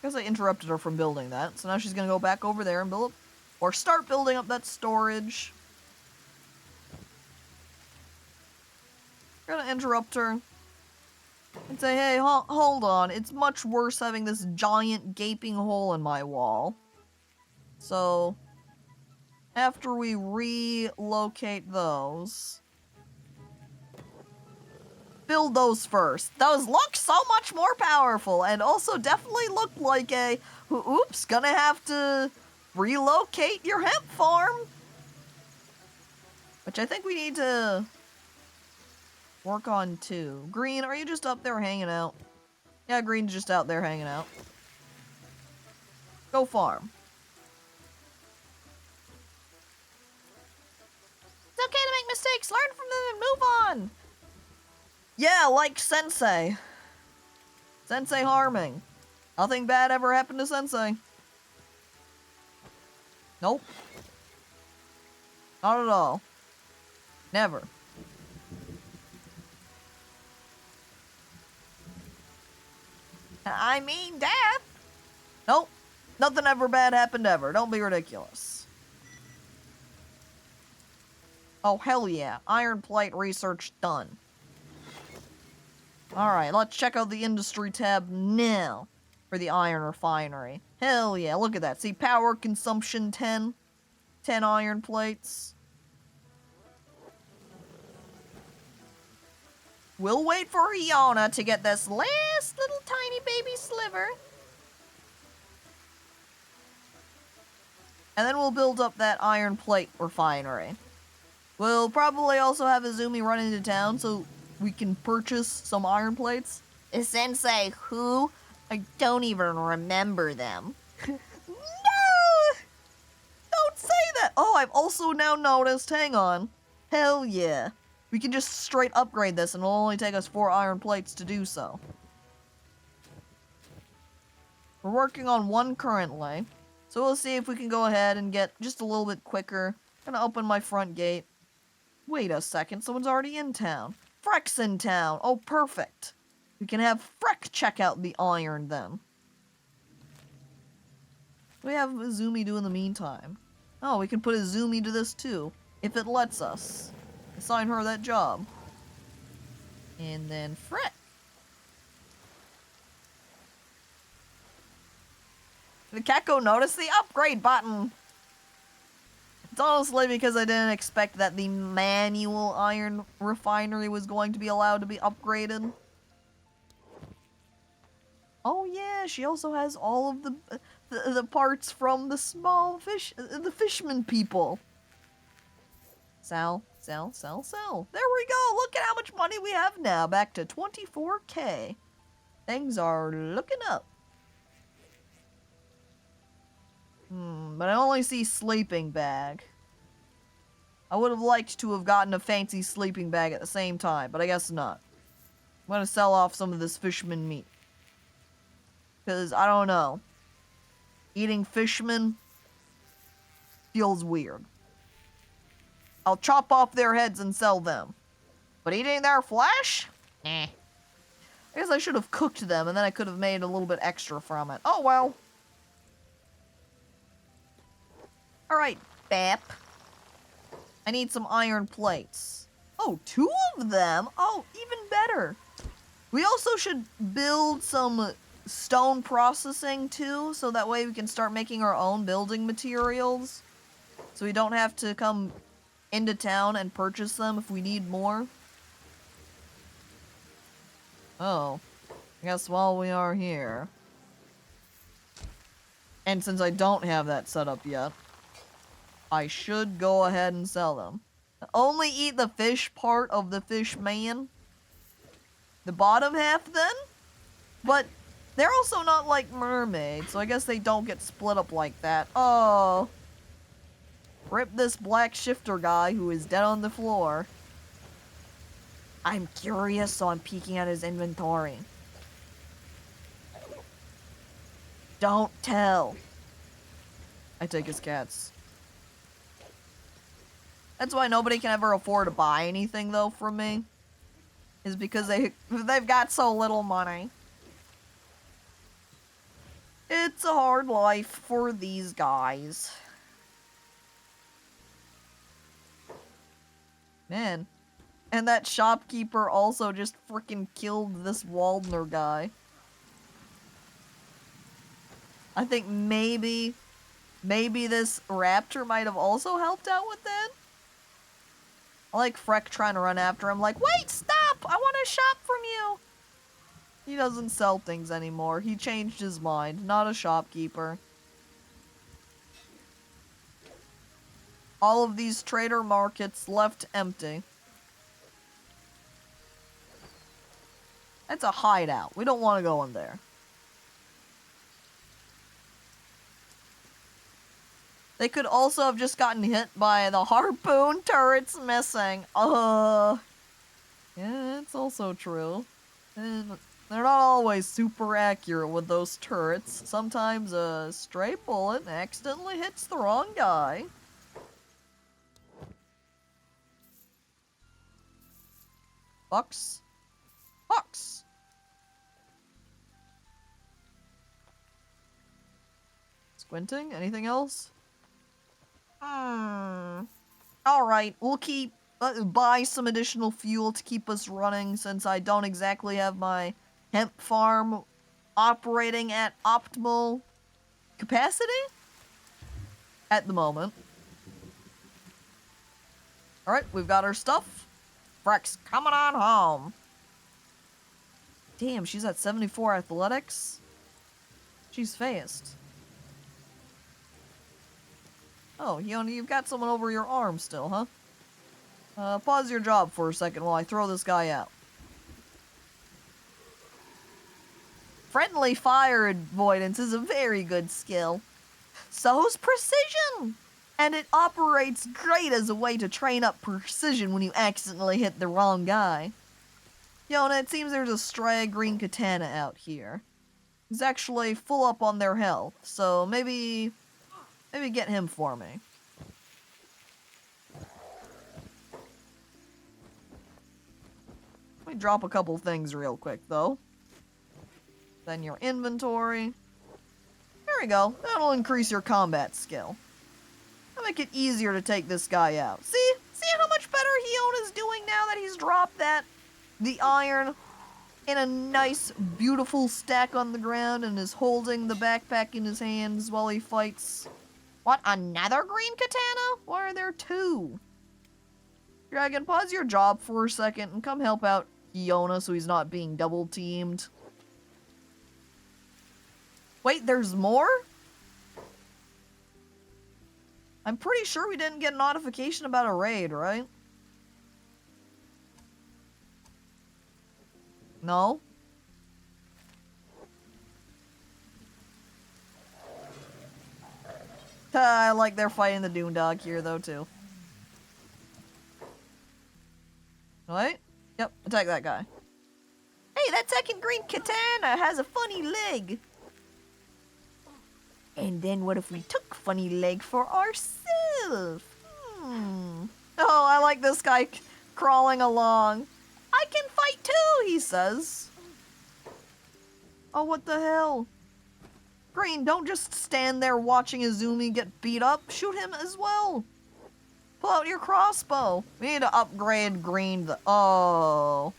Guess I interrupted her from building that, so now she's gonna go back over there and build up, or start building up that storage. Gonna interrupt her and say, hey, hold on, it's much worse having this giant gaping hole in my wall. So, after we relocate those, build those first. Those look so much more powerful and also definitely look like a, oops, gonna have to relocate your hemp farm. Which I think we need to work on too. Green, are you just up there hanging out? Yeah, Green's just out there hanging out. Go farm. It's okay to make mistakes. Learn from them and move on. Yeah, like Sensei. Sensei harming. Nothing bad ever happened to Sensei. Nope. Not at all. Never. I mean death. Nope. Nothing ever bad happened ever. Don't be ridiculous. Oh, hell yeah. Iron plate research done. Alright, let's check out the industry tab now for the iron refinery. Hell yeah, look at that. See, power consumption 10. 10 iron plates. We'll wait for Iona to get this last little tiny baby sliver. And then we'll build up that iron plate refinery. We'll probably also have Izumi run into town so we can purchase some iron plates. Sensei, who? I don't even remember them. No! Don't say that! Oh, I've also now noticed, hang on. Hell yeah. We can just straight upgrade this and it'll only take us 4 iron plates to do so. We're working on 1 currently. So we'll see if we can go ahead and get just a little bit quicker. Gonna open my front gate. Wait a second, someone's already in town. Freck's in town. Oh, perfect. We can have Freck check out the iron then. What do we have Izumi do in the meantime? Oh, we can put Izumi to this too, if it lets us. Assign her that job. And then Freck. Did Caco notice the upgrade button? It's honestly because I didn't expect that the manual iron refinery was going to be allowed to be upgraded. Oh yeah, she also has all of the parts from the small fish, the fishman people. Sell. There we go. Look at how much money we have now. Back to 24K. Things are looking up. But I only see sleeping bag. I would have liked to have gotten a fancy sleeping bag at the same time, but I guess not. I'm gonna sell off some of this fishman meat. Because, I don't know. Eating fishman feels weird. I'll chop off their heads and sell them. But eating their flesh? Nah. I guess I should have cooked them, and then I could have made a little bit extra from it. Oh, well. Alright, Bap. I need some iron plates. Oh, 2 of them? Oh, even better. We also should build some stone processing, too, so that way we can start making our own building materials. So we don't have to come into town and purchase them if we need more. Oh. I guess while we are here, and since I don't have that set up yet, I should go ahead and sell them. Only eat the fish part of the fish man. The bottom half then? But they're also not like mermaids, so I guess they don't get split up like that. Oh. Rip this black shifter guy who is dead on the floor. I'm curious, so I'm peeking at his inventory. Don't tell. I take his cats. That's why nobody can ever afford to buy anything, though, from me. Is because they've got so little money. It's a hard life for these guys. Man. And that shopkeeper also just freaking killed this Waldner guy. I think maybe this raptor might have also helped out with that. I like Freck trying to run after him like, wait, stop! I want to shop from you! He doesn't sell things anymore. He changed his mind. Not a shopkeeper. All of these trader markets left empty. That's a hideout. We don't want to go in there. They could also have just gotten hit by the harpoon turrets missing. Yeah, it's also true. And they're not always super accurate with those turrets. Sometimes a stray bullet accidentally hits the wrong guy. Bucks. Bucks. Squinting? Anything else? Alright, we'll keep... buy some additional fuel to keep us running since I don't exactly have my hemp farm operating at optimal capacity at the moment. Alright, we've got our stuff. Freck's coming on home. Damn, she's at 74 athletics. She's fast. Oh, you've got someone over your arm still, huh? Pause your job for a second while I throw this guy out. Friendly fire avoidance is a very good skill. So's precision! And it operates great as a way to train up precision when you accidentally hit the wrong guy. And it seems there's a stray green katana out here. He's actually full up on their health, so maybe get him for me. Let me drop a couple things real quick, though. Then your inventory. There we go. That'll increase your combat skill. That'll make it easier to take this guy out. See how much better Hiona's doing now that he's dropped the iron in a nice, beautiful stack on the ground and is holding the backpack in his hands while he fights. What, another green katana? Why are there two? Dragon, pause your job for a second and come help out Hiona so he's not being double teamed. Wait, there's more? I'm pretty sure we didn't get a notification about a raid, right? No? I like they're fighting the Doondog here, though, too. What? Yep, attack that guy. Hey, that second green katana has a funny leg. And then what if we took funny leg for ourselves? Oh, I like this guy crawling along. I can fight too, he says. Oh, what the hell? Green, don't just stand there watching Izumi get beat up. Shoot him as well. Pull out your crossbow. We need to upgrade Green. Oh.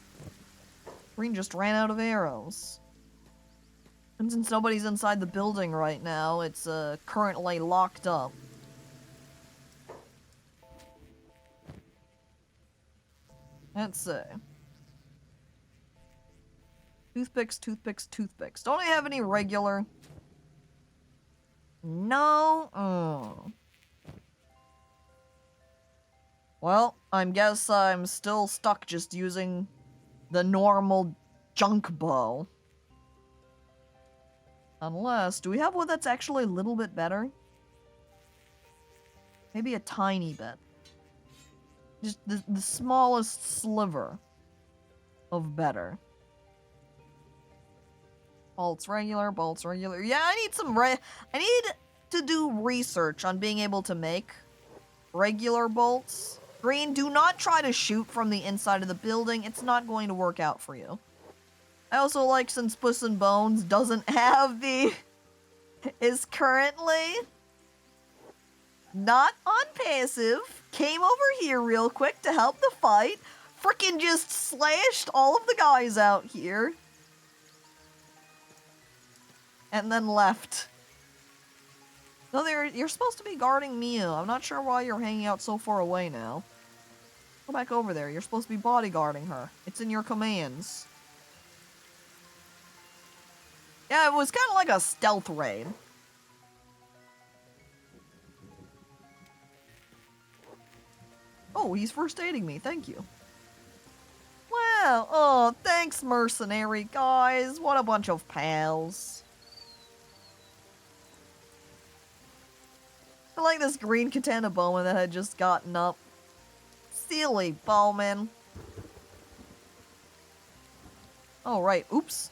Green just ran out of arrows. And since nobody's inside the building right now, it's currently locked up. Let's see. Toothpicks, toothpicks, toothpicks. Don't I have any regular? No. Well, I guess I'm still stuck just using the normal junk bow. Unless, do we have one that's actually a little bit better? Maybe a tiny bit. Just the smallest sliver of better. Bolts regular, bolts regular. Yeah, I need some I need to do research on being able to make regular bolts. Green, do not try to shoot from the inside of the building. It's not going to work out for you. I also like since Puss and Bones doesn't have the... is currently not on passive. Came over here real quick to help the fight. Frickin' just slashed all of the guys out here. And then left. No, you're supposed to be guarding Mew. I'm not sure why you're hanging out so far away now. Go back over there. You're supposed to be bodyguarding her. It's in your commands. Yeah, it was kind of like a stealth raid. Oh, he's first aiding me. Thank you. Wow. Oh, thanks, mercenary guys. What a bunch of pals. I like this green katana bowman that had just gotten up. Silly bowman. Oh, right. Oops.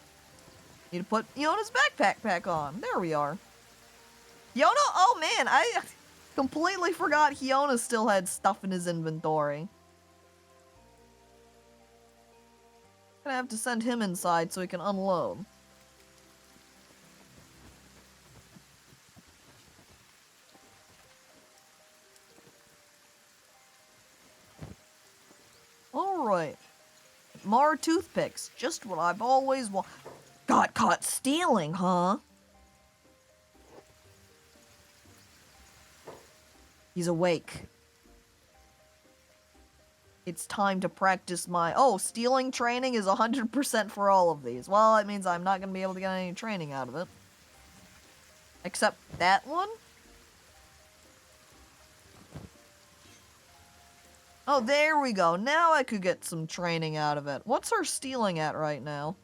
Need to put Yona's backpack back on. There we are. Yona? Oh, man. I completely forgot Hyona still had stuff in his inventory. Gonna have to send him inside so he can unload. Alright. More toothpicks. Just what I've always wanted. Got caught stealing, huh? He's awake. It's time to practice my... Oh, stealing training is 100% for all of these. Well, that means I'm not going to be able to get any training out of it. Except that one? Oh, there we go. Now I could get some training out of it. What's our stealing at right now?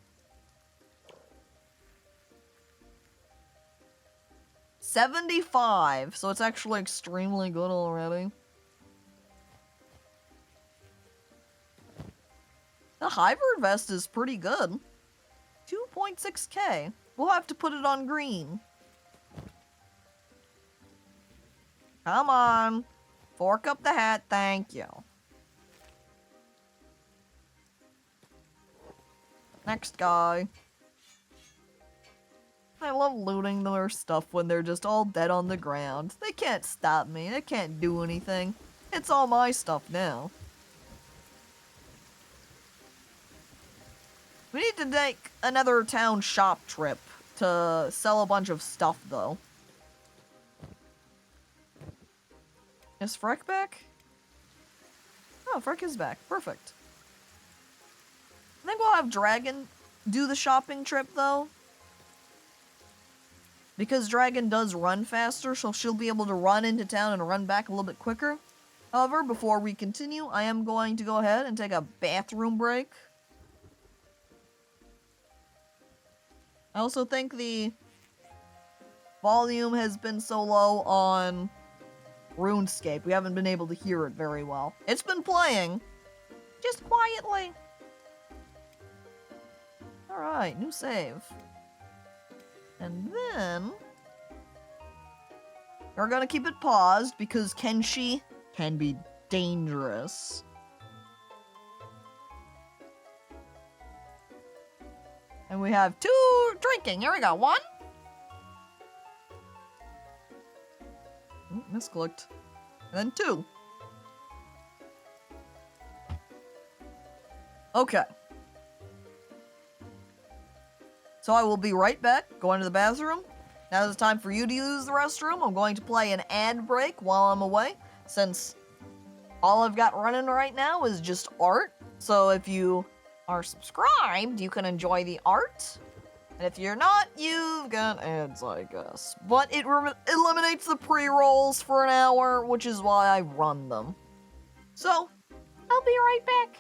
75, so it's actually extremely good already. The Hybrid Vest is pretty good. 2.6k. We'll have to put it on green. Come on. Fork up the hat, thank you. Next guy. I love looting their stuff when they're just all dead on the ground. They can't stop me. They can't do anything. It's all my stuff now. We need to take another town shop trip to sell a bunch of stuff, though. Is Freck back? Oh, Freck is back. Perfect. I think we'll have Dragon do the shopping trip, though. Because Dragon does run faster, so she'll be able to run into town and run back a little bit quicker. However, before we continue, I am going to go ahead and take a bathroom break. I also think the volume has been so low on RuneScape. We haven't been able to hear it very well. It's been playing, just quietly. Alright, new save. And then we're gonna keep it paused because Kenshi can be dangerous. And we have 2 drinking. Here we go. 1. Misclicked. And then 2. Okay. So I will be right back, going to the bathroom. Now it's time for you to use the restroom. I'm going to play an ad break while I'm away, since all I've got running right now is just art. So if you are subscribed, you can enjoy the art. And if you're not, you've got ads, I guess. But it eliminates the pre-rolls for an hour, which is why I run them. So, I'll be right back.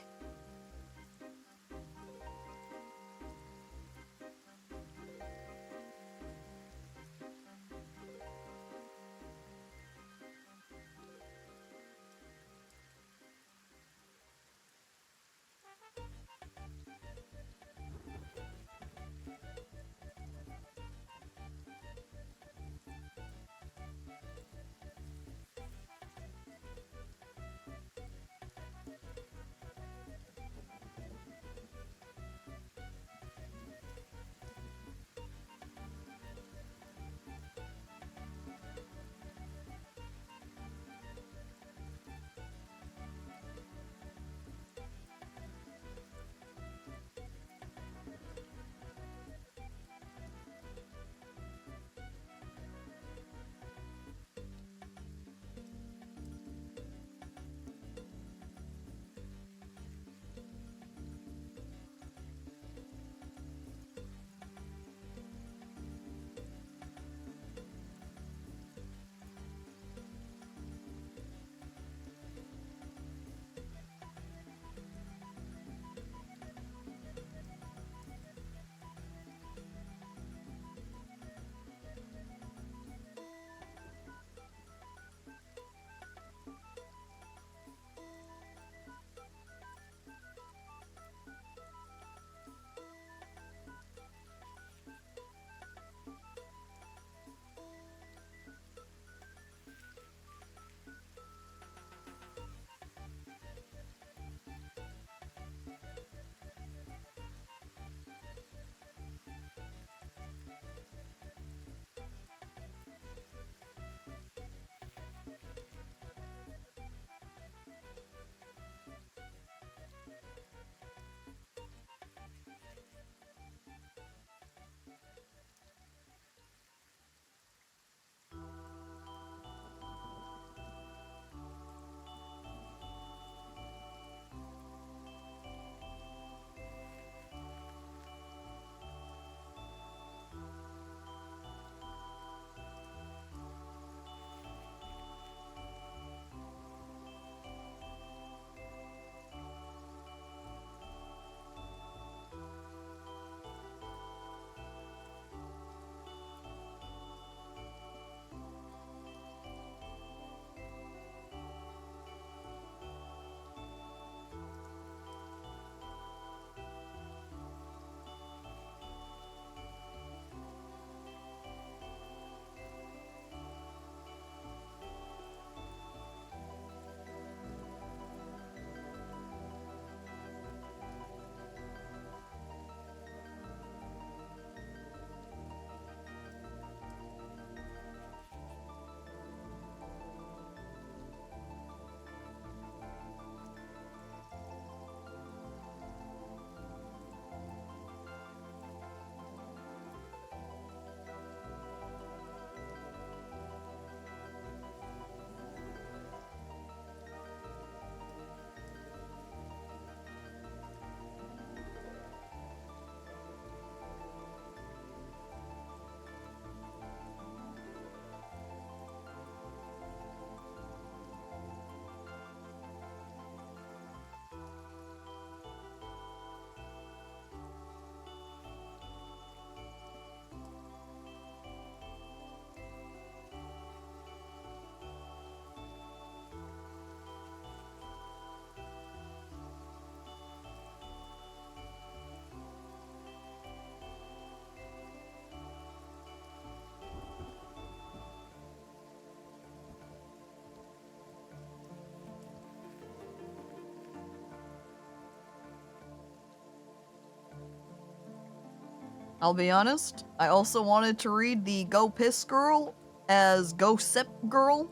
I'll be honest, I also wanted to read the Go Piss Girl as Go Sip Girl.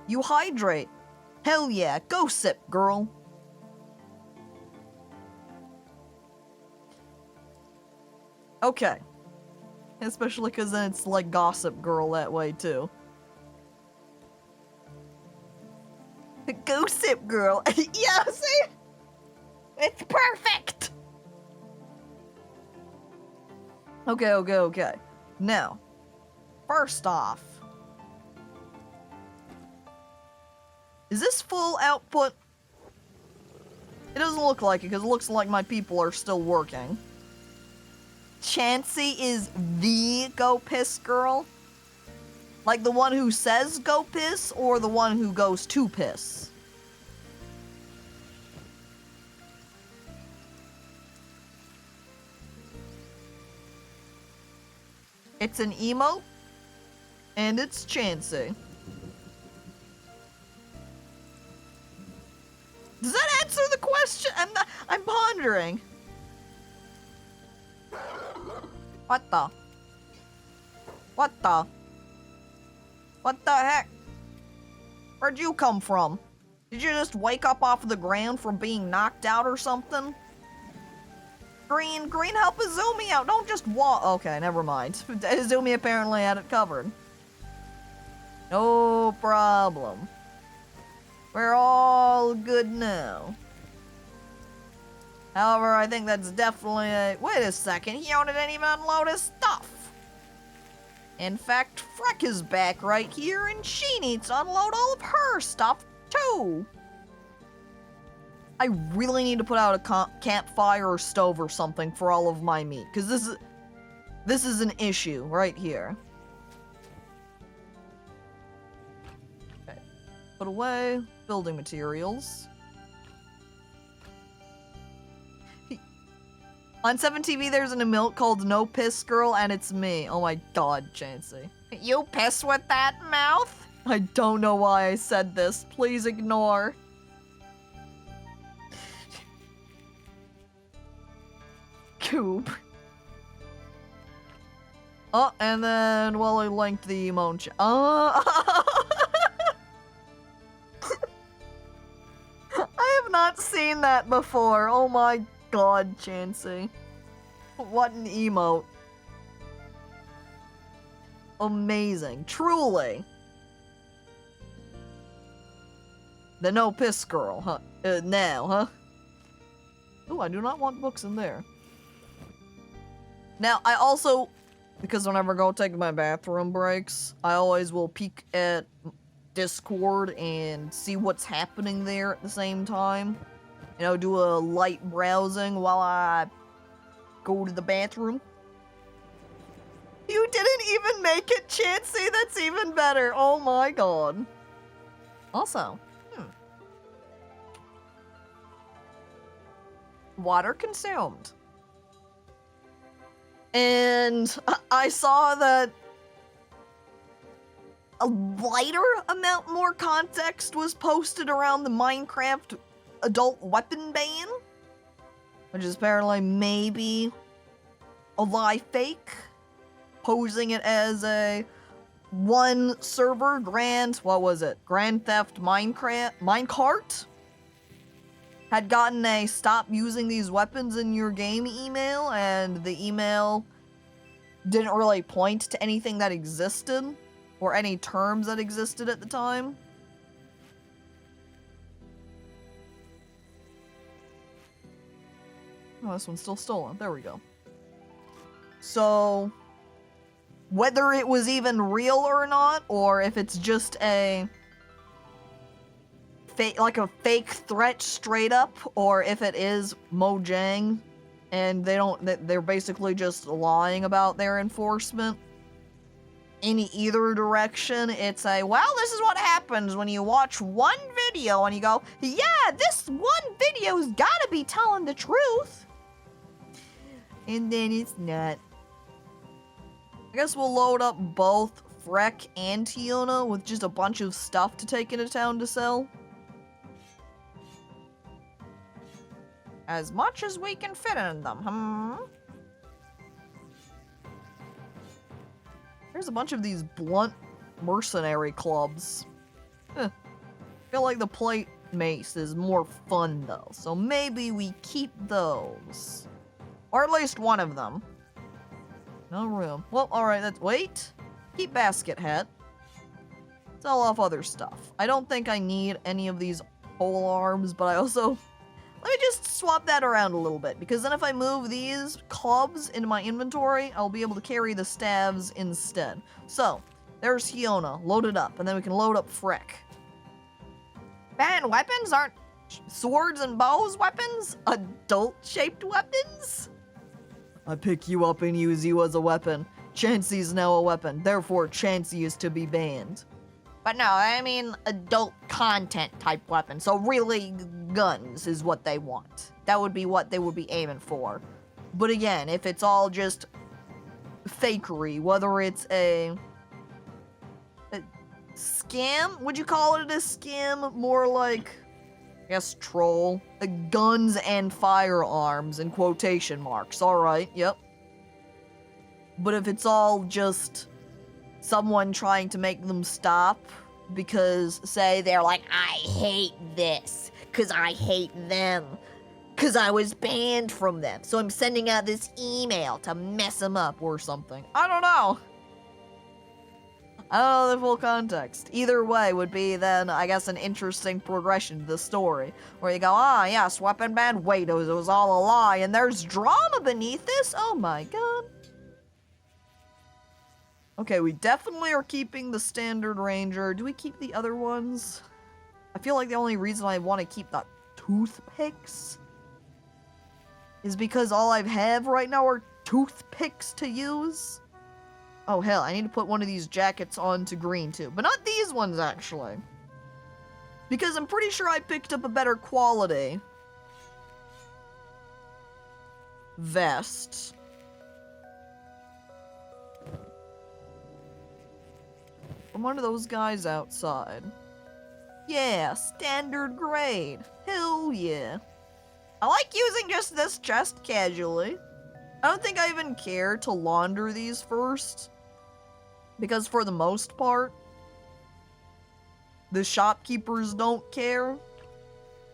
You hydrate. Hell yeah, go sip, girl. Okay. Especially because then it's like Gossip Girl that way too. Go sip, girl. Yeah, see? It's perfect! Okay. Now, first off, is this full output? It doesn't look like it, because it looks like my people are still working. Chansey is the go piss girl? Like the one who says go piss, or the one who goes to piss? It's an emote, and it's Chansey. Does that answer the question? I'm pondering. What the heck? Where'd you come from? Did you just wake up off the ground from being knocked out or something? Green, help Izumi out. Don't just walk. Okay, never mind. Izumi apparently had it covered. No problem. We're all good now. However, I think that's definitely a... Wait a second, Hyuna didn't even unload his stuff. In fact, Freck is back right here, and she needs to unload all of her stuff, too. I really need to put out a campfire or stove or something for all of my meat, because this is an issue right here. Okay, put away building materials. On 7TV, there's an emote called No Piss Girl, and it's me. Oh my god, Chansey. You piss with that mouth? I don't know why I said this. Please ignore. Coop. Oh, and then, well, I linked the emote. I have not seen that before. Oh my god, Chansey. What an emote. Amazing. Truly. The no piss girl, huh? Now, huh? Ooh, I do not want books in there. Now, I also, because whenever I go take my bathroom breaks, I always will peek at Discord and see what's happening there at the same time. You know, do a light browsing while I go to the bathroom. You didn't even make it, Chansey. That's even better. Oh my god. Also, water consumed. And I saw that a lighter amount more context was posted around the Minecraft adult weapon ban, which is apparently maybe a lie fake, posing it as a one server Grand Theft Minecart had gotten a stop using these weapons in your game email, and the email didn't really point to anything that existed or any terms that existed at the time. Oh, this one's still stolen. There we go. So, whether it was even real or not, or if it's just a fake threat straight up, or if it is Mojang and they're basically just lying about their enforcement. In either direction, it's a, well, this is what happens when you watch one video and you go, yeah, this one video's gotta be telling the truth. And then it's not. I guess we'll load up both Freck and Tiona with just a bunch of stuff to take into town to sell. As much as we can fit in them, There's a bunch of these blunt mercenary clubs. I feel like the plate mace is more fun though, so maybe we keep those. Or at least one of them. No room. Well, alright, wait. Keep basket hat. Sell off other stuff. I don't think I need any of these pole arms, but I also Let me just swap that around a little bit, because then if I move these clubs into my inventory, I'll be able to carry the staves instead. So, there's Fiona, loaded up, and then we can load up Freck. Man, weapons aren't swords and bows weapons? Adult-shaped weapons? I pick you up and use you as a weapon. Chansey's now a weapon, therefore Chansey is to be banned. But no, I mean adult content type weapons, so really guns is what they want. That would be what they would be aiming for. But again, if it's all just fakery, whether it's a scam, would you call it a scam? More like, I guess, troll. Guns and firearms in quotation marks, alright, yep. But if it's all just someone trying to make them stop because, say, they're like, I hate this, because I hate them, because I was banned from them, so I'm sending out this email to mess them up or something. I don't know. I don't know the full context. Either way would be then, I guess, an interesting progression to the story, where you go, ah, yes, weapon ban, wait, it was all a lie, and there's drama beneath this? Oh my god. Okay, we definitely are keeping the standard ranger. Do we keep the other ones? I feel like the only reason I want to keep the toothpicks is because all I have right now are toothpicks to use. Oh hell, I need to put one of these jackets on to green too. But not these ones, actually. Because I'm pretty sure I picked up a better quality vest. From one of those guys outside. Yeah, standard grade. Hell yeah. I like using just this chest casually. I don't think I even care to launder these first. Because for the most part, the shopkeepers don't care.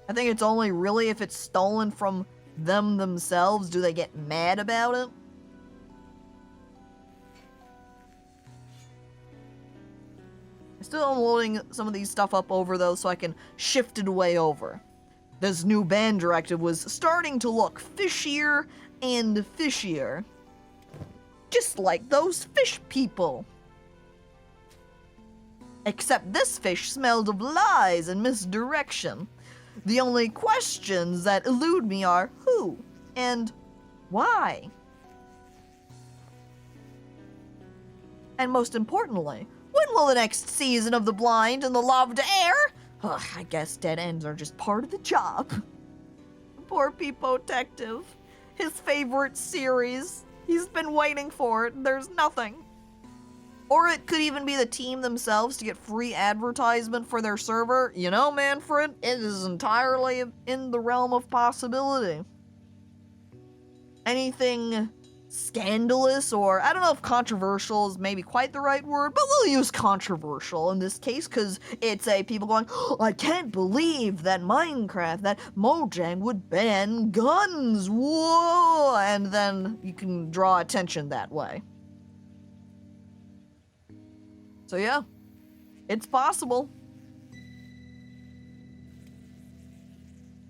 I think it's only really if it's stolen from them themselves do they get mad about it. Still unloading some of these stuff up over though so I can shift it away over. This new ban directive was starting to look fishier and fishier. Just like those fish people. Except this fish smelled of lies and misdirection. The only questions that elude me are who and why. And most importantly, when will the next season of The Blind and the Loved air? Ugh, I guess dead ends are just part of the job. Poor Pt.9. His favorite series. He's been waiting for it. There's nothing. Or it could even be the team themselves to get free advertisement for their server. You know, Manfred, it is entirely in the realm of possibility. Anything scandalous, or I don't know if controversial is maybe quite the right word, but we'll use controversial in this case because it's a people going, oh, I can't believe that Minecraft, that Mojang would ban guns, whoa, and then you can draw attention that way. So yeah, it's possible.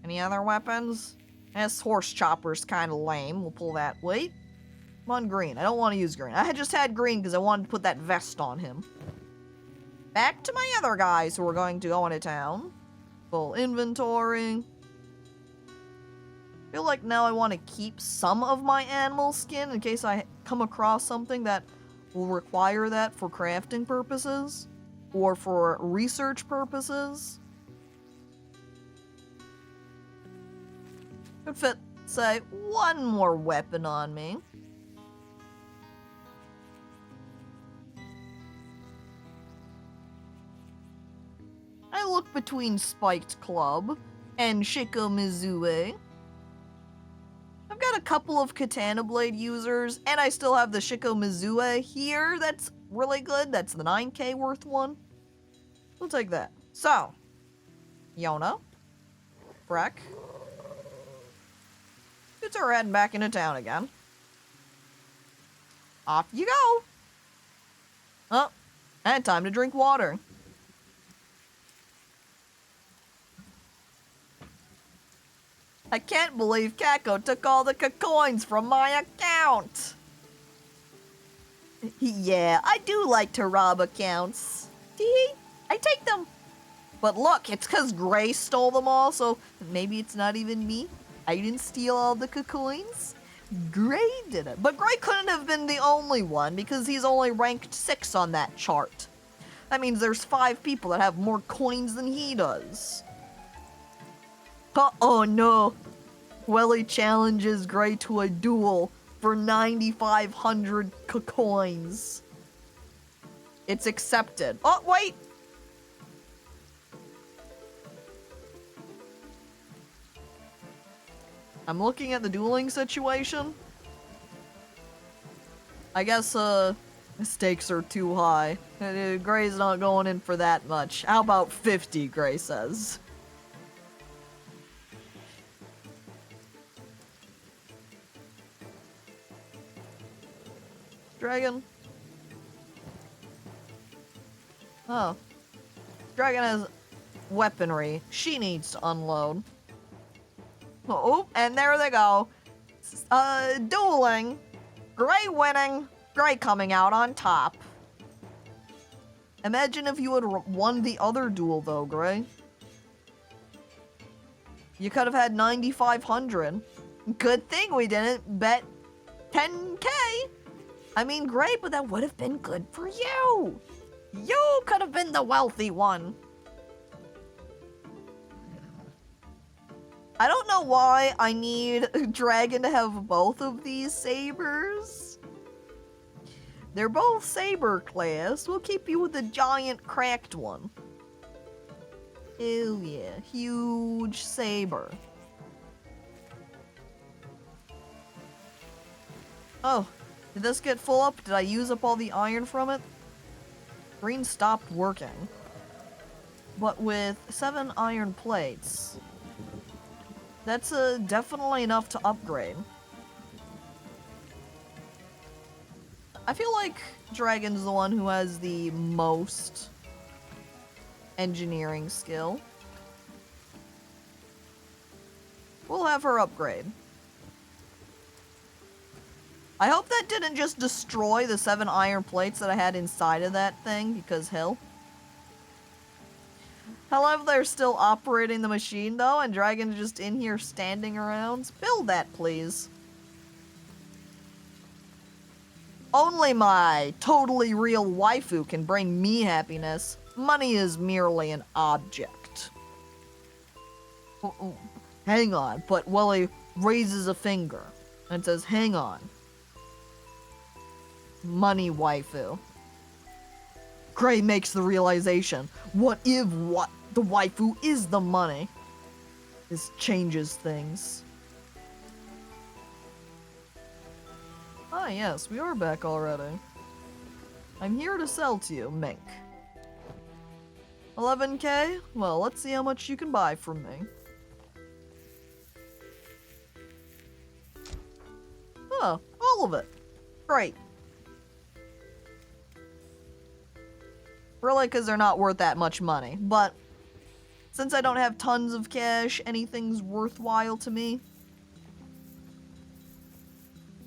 Any other weapons? This horse chopper's kind of lame. We'll pull that. Wait. I'm on green. I don't want to use green. I had just had green because I wanted to put that vest on him. Back to my other guys who are going to go into town. Full inventory. I feel like now I want to keep some of my animal skin in case I come across something that will require that for crafting purposes or for research purposes. Could fit, say, one more weapon on me. I look between Spiked Club and Shikomizue. I've got a couple of Katana Blade users, and I still have the Shikomizue here. That's really good. That's the 9k worth one. We'll take that. So, Yona, Freck. It's our heading back into town again. Off you go. Oh, and time to drink water. I can't believe Caco took all the coins from my account. Yeah, I do like to rob accounts. Tee, I take them. But look, it's because Gray stole them all, so maybe it's not even me. I didn't steal all the coins. Gray did it. But Gray couldn't have been the only one because he's only ranked 6 on that chart. That means there's 5 people that have more coins than he does. Oh no. Welly challenges Gray to a duel for 9,500 coins. It's accepted. Oh, wait! I'm looking at the dueling situation. I guess, the stakes are too high. Gray's not going in for that much. How about 50, Gray says. Dragon. Oh. Dragon has weaponry. She needs to unload. Oh, and there they go. Dueling. Gray winning. Gray coming out on top. Imagine if you had won the other duel, though, Gray. You could have had 9,500. Good thing we didn't bet 10K. I mean, Gray, but that would have been good for you. You could have been the wealthy one. I don't know why I need Dragon to have both of these sabers. They're both saber class. We'll keep you with the giant cracked one. Oh yeah, huge saber. Oh, did this get full up? Did I use up all the iron from it? Green stopped working. But with 7 iron plates, that's definitely enough to upgrade. I feel like Dragon's the one who has the most engineering skill. We'll have her upgrade. I hope that didn't just destroy the 7 iron plates that I had inside of that thing, because hell. I love they're still operating the machine, though, and Dragon's just in here standing around. Build that, please. Only my totally real waifu can bring me happiness. Money is merely an object. Hang on, but Welly raises a finger and says, hang on. Money waifu. Gray makes the realization, what if what the waifu is the money? This changes things. Ah yes, we are back already. I'm here to sell to you, Mink. 11K? Well, let's see how much you can buy from me. Huh, all of it. Great. Really, because they're not worth that much money. But since I don't have tons of cash, anything's worthwhile to me.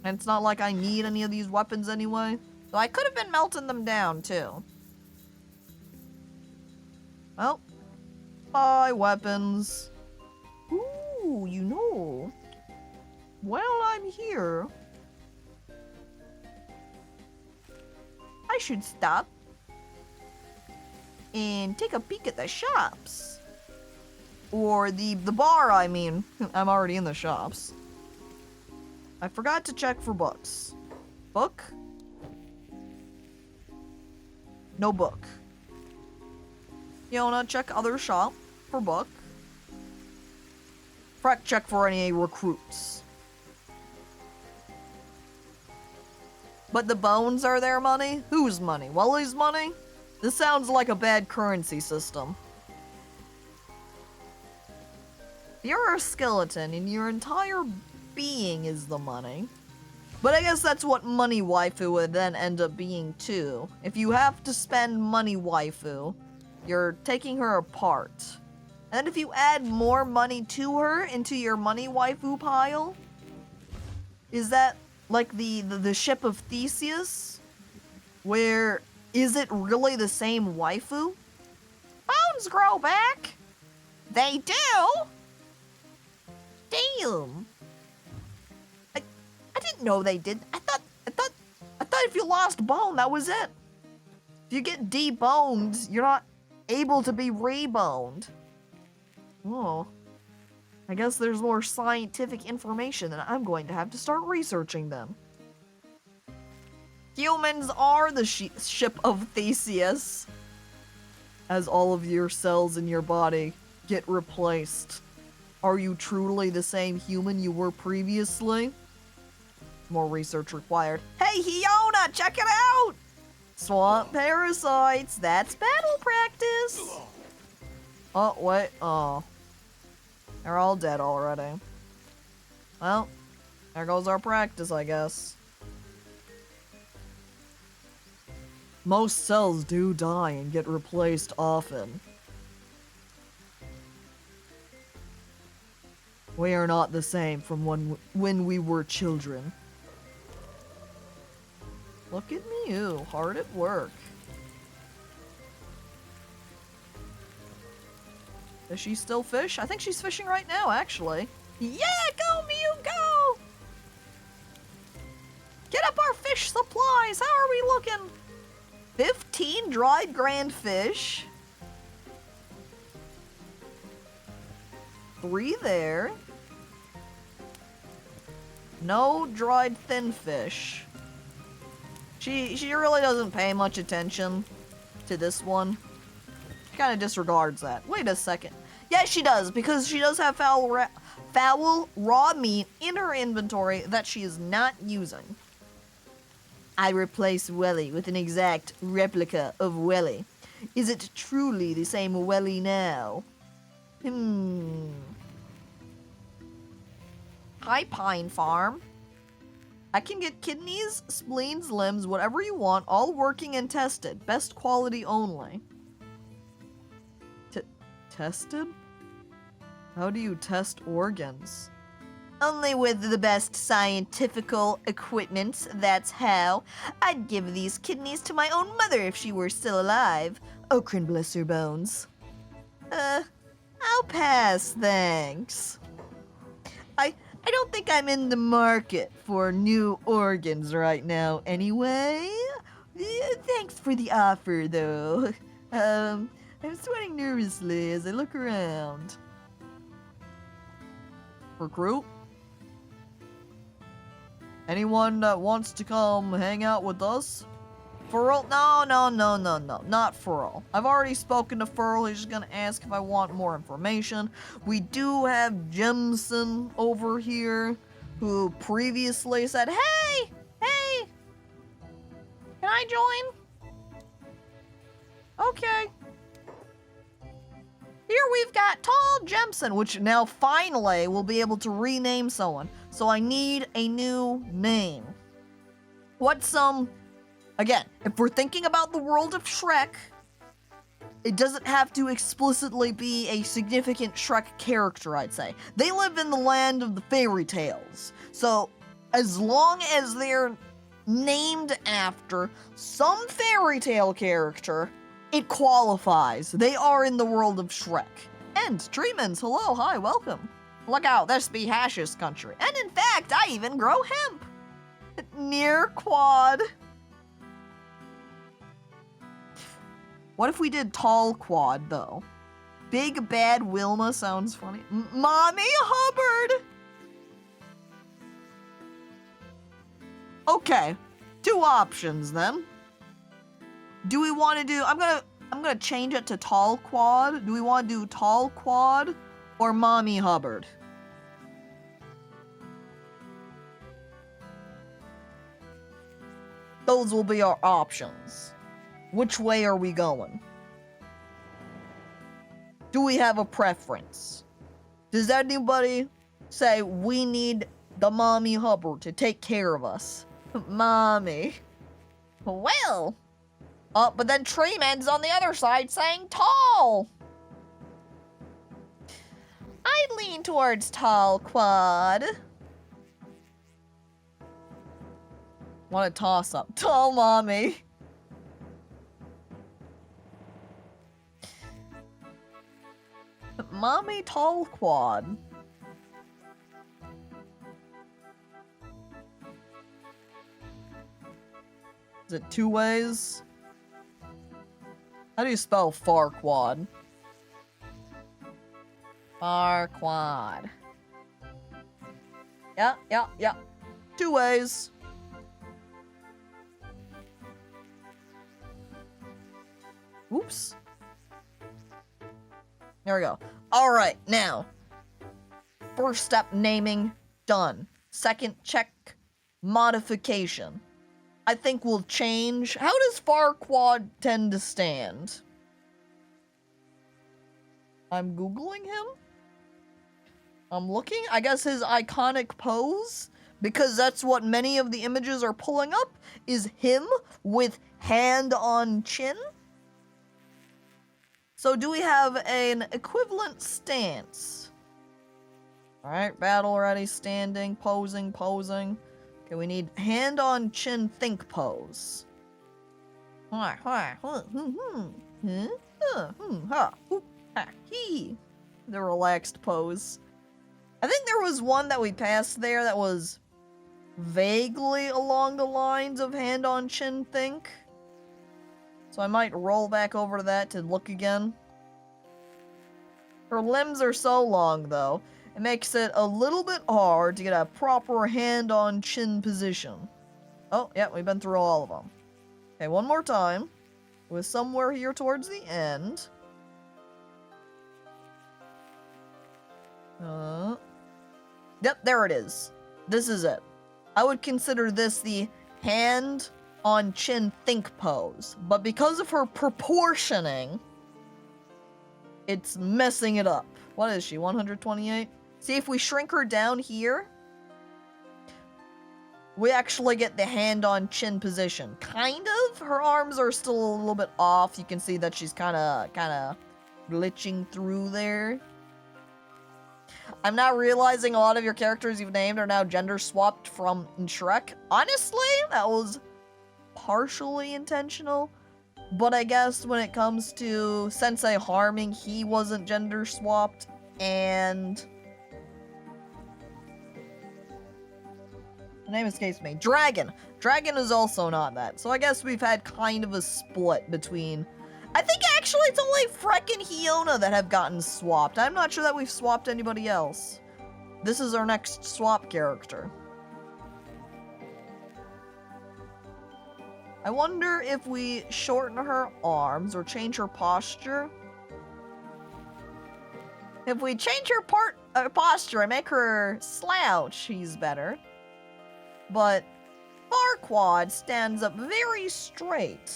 And it's not like I need any of these weapons anyway. So I could have been melting them down, too. Well, buy weapons. Ooh, you know. While I'm here, I should stop and take a peek at the shops. Or the bar, I mean. I'm already in the shops. I forgot to check for books. Book? No book. You wanna check other shop for book? Check for any recruits. But the bones are their money? Whose money? Welly's money? This sounds like a bad currency system. You're a skeleton and your entire being is the money. But I guess that's what money waifu would then end up being too. If you have to spend money waifu, you're taking her apart. And if you add more money to her into your money waifu pile, is that like the ship of Theseus? Where is it really the same waifu? Bones grow back. They do? Damn. I didn't know they did. I thought if you lost bone, that was it. If you get deboned, you're not able to be reboned. Oh. I guess there's more scientific information and I'm going to have to start researching them. Humans are the ship of Theseus. As all of your cells in your body get replaced. Are you truly the same human you were previously? More research required. Hey, Hiona, check it out! Swamp parasites, that's battle practice. Oh, wait, oh. They're all dead already. Well, there goes our practice, I guess. Most cells do die and get replaced often. We are not the same from when we were children. Look at me, ooh, hard at work. Does she still fish? I think she's fishing right now, actually. Yeah, go Mew, go! Get up our fish supplies, how are we looking? 15 dried grand fish. 3 there. No dried thin fish. She really doesn't pay much attention to this one. She kind of disregards that. Wait a second. Yeah, she does, because she does have foul raw meat in her inventory that she is not using. I replace Welly with an exact replica of Welly. Is it truly the same Welly now? Hi, Pine Farm. I can get kidneys, spleens, limbs, whatever you want, all working and tested. Best quality only. Tested? How do you test organs? Only with the best scientifical equipment, that's how. I'd give these kidneys to my own mother if she were still alive. Okran bless her bones. I'll pass, thanks. I don't think I'm in the market for new organs right now anyway. Thanks for the offer, though. I'm sweating nervously as I look around. Recruit? Anyone that wants to come hang out with us? Furl? No, not Furl. I've already spoken to Furl. He's just gonna ask if I want more information. We do have Jemson over here, who previously said, hey, can I join? Okay. Here we've got Tall Jemson, which now finally will be able to rename someone. So I need a new name. What's some... Again, if we're thinking about the world of Shrek, it doesn't have to explicitly be a significant Shrek character, I'd say. They live in the land of the fairy tales. So, as long as they're named after some fairy tale character, it qualifies. They are in the world of Shrek. And Treemans, hello, hi, welcome. Look out, this be Hash's country. And in fact, I even grow hemp. Near Quad. What if we did Tall Quad, though? Big Bad Wilma sounds funny. Mommy Hubbard! Okay, 2 options then. Do we want to do... I'm gonna change it to Tall Quad. Do we want to do Tall Quad or Mommy Hubbard? Those will be our options. Which way are we going? Do we have a preference? Does anybody say we need the Mommy Hubbard to take care of us? Mommy. Well. But then Treeman's on the other side saying tall. I'd lean towards tall quad. Want a toss up. Tall mommy. Mommy tall quad. Is it 2 ways? How do you spell Farquad? Farquad. Yeah. 2 ways. Oops. There we go. Alright, now. First step, naming, done. Second, check, modification. I think we'll change. How does Farquad tend to stand? I'm Googling him. I'm looking. I guess his iconic pose, because that's what many of the images are pulling up, is him with hand on chin. So do we have an equivalent stance? Alright, battle ready, standing, posing. Okay, we need hand on chin think pose. The relaxed pose. I think there was one that we passed there that was vaguely along the lines of hand on chin think. So I might roll back over to that to look again. Her limbs are so long though, it makes it a little bit hard to get a proper hand on chin position. Oh, yeah, we've been through all of them. Okay, one more time. It was somewhere here towards the end. Yep, there it is. This is it. I would consider this the hand on chin think pose, but because of her proportioning, it's messing it up. What is she, 128? See, if we shrink her down here, we actually get the hand on chin position. Kind of. Her arms are still a little bit off. You can see that she's kind of glitching through there. I'm not realizing a lot of your characters you've named are now gender swapped from Shrek. Honestly, that was partially intentional. But I guess when it comes to Sensei harming, he wasn't gender swapped, and the name escapes me. Dragon. Dragon is also not that. So I guess we've had kind of a split between... I think actually it's only Freck and Hiona that have gotten swapped. I'm not sure that we've swapped anybody else. This is our next swap character. I wonder if we shorten her arms or change her posture. If we change her posture and make her slouch, she's better. But Farquad stands up very straight.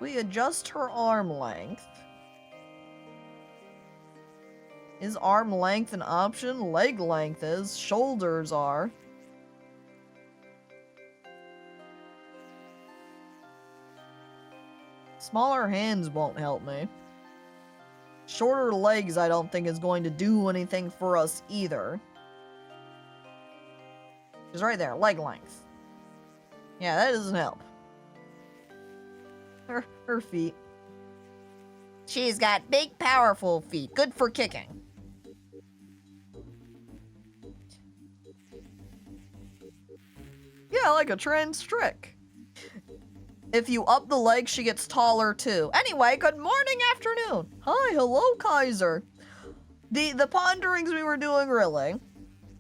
We adjust her arm length. Is arm length an option? Leg length is. Shoulders are. Smaller hands won't help me. Shorter legs I don't think is going to do anything for us either. She's right there, leg length. Yeah, that doesn't help. Her feet. She's got big, powerful feet. Good for kicking. Yeah, like a trans trick. If you up the legs, she gets taller too. Anyway, good morning, afternoon. Hi, hello, Kaiser. The ponderings we were doing really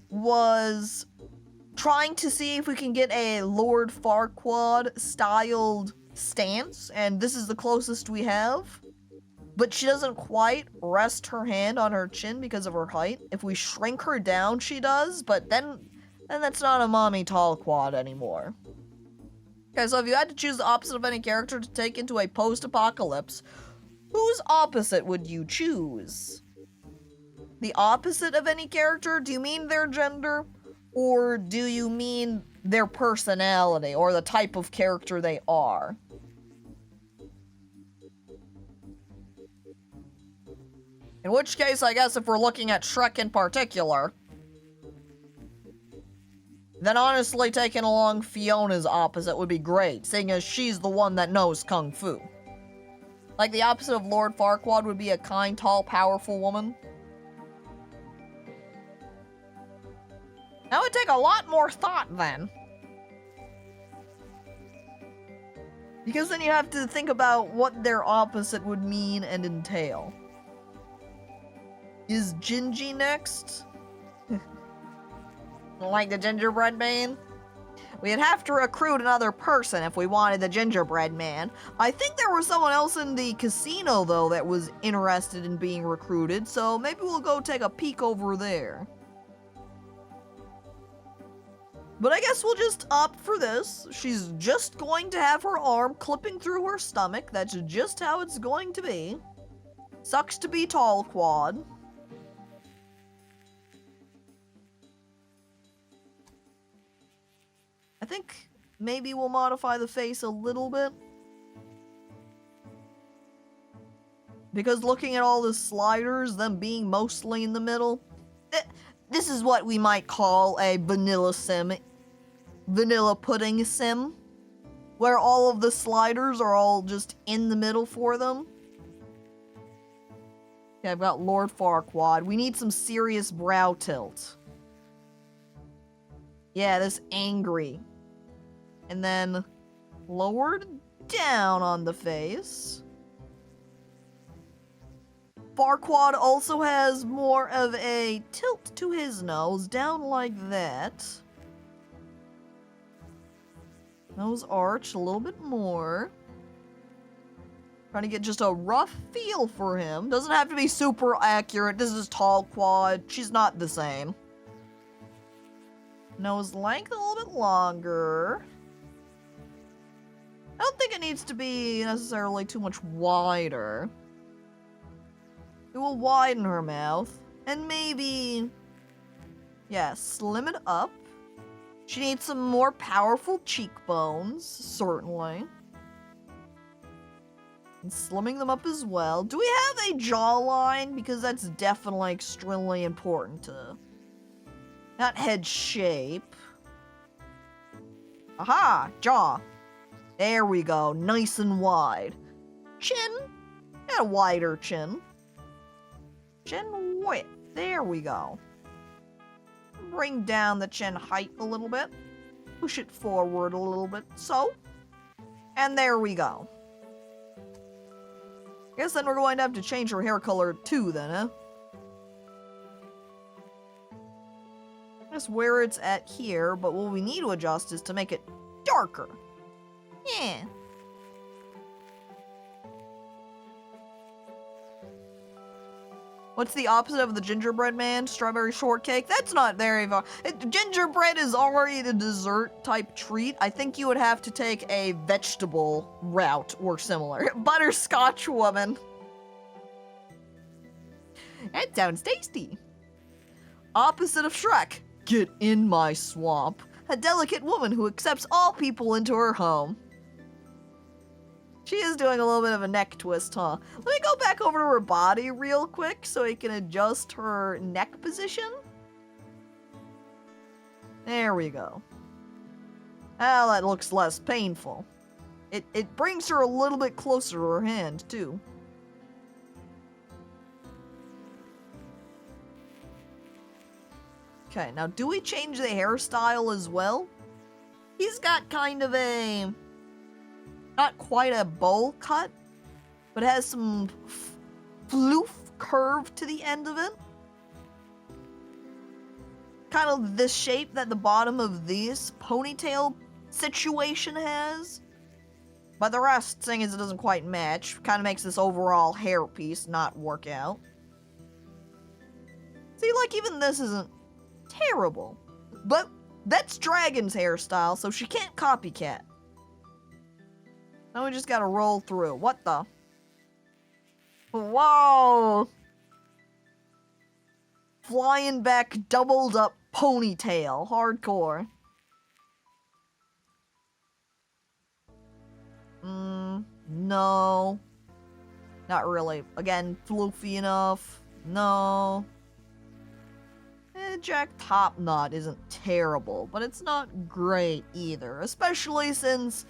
was trying to see if we can get a Lord Farquaad styled stance, and this is the closest we have. But she doesn't quite rest her hand on her chin because of her height. If we shrink her down, she does, but then that's not a mommy tall quad anymore. Okay, so if you had to choose the opposite of any character to take into a post-apocalypse, whose opposite would you choose? The opposite of any character? Do you mean their gender? Or do you mean their personality, or the type of character they are? In which case, I guess if we're looking at Shrek in particular, then honestly taking along Fiona's opposite would be great, seeing as she's the one that knows Kung Fu. Like, the opposite of Lord Farquaad would be a kind, tall, powerful woman. That would take a lot more thought, then. Because then you have to think about what their opposite would mean and entail. Is Gingy next? Like the gingerbread man? We'd have to recruit another person if we wanted the gingerbread man. I think there was someone else in the casino, though, that was interested in being recruited, so maybe we'll go take a peek over there. But I guess we'll just opt for this. She's just going to have her arm clipping through her stomach. That's just how it's going to be. Sucks to be tall, Quad. I think maybe we'll modify the face a little bit. Because looking at all the sliders, them being mostly in the middle, this is what we might call a vanilla sim. Vanilla pudding sim. Where all of the sliders are all just in the middle for them. Okay, I've got Lord Farquaad. We need some serious brow tilt. Yeah, this angry. And then lowered down on the face. Farquaad also has more of a tilt to his nose, down like that. Nose arch a little bit more. Trying to get just a rough feel for him. Doesn't have to be super accurate. This is tall Quad. She's not the same. Nose length a little bit longer. I don't think it needs to be necessarily too much wider. It will widen her mouth. And maybe... yeah, slim it up. She needs some more powerful cheekbones, certainly. And slimming them up as well. Do we have a jawline? Because that's definitely extremely important to... not head shape. Aha! Jaw. There we go. Nice and wide. Chin. Got a wider chin. Chin width. There we go. Bring down the chin height a little bit. Push it forward a little bit. So. And there we go. Guess then we're going to have to change her hair color too then, huh? That's where it's at here, but what we need to adjust is to make it darker. Yeah. What's the opposite of the gingerbread man? Strawberry shortcake? That's not very far. Gingerbread is already the dessert type treat. I think you would have to take a vegetable route or similar. Butterscotch woman. That sounds tasty. Opposite of Shrek. Get in my swamp. A delicate woman who accepts all people into her home. She is doing a little bit of a neck twist, huh? Let me go back over to her body real quick so we can adjust her neck position. There we go. Ah, that looks less painful. It brings her a little bit closer to her hand, too. Okay, now do we change the hairstyle as well? He's got kind of a... not quite a bowl cut, but has some floof curve to the end of it. Kind of this shape that the bottom of this ponytail situation has. But the rest, seeing as it doesn't quite match, kind of makes this overall hairpiece not work out. See, like, even this isn't terrible. But that's Dragon's hairstyle, so she can't copycat. Now we just gotta roll through. What the? Whoa! Flying back, doubled up ponytail. Hardcore. No. Not really. Again, floofy enough. No. Jack Topknot isn't terrible, but it's not great either, especially since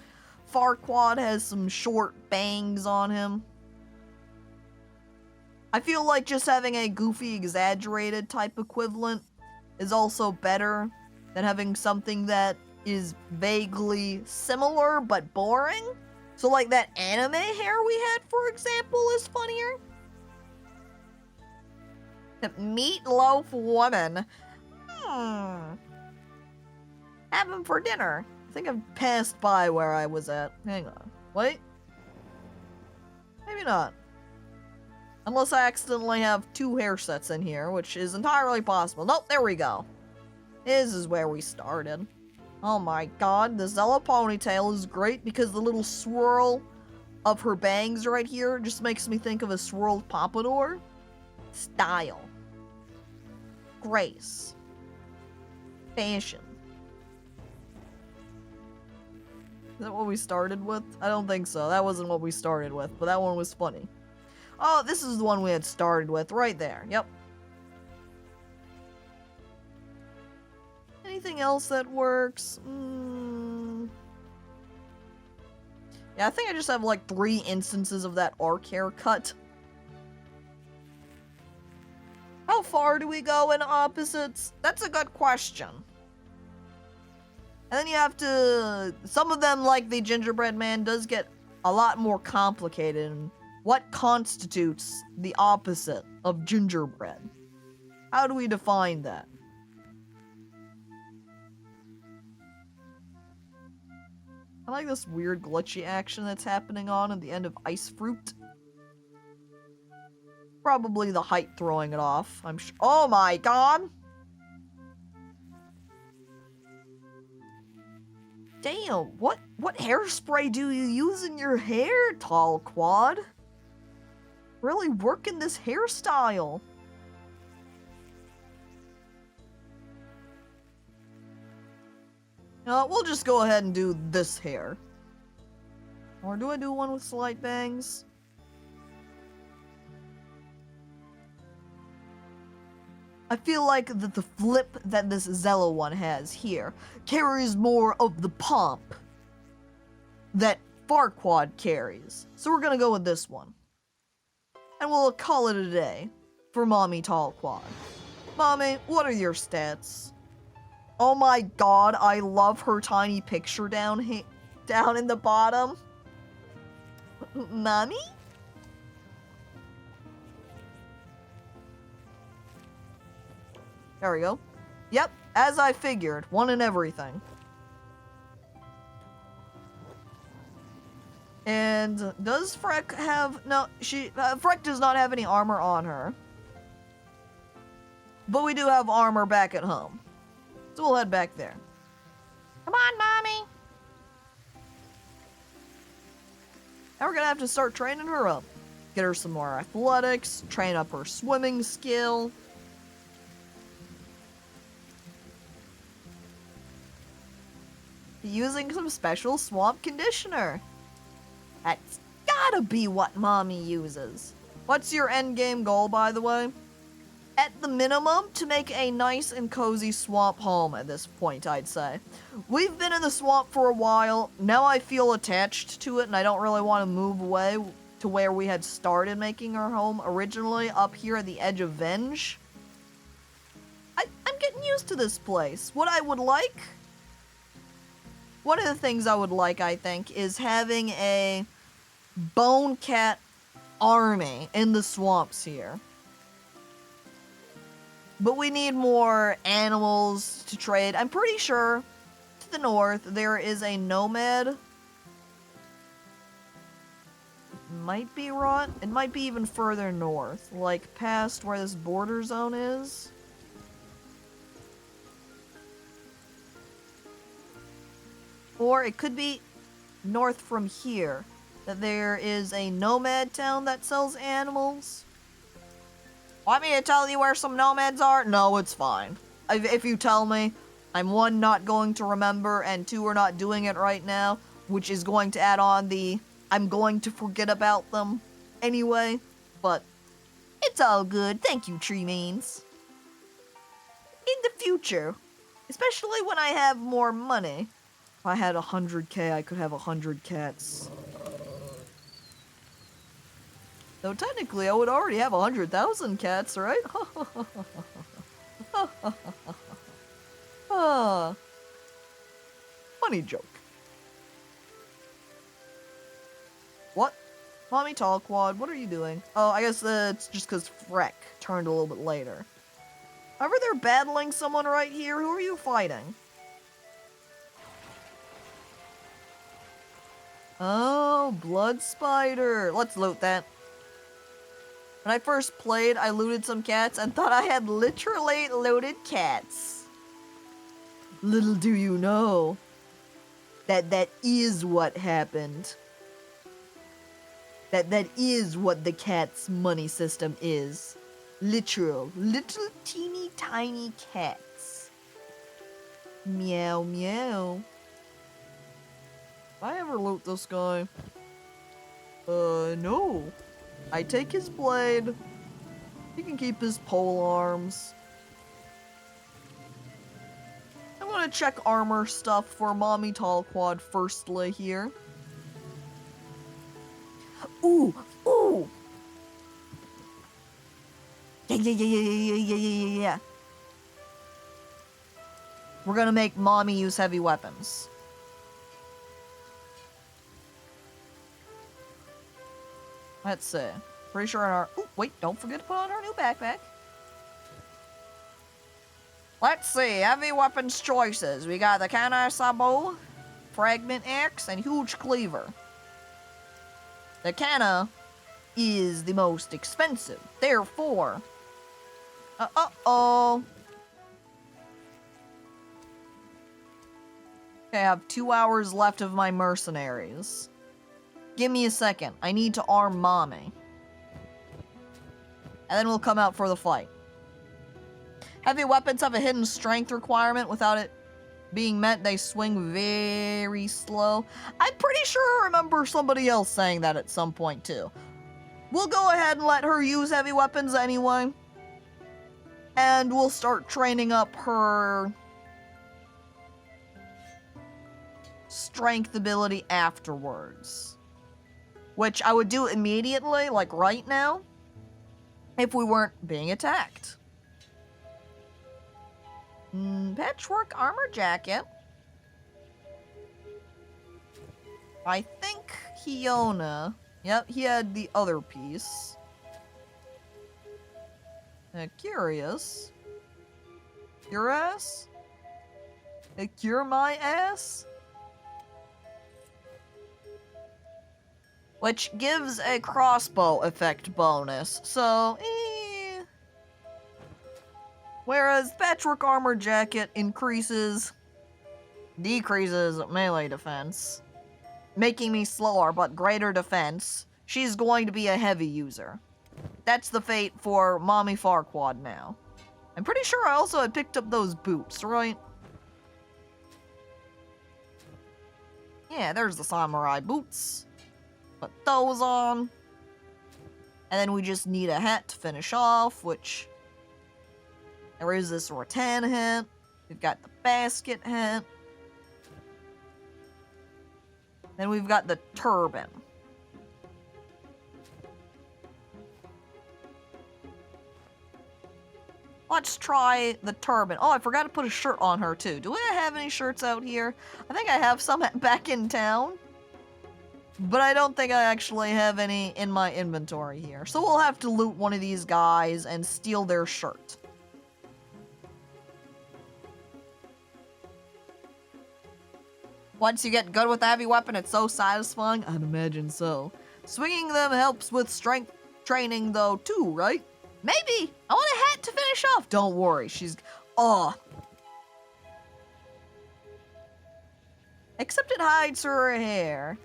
Farquaad has some short bangs on him. I feel like just having a goofy, exaggerated type equivalent is also better than having something that is vaguely similar but boring. So like that anime hair we had, for example, is funnier. Meatloaf woman. Have him for dinner. I think I've passed by where I was at. Hang on. Wait. Maybe not. Unless I accidentally have two hair sets in here, which is entirely possible. Nope, there we go. This is where we started. Oh my god, the Zella ponytail is great because the little swirl of her bangs right here just makes me think of a swirled pompadour. Style. Grace. Fashion. Is that what we started with? I don't think so. That wasn't what we started with, but that one was funny. Oh, this is the one we had started with right there. Yep. Anything else that works? Yeah, I think I just have like 3 instances of that arc haircut. How far do we go in opposites? That's a good question. And then you have to... Some of them, like the gingerbread man, does get a lot more complicated. And what constitutes the opposite of gingerbread? How do we define that? I like this weird glitchy action that's happening on at the end of Ice Fruit. Probably the height throwing it off. I'm sure. Oh my god! Damn, what hairspray do you use in your hair, Tall Quad? Really working this hairstyle. We'll just go ahead and do this hair. Or do I do one with slight bangs? I feel like the flip that this Zella one has here carries more of the pomp that Farquaad carries. So we're gonna go with this one. And we'll call it a day for Mommy Tall Quad. Mommy, what are your stats? Oh my god, I love her tiny picture down in the bottom. Mommy? There we go. Yep, as I figured. One in everything. And does Freck have... No, Freck does not have any armor on her. But we do have armor back at home. So we'll head back there. Come on, Mommy! Now we're gonna have to start training her up. Get her some more athletics, train up her swimming skill. Using some special swamp conditioner. That's gotta be what Mommy uses. What's your endgame goal, by the way? At the minimum, to make a nice and cozy swamp home at this point, I'd say. We've been in the swamp for a while. Now I feel attached to it, and I don't really want to move away to where we had started making our home originally, up here at the edge of Venge. I'm getting used to this place. What I would like... One of the things I would like, I think, is having a bone cat army in the swamps here. But we need more animals to trade. I'm pretty sure to the north there is a nomad. It might be rot. It might be even further north, like past where this border zone is. Or it could be north from here, that there is a nomad town that sells animals. Want me to tell you where some nomads are? No, it's fine. If you tell me, I'm 1, not going to remember, and 2, we're not doing it right now, which is going to add on the I'm going to forget about them anyway, but It's all good. Thank you, tree mains. In the future, especially when I have more money. If I had 100k, I could have 100 cats. Though technically, I would already have 100,000 cats, right? Funny joke. What? Mommy Talquad, what are you doing? Oh, I guess it's just because Freck turned a little bit later. However, they're battling someone right here. Who are you fighting? Oh, Blood Spider. Let's loot that. When I first played, I looted some cats and thought I had literally looted cats. Little do you know that is what happened. That is what the cat's money system is. Little teeny tiny cats. Meow meow. If I ever loot this guy? No. I take his blade. He can keep his pole arms. I'm gonna check armor stuff for Mommy Talquad firstly here. Ooh! Yeah. We're gonna make Mommy use heavy weapons. Let's see. Pretty sure in our... Ooh, wait, don't forget to put on our new backpack. Let's see, heavy weapons choices. We got the Kana Sabo, Fragment Axe, and Huge Cleaver. The Kana is the most expensive. Therefore... Uh-oh. Okay, I have 2 hours left of my mercenaries. Give me a second. I need to arm Mommy. And then we'll come out for the fight. Heavy weapons have a hidden strength requirement. Without it being met, they swing very slow. I'm pretty sure I remember somebody else saying that at some point, too. We'll go ahead and let her use heavy weapons anyway. And we'll start training up her strength ability afterwards. Which I would do immediately, like right now, if we weren't being attacked. Patchwork armor jacket. I think Hiona. Yep, he had the other piece. Curious. Your ass? Cure my ass? Which gives a crossbow effect bonus, so Whereas Patchwork Armor Jacket decreases melee defense, making me slower but greater defense. She's going to be a heavy user. That's the fate for Mommy Farquaad now. I'm pretty sure I also had picked up those boots, right? Yeah, there's the samurai boots. Put those on. And then we just need a hat to finish off, which... There is this rattan hat. We've got the basket hat. Then we've got the turban. Let's try the turban. Oh, I forgot to put a shirt on her, too. Do I have any shirts out here? I think I have some back in town. But I don't think I actually have any in my inventory here. So we'll have to loot one of these guys and steal their shirt. Once you get good with the heavy weapon, it's so satisfying. I'd imagine so. Swinging them helps with strength training, though, too, right? Maybe! I want a hat to finish off! Don't worry, she's... Oh. Except it hides her hair.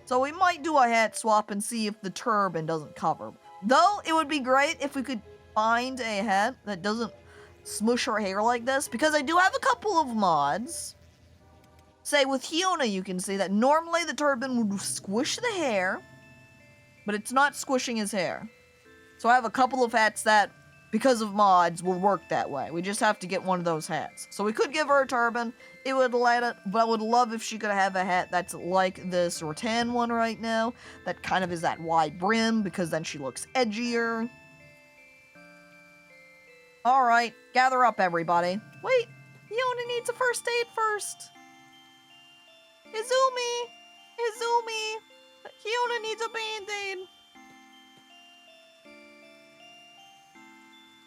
So we might do a hat swap and see if the turban doesn't cover. Though, it would be great if we could find a hat that doesn't smush her hair like this. Because I do have a couple of mods. Say, with Hiona, you can see that normally the turban would squish the hair. But it's not squishing his hair. So I have a couple of hats that, because of mods, will work that way. We just have to get one of those hats. So we could give her a turban. It would let it, but I would love if she could have a hat that's like this rattan one right now. That kind of is that wide brim, because then she looks edgier. Alright, gather up, everybody. Wait, Yona needs a first aid first. Izumi! Izumi! Yona needs a band-aid.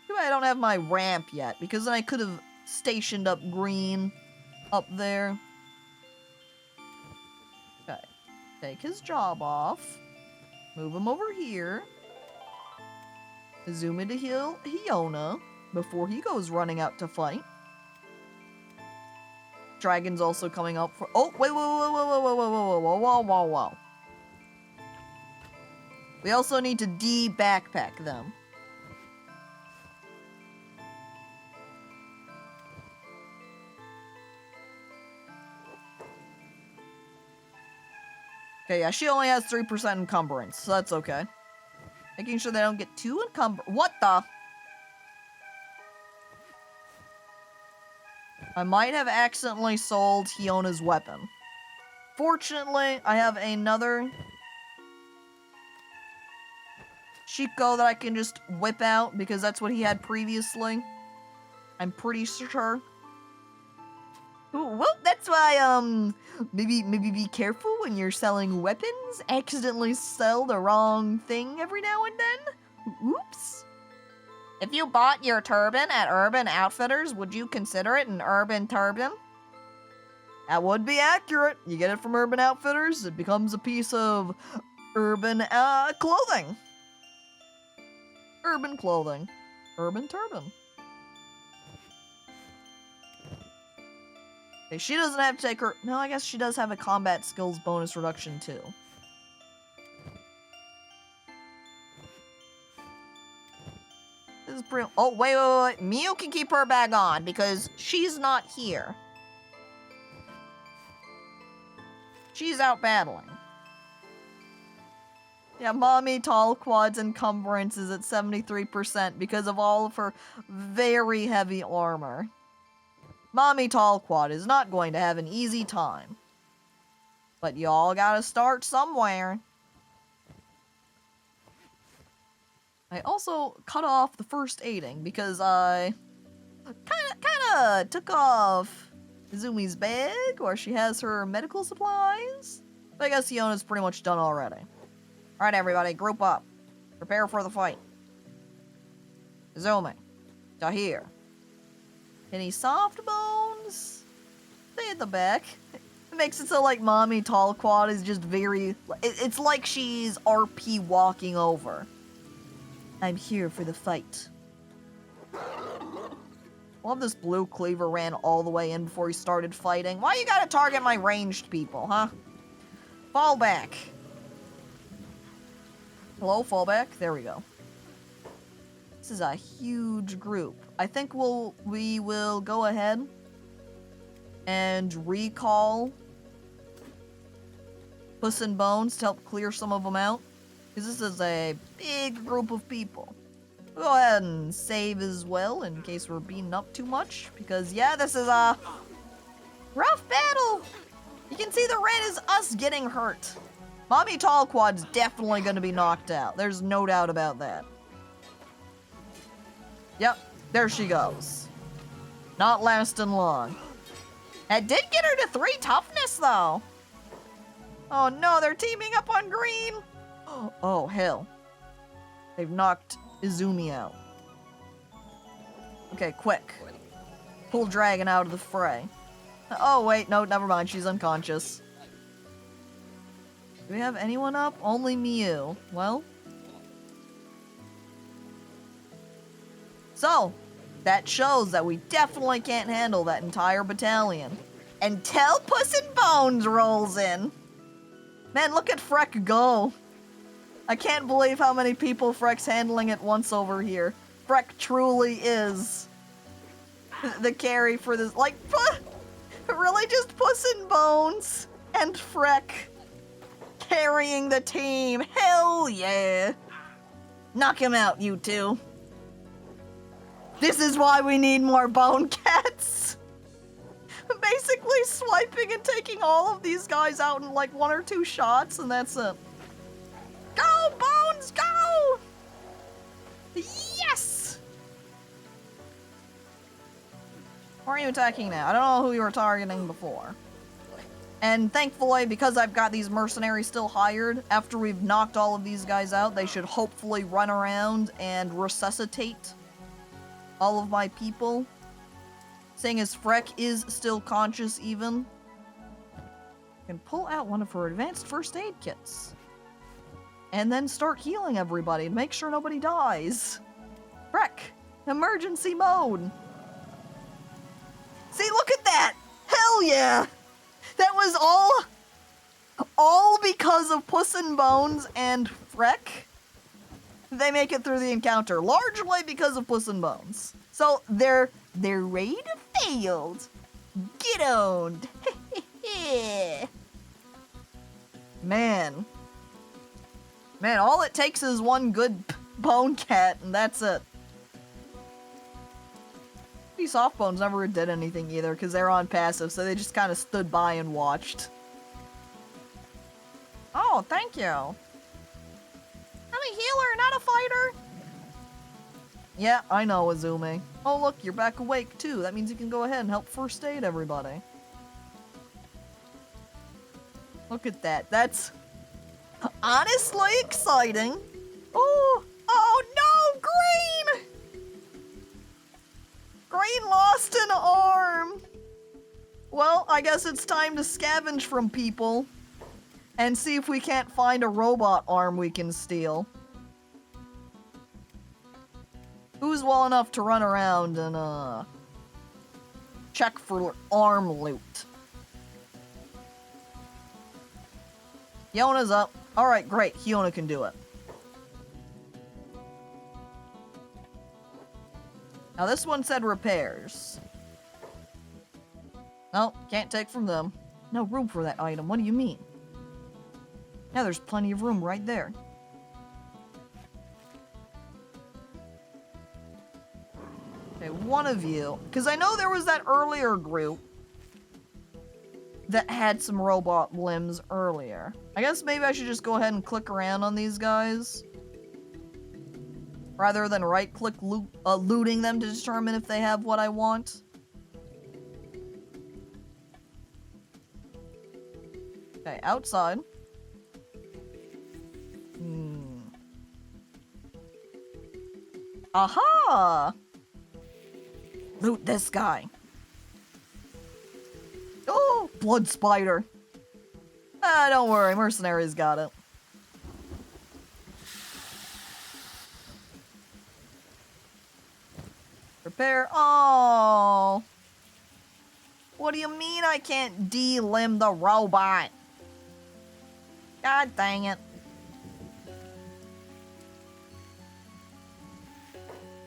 Too bad I don't have my ramp yet, because then I could have stationed up Green up there. Okay. Take his job off. Move him over here. Zoom in to heal Hiona before he goes running out to fight. Dragon's also coming up for— oh, wait, whoa. We also need to de-backpack them. Okay, yeah, she only has 3% encumbrance, so that's okay. Making sure they don't get too encumbered. What the? I might have accidentally sold Hiona's weapon. Fortunately, I have another Shiko that I can just whip out, because that's what he had previously. I'm pretty sure. Well, that's why, maybe be careful when you're selling weapons. Accidentally sell the wrong thing every now and then. Oops. If you bought your turban at Urban Outfitters, would you consider it an urban turban? That would be accurate. You get it from Urban Outfitters, it becomes a piece of urban, clothing. Urban clothing. Urban turban. Okay, she doesn't have to take her— no, I guess she does have a combat skills bonus reduction too. This is pretty— oh, wait. Miu can keep her bag on because she's not here. She's out battling. Yeah, Mommy Tall Quad's encumbrance is at 73% because of all of her very heavy armor. Mommy Tall Quad is not going to have an easy time. But y'all gotta start somewhere. I also cut off the first aiding because I kinda took off Izumi's bag where she has her medical supplies. But I guess Hiona's pretty much done already. Alright, everybody, group up. Prepare for the fight. Izumi. Tahir. Any soft bones? Stay at the back. It makes it so like Mommy Tall Quad is just very— it's like she's RP walking over. I'm here for the fight. Love this blue cleaver ran all the way in before he started fighting. Why you gotta target my ranged people, huh? Fall back. Hello, fall back. There we go. This is a huge group. I think we will go ahead and recall Puss and Bones to help clear some of them out, because this is a big group of people. We'll go ahead and save as well in case we're beaten up too much, because yeah, this is a rough battle. You can see the red is us getting hurt. Mommy Tall Quad's definitely going to be knocked out. There's no doubt about that. Yep, there she goes. Not lasting long. That did get her to 3 toughness, though. Oh no, they're teaming up on green. Oh, hell. They've knocked Izumi out. Okay, quick. Pull Dragon out of the fray. Oh, wait, no, never mind. She's unconscious. Do we have anyone up? Only Miu. Well. So, that shows that we definitely can't handle that entire battalion. Until Puss and Bones rolls in. Man, look at Freck go. I can't believe how many people Freck's handling at once over here. Freck truly is the carry for this. Like, really just Puss and Bones and Freck carrying the team. Hell yeah. Knock him out, you two. This is why we need more bone cats. Basically swiping and taking all of these guys out in like 1 or 2 shots, and that's it. Go, Bones, go! Yes! Why are you attacking now? I don't know who you were targeting before. And thankfully, because I've got these mercenaries still hired, after we've knocked all of these guys out, they should hopefully run around and resuscitate all of my people. Seeing as Freck is still conscious even. Can pull out one of her advanced first aid kits. And then start healing everybody and make sure nobody dies. Freck, emergency mode. See, look at that! Hell yeah! That was all because of Puss in Bones and Freck. They make it through the encounter, largely because of Puss in Bones. So their raid failed. Get owned. Man, all it takes is one good bone cat, and that's it. These soft bones never did anything either, because they're on passive, so they just kind of stood by and watched. Oh, thank you. I'm a healer, not a fighter. Yeah, I know, Azumi. Oh, look, you're back awake, too. That means you can go ahead and help first aid everybody. Look at that. That's honestly exciting. Oh no, Green! Green lost an arm. Well, I guess it's time to scavenge from people and see if we can't find a robot arm we can steal. Who's well enough to run around and, check for arm loot? Yona's up. Alright, great. Yona can do it. Now this one said repairs. No, can't take from them. No room for that item. What do you mean? Now there's plenty of room right there. Okay, one of you. Because I know there was that earlier group that had some robot limbs earlier. I guess maybe I should just go ahead and click around on these guys, rather than right-click looting them to determine if they have what I want. Okay, outside. Aha! Loot this guy. Oh, blood spider. Ah, don't worry, mercenaries got it. Repair. Oh. What do you mean I can't de-limb the robot? God dang it.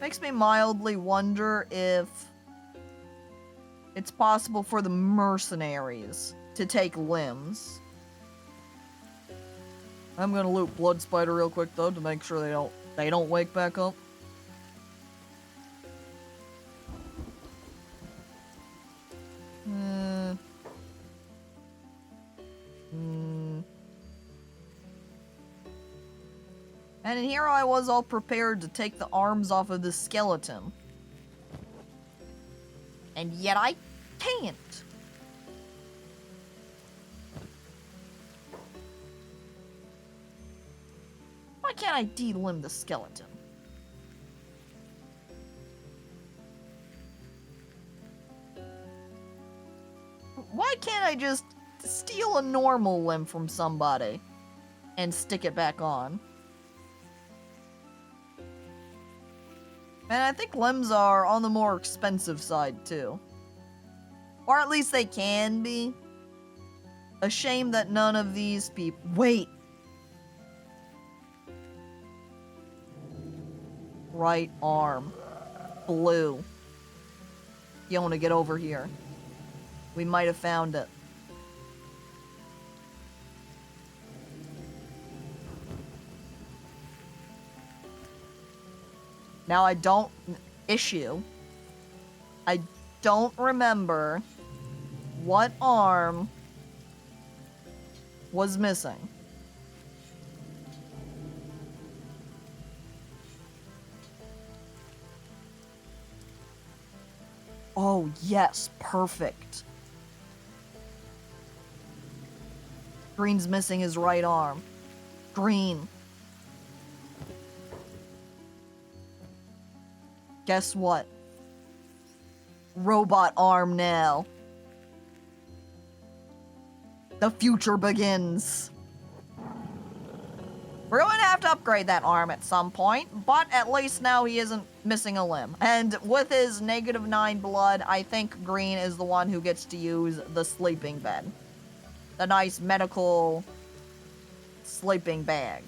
Makes me mildly wonder if it's possible for the mercenaries to take limbs. I'm gonna loot blood spider real quick though to make sure they don't wake back up. And in here I was all prepared to take the arms off of the skeleton. And yet I can't. Why can't I de-limb the skeleton? Why can't I just steal a normal limb from somebody and stick it back on? And I think limbs are on the more expensive side, too. Or at least they can be. A shame that none of these people... Wait! Right arm. Blue. You want to get over here. We might have found it. Now I don't... Issue. I don't remember what arm was missing. Oh, yes. Perfect. Green's missing his right arm. Green. Guess what? Robot arm now. The future begins. We're going to have to upgrade that arm at some point, but at least now he isn't missing a limb. And with his -9 blood, I think Green is the one who gets to use the sleeping bed. The nice medical sleeping bag.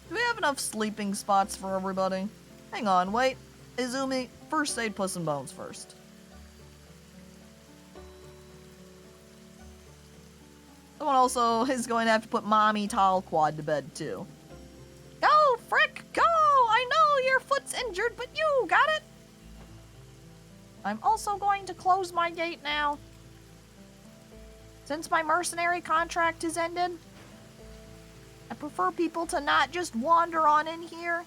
Do we have enough sleeping spots for everybody? Hang on, wait. Izumi, first aid Puss and Bones first. Someone also is going to have to put Mommy Talquad to bed, too. Go, Frick, go! I know your foot's injured, but you got it! I'm also going to close my gate now. Since my mercenary contract has ended, I prefer people to not just wander on in here.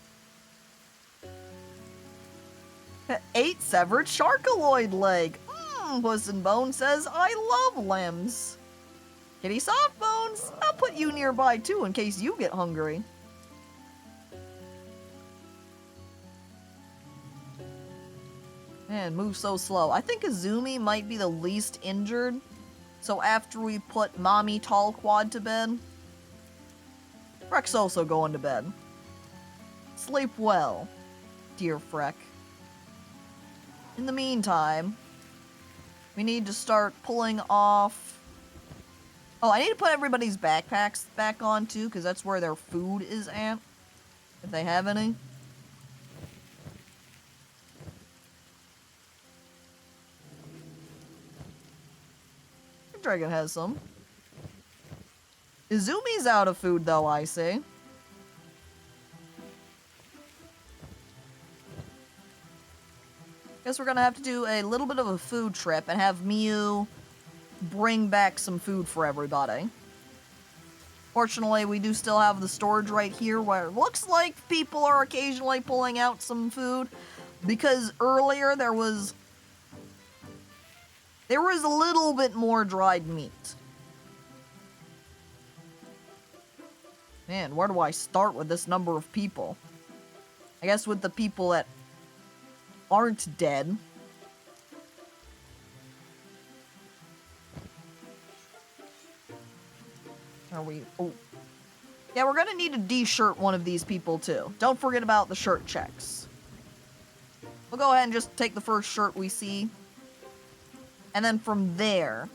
8 severed sharkaloid leg. Puss and Bones says, I love limbs. Kitty Soft Bones, I'll put you nearby too in case you get hungry. Man, move so slow. I think Izumi might be the least injured. So after we put Mommy Talquad to bed, Freck's also going to bed. Sleep well, dear Freck. In the meantime, we need to start pulling off... Oh, I need to put everybody's backpacks back on, too, because that's where their food is at. If they have any. Dragon has some. Izumi's out of food, though, I see. Guess we're gonna have to do a little bit of a food trip and have Miu bring back some food for everybody. Fortunately, we do still have the storage right here where it looks like people are occasionally pulling out some food, because earlier there was a little bit more dried meat. Man, where do I start with this number of people? I guess with the people that aren't dead. Are we... Oh. Yeah, we're gonna need to de-shirt one of these people, too. Don't forget about the shirt checks. We'll go ahead and just take the first shirt we see. And then from there,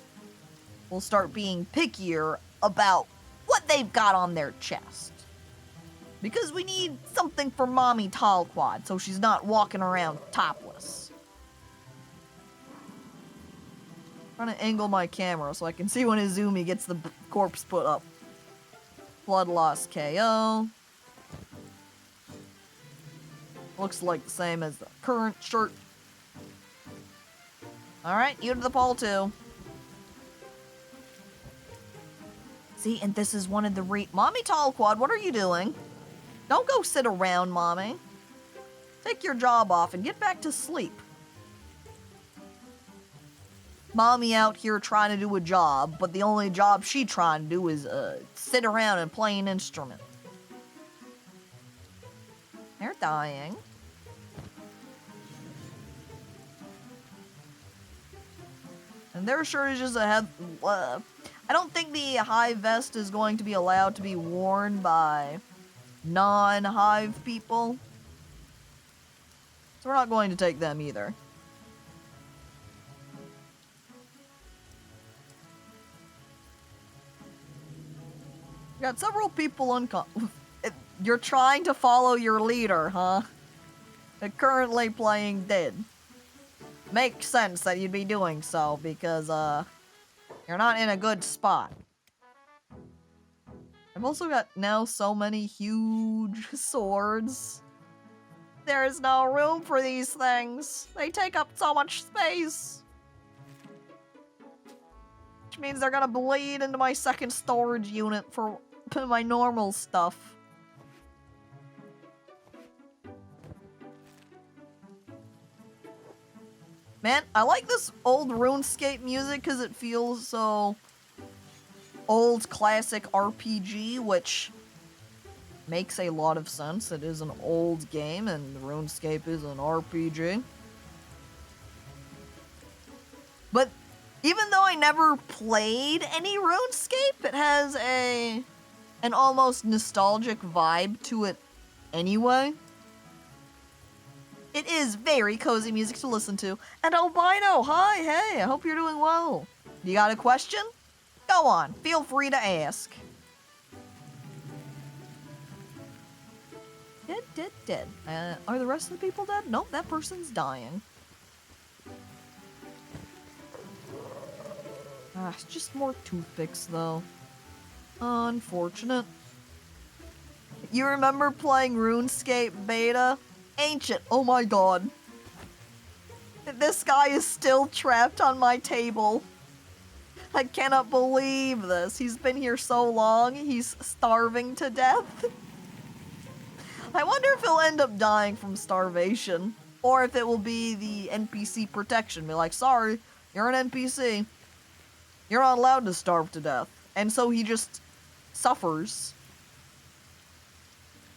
we'll start being pickier about what they've got on their chest. Because we need something for Mommy Talquad, so she's not walking around topless. I'm trying to angle my camera so I can see when Izumi gets the corpse put up. Blood loss KO. Looks like the same as the current shirt. Alright, you to the pole too. See, and this is one of the Mommy Talquad, what are you doing? Don't go sit around, Mommy. Take your job off and get back to sleep. Mommy out here trying to do a job, but the only job she trying to do is sit around and play an instrument. They're dying. And their shortages ahead. I don't think the hive vest is going to be allowed to be worn by non-hive people. So we're not going to take them either. We got several people You're trying to follow your leader, huh? They're currently playing dead. Makes sense that you'd be doing so, because, you're not in a good spot. I've also got now so many huge swords. There is no room for these things. They take up so much space. Which means they're gonna bleed into my second storage unit for my normal stuff. Man, I like this old RuneScape music because it feels so old classic RPG, which makes a lot of sense. It is an old game and RuneScape is an RPG. But even though I never played any RuneScape, it has an almost nostalgic vibe to it anyway. It is very cozy music to listen to. And Albino, hi, hey, I hope you're doing well. You got a question? Go on, feel free to ask. Dead. Are the rest of the people dead? Nope, that person's dying. It's just more toothpicks, though. Unfortunate. You remember playing RuneScape Beta? Ancient, oh my god. This guy is still trapped on my table. I cannot believe this. He's been here so long, he's starving to death. I wonder if he'll end up dying from starvation. Or if it will be the NPC protection. Be like, sorry, you're an NPC. You're not allowed to starve to death. And so he just suffers.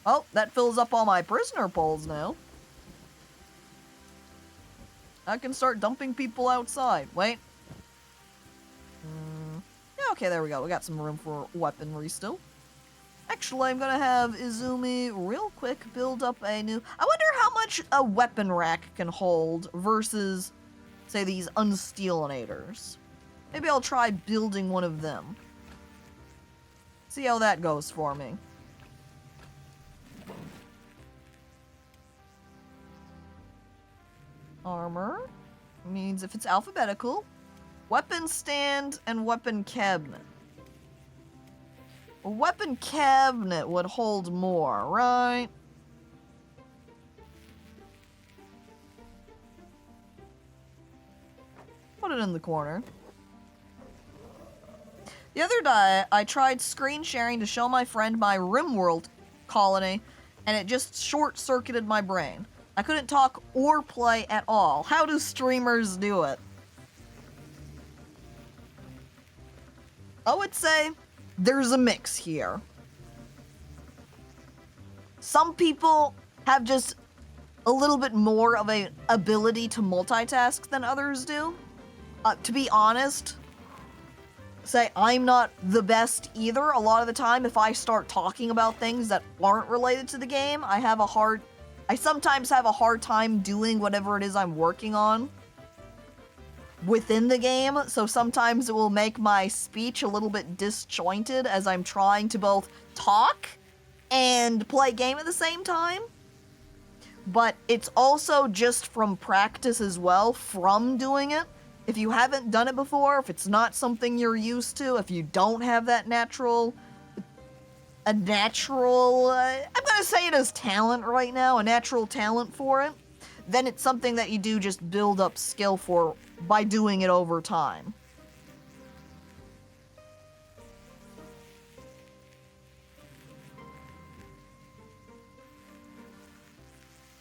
Oh, that fills up all my prisoner poles now. I can start dumping people outside. Wait. Yeah, okay, there we go. We got some room for weaponry still. Actually, I'm gonna have Izumi real quick build up a new... I wonder how much a weapon rack can hold versus, say, these unstealinators. Maybe I'll try building one of them. See how that goes for me. Armor means if it's alphabetical, weapon stand and weapon cabinet. A weapon cabinet would hold more, right? Put it in the corner. The other day, I tried screen sharing to show my friend my RimWorld colony, and it just short-circuited my brain. I couldn't talk or play at all. How do streamers do it? I would say there's a mix here. Some people have just a little bit more of an ability to multitask than others do. To be honest, say I'm not the best either. A lot of the time, if I start talking about things that aren't related to the game, I sometimes have a hard time doing whatever it is I'm working on within the game, so sometimes it will make my speech a little bit disjointed as I'm trying to both talk and play game at the same time. But it's also just from practice as well, from doing it. If you haven't done it before, if it's not something you're used to, if you don't have that I'm gonna say it as talent right now, a natural talent for it, then it's something that you do just build up skill for by doing it over time.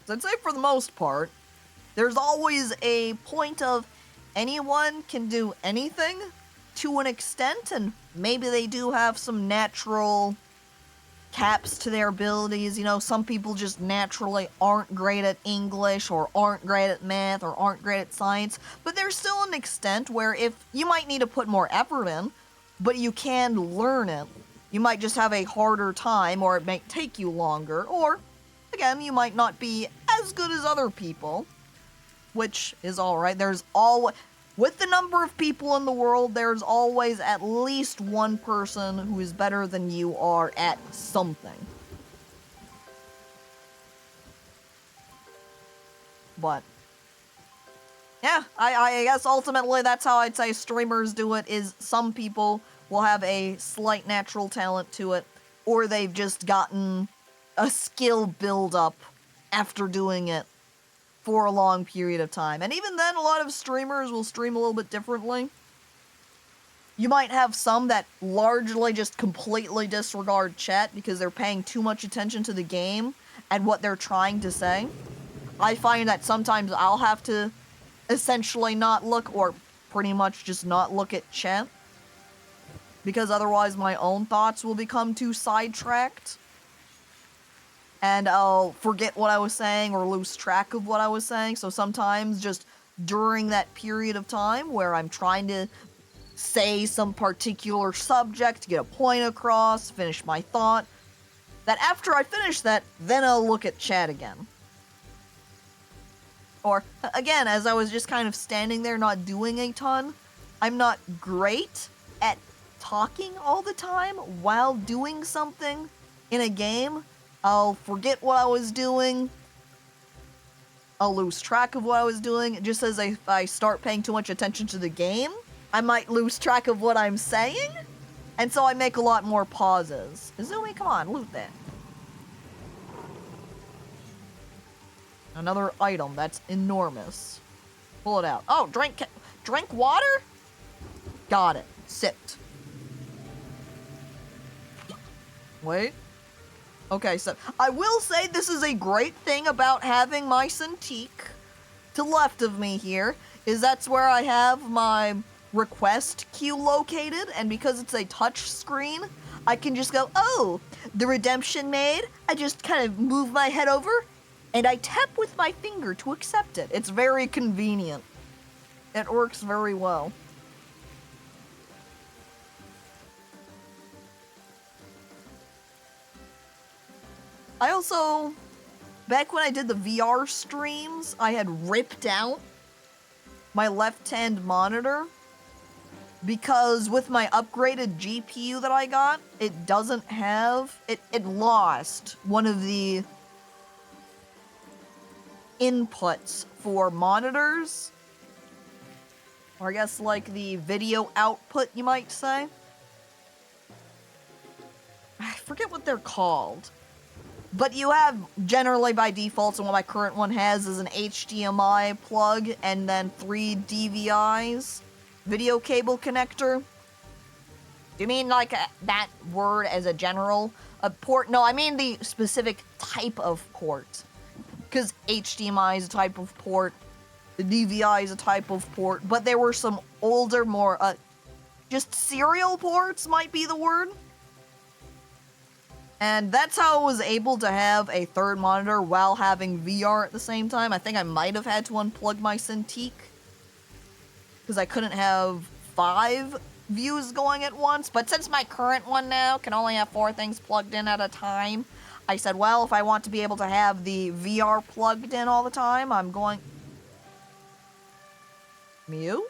So I'd say for the most part, there's always a point of anyone can do anything to an extent, and maybe they do have some natural caps to their abilities. You know, some people just naturally aren't great at English or aren't great at math or aren't great at science, but there's still an extent where if you might need to put more effort in, but you can learn it. You might just have a harder time, or it might take you longer, or again, you might not be as good as other people, which is alright. With the number of people in the world, there's always at least one person who is better than you are at something. But yeah, I guess ultimately that's how I'd say streamers do it, is some people will have a slight natural talent to it, or they've just gotten a skill build-up after doing it for a long period of time. And even then, a lot of streamers will stream a little bit differently. You might have some that largely just completely disregard chat because they're paying too much attention to the game and what they're trying to say. I find that sometimes I'll have to essentially not look, or pretty much just not look at chat, because otherwise my own thoughts will become too sidetracked. And I'll forget what I was saying or lose track of what I was saying. So sometimes just during that period of time where I'm trying to say some particular subject, get a point across, finish my thought, that after I finish that, then I'll look at chat again. Or, again, as I was just kind of standing there not doing a ton, I'm not great at talking all the time while doing something in a game. I'll forget what I was doing. I'll lose track of what I was doing. Just as if I start paying too much attention to the game, I might lose track of what I'm saying. And so I make a lot more pauses. Izumi, come on, loot that. Another item that's enormous. Pull it out. Oh, drink water? Got it. Sipped. Wait. Okay, so I will say this is a great thing about having my Cintiq to left of me here, is that's where I have my request queue located, and because it's a touch screen, I can just go, oh, the redemption made. I just kind of move my head over, and I tap with my finger to accept it. It's very convenient. It works very well. I also, back when I did the VR streams, I had ripped out my left-hand monitor because with my upgraded GPU that I got, it doesn't have, it lost one of the inputs for monitors, or I guess like the video output, you might say. I forget what they're called. But you have, generally by default, and what my current one has is an HDMI plug and then 3 DVIs, video cable connector. Do you mean like that word as a general? A port? No, I mean the specific type of port. Because HDMI is a type of port, the DVI is a type of port, but there were some older, more, just serial ports might be the word. And that's how I was able to have a third monitor while having VR at the same time. I think I might have had to unplug my Cintiq, because I couldn't have 5 views going at once. But since my current one now can only have 4 things plugged in at a time, I said, well, if I want to be able to have the VR plugged in all the time, I'm going... Mew?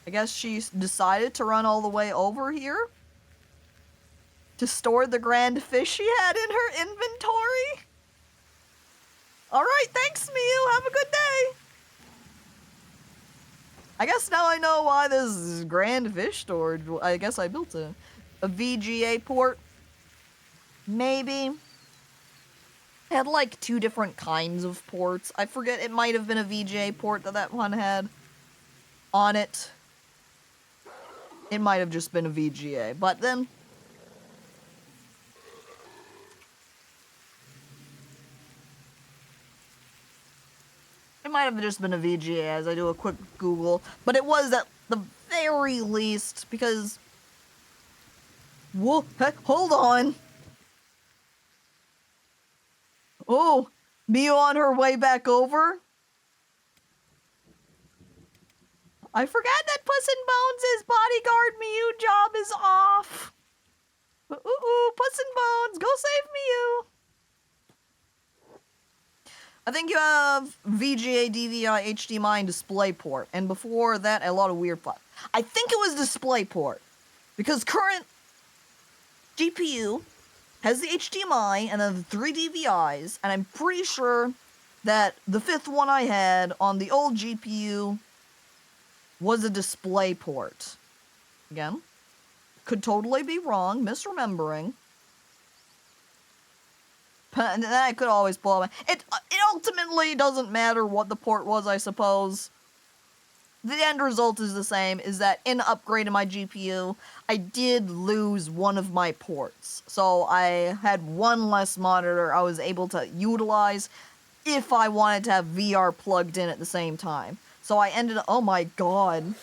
I guess she decided to run all the way over here to store the grand fish she had in her inventory. Alright, thanks, Mew. Have a good day. I guess now I know why this grand fish storage... I guess I built a VGA port. Maybe. It had like 2 different kinds of ports. I forget, it might have been a VGA port that one had on it. It might have just been a VGA, but then... It might have just been a VGA as I do a quick Google, but it was at the very least, because... Whoa, heck, hold on! Oh, Mew on her way back over? I forgot that Puss in Bones' bodyguard Mew job is off. Ooh, Puss in Bones, go save Mew. I think you have VGA, DVI, HDMI, and DisplayPort. And before that, a lot of weird stuff. I think it was DisplayPort. Because current GPU has the HDMI and then the 3 DVIs. And I'm pretty sure that the 5th one I had on the old GPU was a display port. Again, could totally be wrong, misremembering. And then I could always blow it. It ultimately doesn't matter what the port was, I suppose. The end result is the same, is that in upgrading my GPU, I did lose one of my ports. So I had one less monitor I was able to utilize if I wanted to have VR plugged in at the same time. So I ended up, oh my god.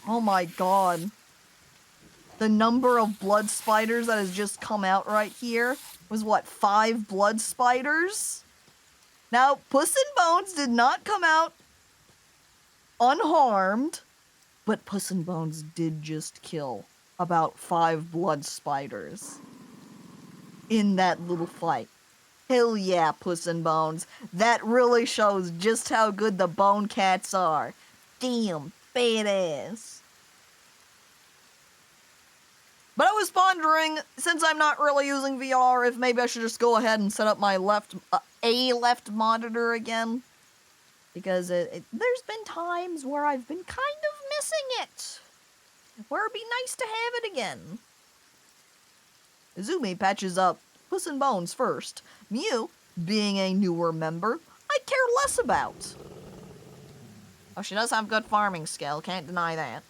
Oh my god. The number of blood spiders that has just come out right here was what, 5 blood spiders? Now, Puss in Bones did not come out unharmed, but Puss in Bones did just kill about 5 blood spiders in that little fight. Hell yeah, Puss in Bones. That really shows just how good the Bone Cats are. Damn, badass. But I was pondering, since I'm not really using VR, if maybe I should just go ahead and set up my left monitor again. Because there's been times where I've been kind of missing it. Where it'd be nice to have it again. Izumi patches up Puss in Bones first. Mew, being a newer member, I care less about. Oh, she does have good farming skill, can't deny that.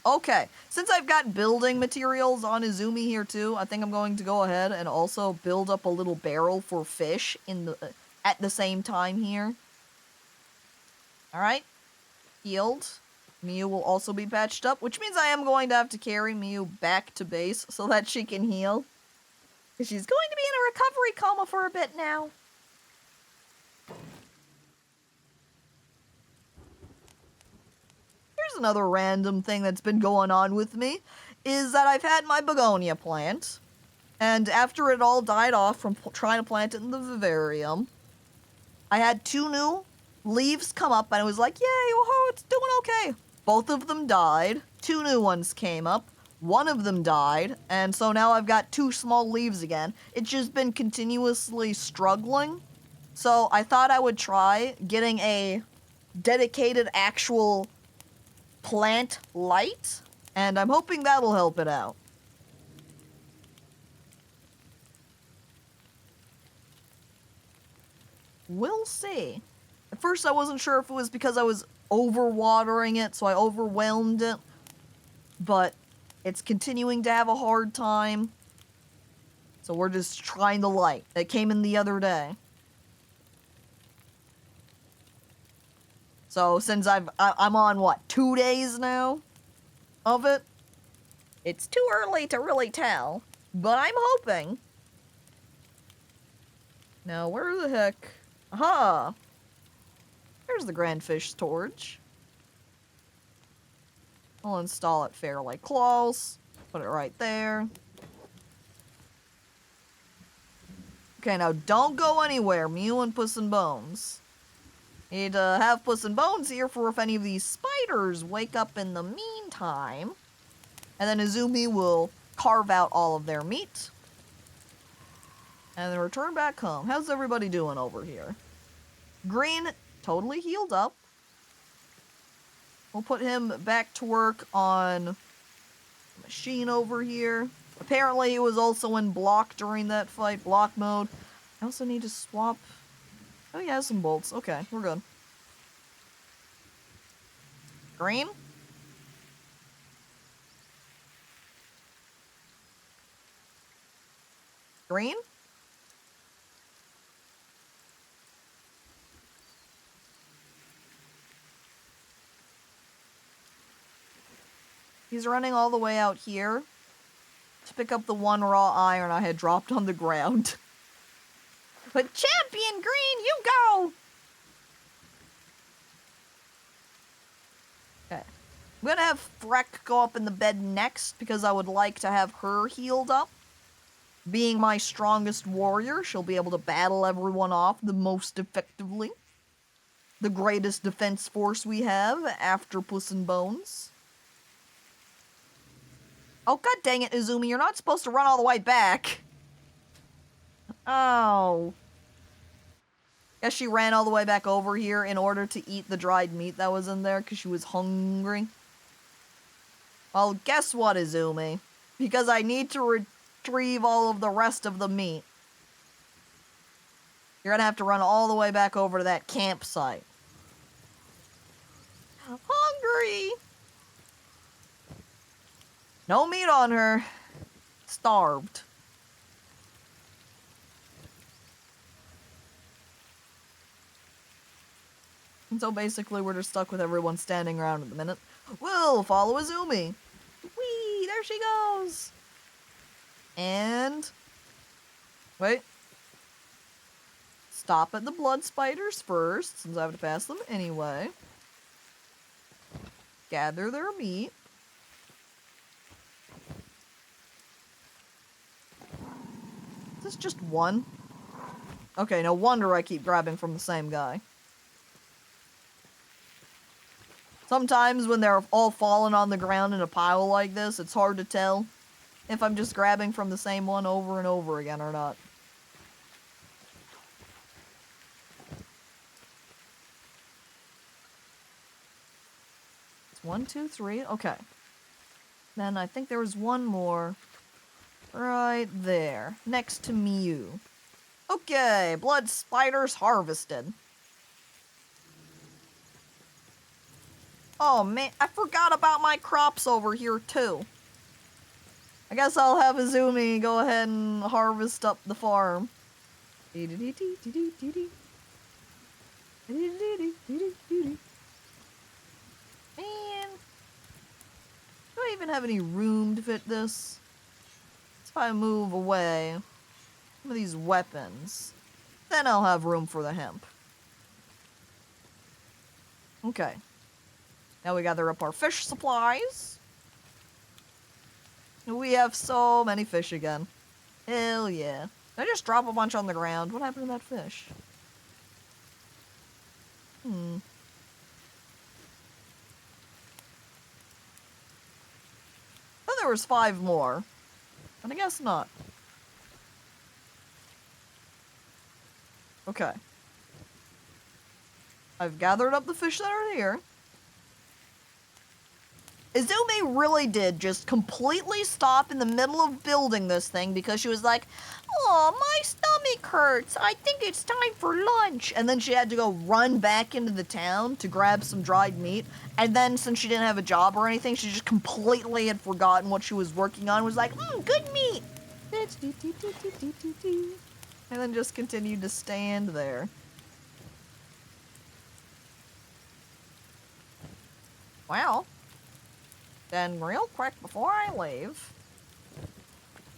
Okay, since I've got building materials on Izumi here too, I think I'm going to go ahead and also build up a little barrel for fish at the same time here. Alright, healed. Mew will also be patched up, which means I am going to have to carry Mew back to base so that she can heal. Because she's going to be in a recovery coma for a bit now. Here's another random thing that's been going on with me, is that I've had my begonia plant, and after it all died off from trying to plant it in the vivarium, I had 2 new leaves come up, and I was like, yay, woohoo, it's doing okay. Both of them died, 2 new ones came up, one of them died, and so now I've got 2 small leaves again. It's just been continuously struggling, so I thought I would try getting a dedicated actual plant light, and I'm hoping that'll help it out. We'll see. At first I wasn't sure if it was because I was overwatering it, so I overwhelmed it, but it's continuing to have a hard time, so we're just trying the light. It came in the other day. So since I'm on, what, 2 days now of it? It's too early to really tell, but I'm hoping. Now, where the heck? Aha! There's the Grandfish storage. I'll install it fairly close. Put it right there. Okay, now don't go anywhere, Mew and Puss in Bones. Need to have Puss in Bones here for if any of these spiders wake up in the meantime. And then Izumi will carve out all of their meat. And then return back home. How's everybody doing over here? Green, totally healed up. We'll put him back to work on the machine over here. Apparently he was also in block during that fight, block mode. I also need to swap. Oh, he has some bolts. Okay, we're good. Green? Green? He's running all the way out here to pick up the 1 raw iron I had dropped on the ground. But Champion Green, you go! Okay. I'm gonna have Freck go up in the bed next because I would like to have her healed up. Being my strongest warrior, she'll be able to battle everyone off the most effectively. The greatest defense force we have after Puss in Bones. Oh, god dang it, Izumi, you're not supposed to run all the way back. Oh. Guess she ran all the way back over here in order to eat the dried meat that was in there because she was hungry. Well, guess what, Izumi? Because I need to retrieve all of the rest of the meat, you're gonna have to run all the way back over to that campsite. Hungry! No meat on her. Starved. And so basically we're just stuck with everyone standing around at the minute. We'll follow Izumi. Whee! There she goes! And... wait. Stop at the blood spiders first, since I have to pass them anyway. Gather their meat. Is this just one? Okay, no wonder I keep grabbing from the same guy. Sometimes when they're all fallen on the ground in a pile like this, it's hard to tell if I'm just grabbing from the same one over and over again or not. It's 1, 2, 3. Okay. Then I think there was one more right there, next to Mew. Okay, blood spiders harvested. Oh man, I forgot about my crops over here too. I guess I'll have Izumi go ahead and harvest up the farm. Man, do I even have any room to fit this? If I move away some of these weapons, then I'll have room for the hemp. Okay. Now we gather up our fish supplies. We have so many fish again. Hell yeah. Did I just drop a bunch on the ground? What happened to that fish? Thought there was 5 more. But I guess not. Okay. I've gathered up the fish that are here. Izumi really did just completely stop in the middle of building this thing because she was like, "Oh, my stomach hurts. I think it's time for lunch." And then she had to go run back into the town to grab some dried meat. And then since she didn't have a job or anything, she just completely had forgotten what she was working on. Was like, good meat. And then just continued to stand there. Well. Then real quick before I leave,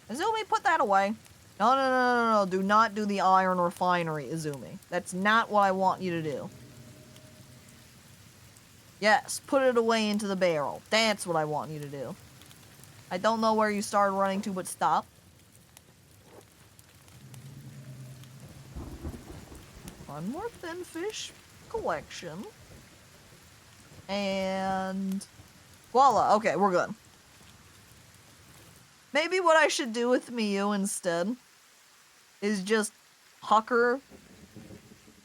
Izumi, put that away. No, do not do the iron refinery, Izumi. That's not what I want you to do. Yes, put it away into the barrel. That's what I want you to do. I don't know where you started running to, but stop. One more thin fish collection. And... voila, okay, we're good. Maybe what I should do with Miyu instead is just huck her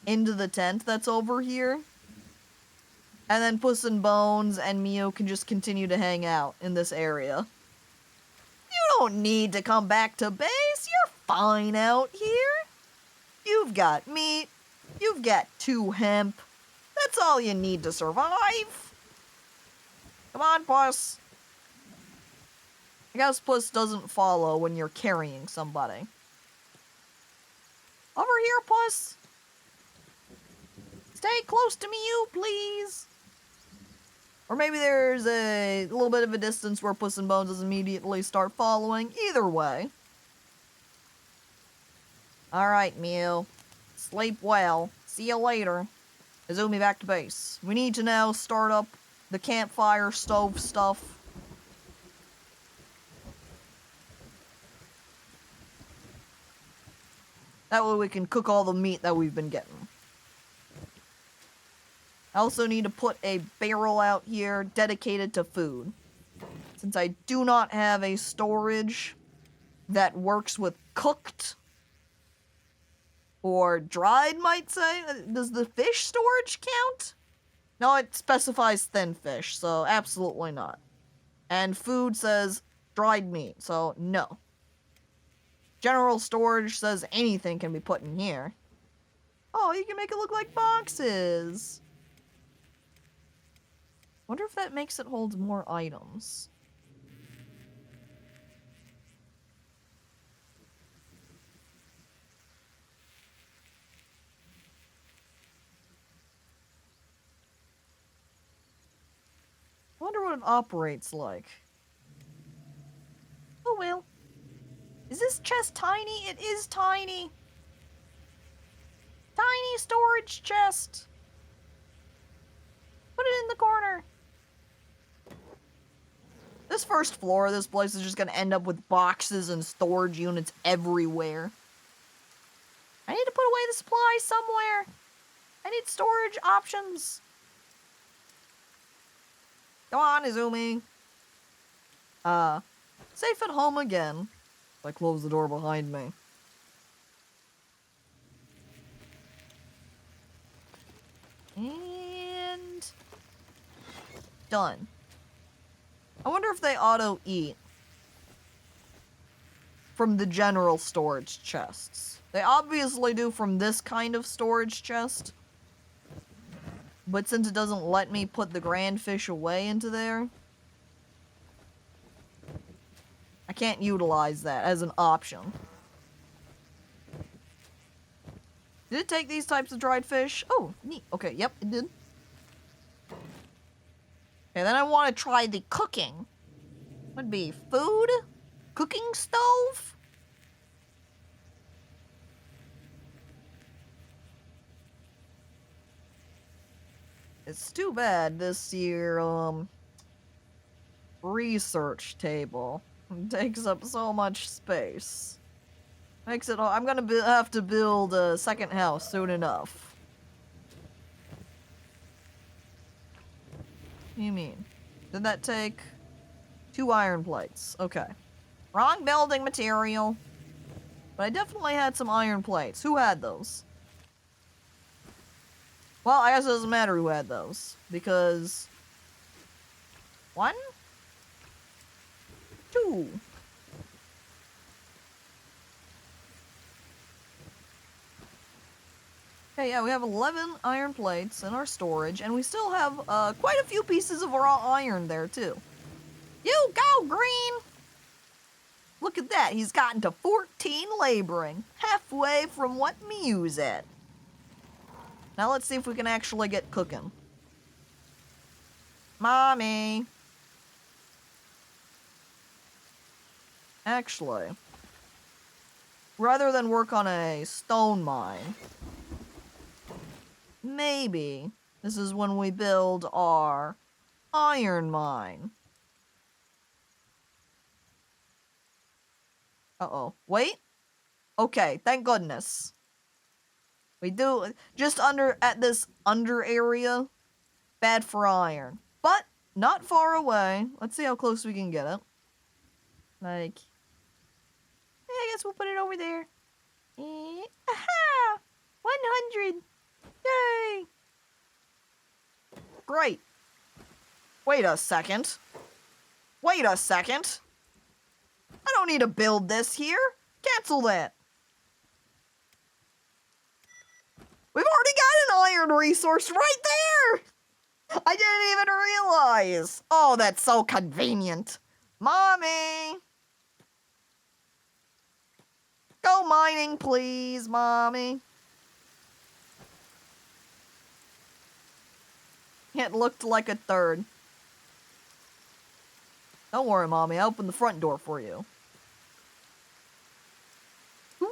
into the tent that's over here. And then Puss in Bones and Miyu can just continue to hang out in this area. You don't need to come back to base, you're fine out here. You've got meat, you've got 2 hemp. That's all you need to survive. Come on, Puss. I guess Puss doesn't follow when you're carrying somebody. Over here, Puss. Stay close to me, you please. Or maybe there's a little bit of a distance where Puss in Bones doesn't immediately start following. Either way. Alright, Mew. Sleep well. See you later. Izumi, back to base. We need to now start up the campfire stove stuff. That way we can cook all the meat that we've been getting. I also need to put a barrel out here dedicated to food. Since I do not have a storage that works with cooked Or dried might say. Does the fish storage count? No, it specifies thin fish, so absolutely not. And food says dried meat, so no. General storage says anything can be put in here. Oh, you can make it look like boxes. Wonder if that makes it hold more items. I wonder what it operates like. Oh well. Is this chest tiny? It is tiny. Tiny storage chest. Put it in the corner. This first floor of this place is just gonna end up with boxes and storage units everywhere. I need to put away the supplies somewhere. I need storage options. Go on, Izumi. Safe at home again. I close the door behind me. And done. I wonder if they auto-eat from the general storage chests. They obviously do from this kind of storage chest. But since it doesn't let me put the grand fish away into there, I can't utilize that as an option. Did it take these types of dried fish? Oh, neat. Okay, yep, it did. Okay, then I want to try the cooking. Would be food? Cooking stove? It's too bad this year, research table takes up so much space. Makes it. I'm gonna have to build a second house soon enough. What do you mean? Did that take 2 iron plates? Okay. Wrong building material. But I definitely had some iron plates. Who had those? Well, I guess it doesn't matter who had those. Because 1, 2. Okay, yeah, we have 11 iron plates in our storage, and we still have quite a few pieces of raw iron there, too. You go, Green! Look at that, he's gotten to 14 laboring, halfway from what Mew's at. Now let's see if we can actually get cooking. Mommy! Actually, rather than work on a stone mine, maybe this is when we build our iron mine. Uh-oh. Wait. Okay, thank goodness. We do just at this under area. Bad for iron. But not far away. Let's see how close we can get it. Like, I guess we'll put it over there. Aha! 100! Yay! Great. Wait a second. Wait a second. I don't need to build this here. Cancel that. We've already got an iron resource right there. I didn't even realize. Oh, that's so convenient. Mommy. Go mining, please, Mommy. It looked like a third. Don't worry, Mommy. I opened the front door for you. Wow!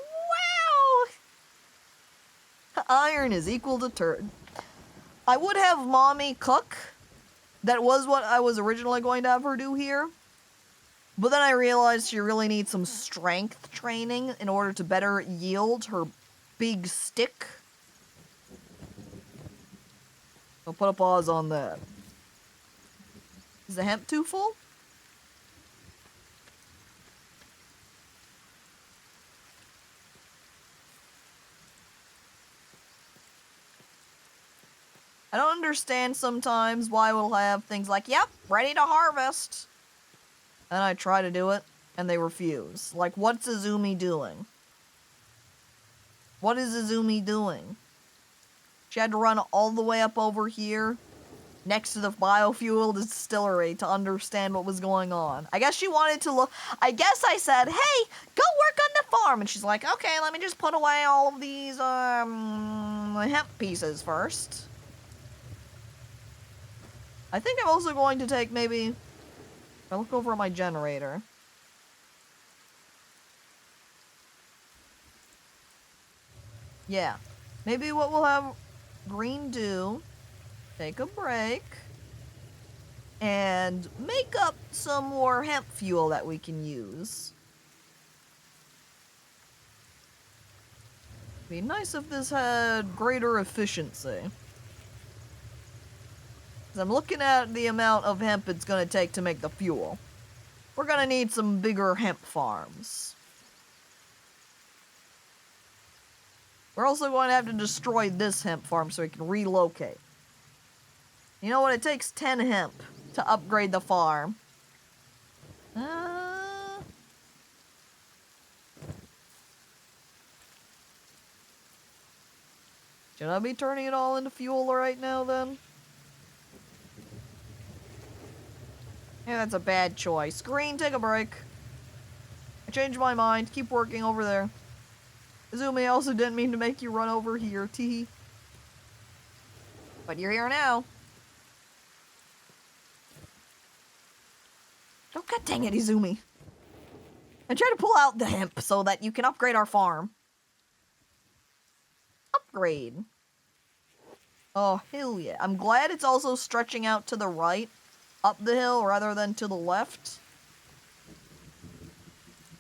Iron is equal to turd. I would have Mommy cook. That was what I was originally going to have her do here. But then I realized she really needs some strength training in order to better yield her big stick. I'll put a pause on that. Is the hemp too full? I don't understand sometimes why we'll have things like, yep, ready to harvest. And I try to do it, and they refuse. Like, what's Izumi doing? What is Izumi doing? She had to run all the way up over here, next to the biofuel distillery, to understand what was going on. I guess she wanted to look. I guess I said, hey, go work on the farm. And she's like, okay, let me just put away all of these hemp pieces first. I think I'm also going to take maybe, if I look over at my generator. Yeah, maybe what we'll have Green do, take a break, and make up some more hemp fuel that we can use. Be nice if this had greater efficiency. 'Cause I'm looking at the amount of hemp it's gonna take to make the fuel. We're gonna need some bigger hemp farms. We're also going to have to destroy this hemp farm so we can relocate. You know what? It takes 10 hemp to upgrade the farm. Should I be turning it all into fuel right now, then? Yeah, that's a bad choice. Green, take a break. I changed my mind. Keep working over there. Izumi, also didn't mean to make you run over here, teehee. But you're here now. Oh, god dang it, Izumi. I tried to pull out the hemp so that you can upgrade our farm. Upgrade. Oh, hell yeah. I'm glad it's also stretching out to the right, up the hill, rather than to the left.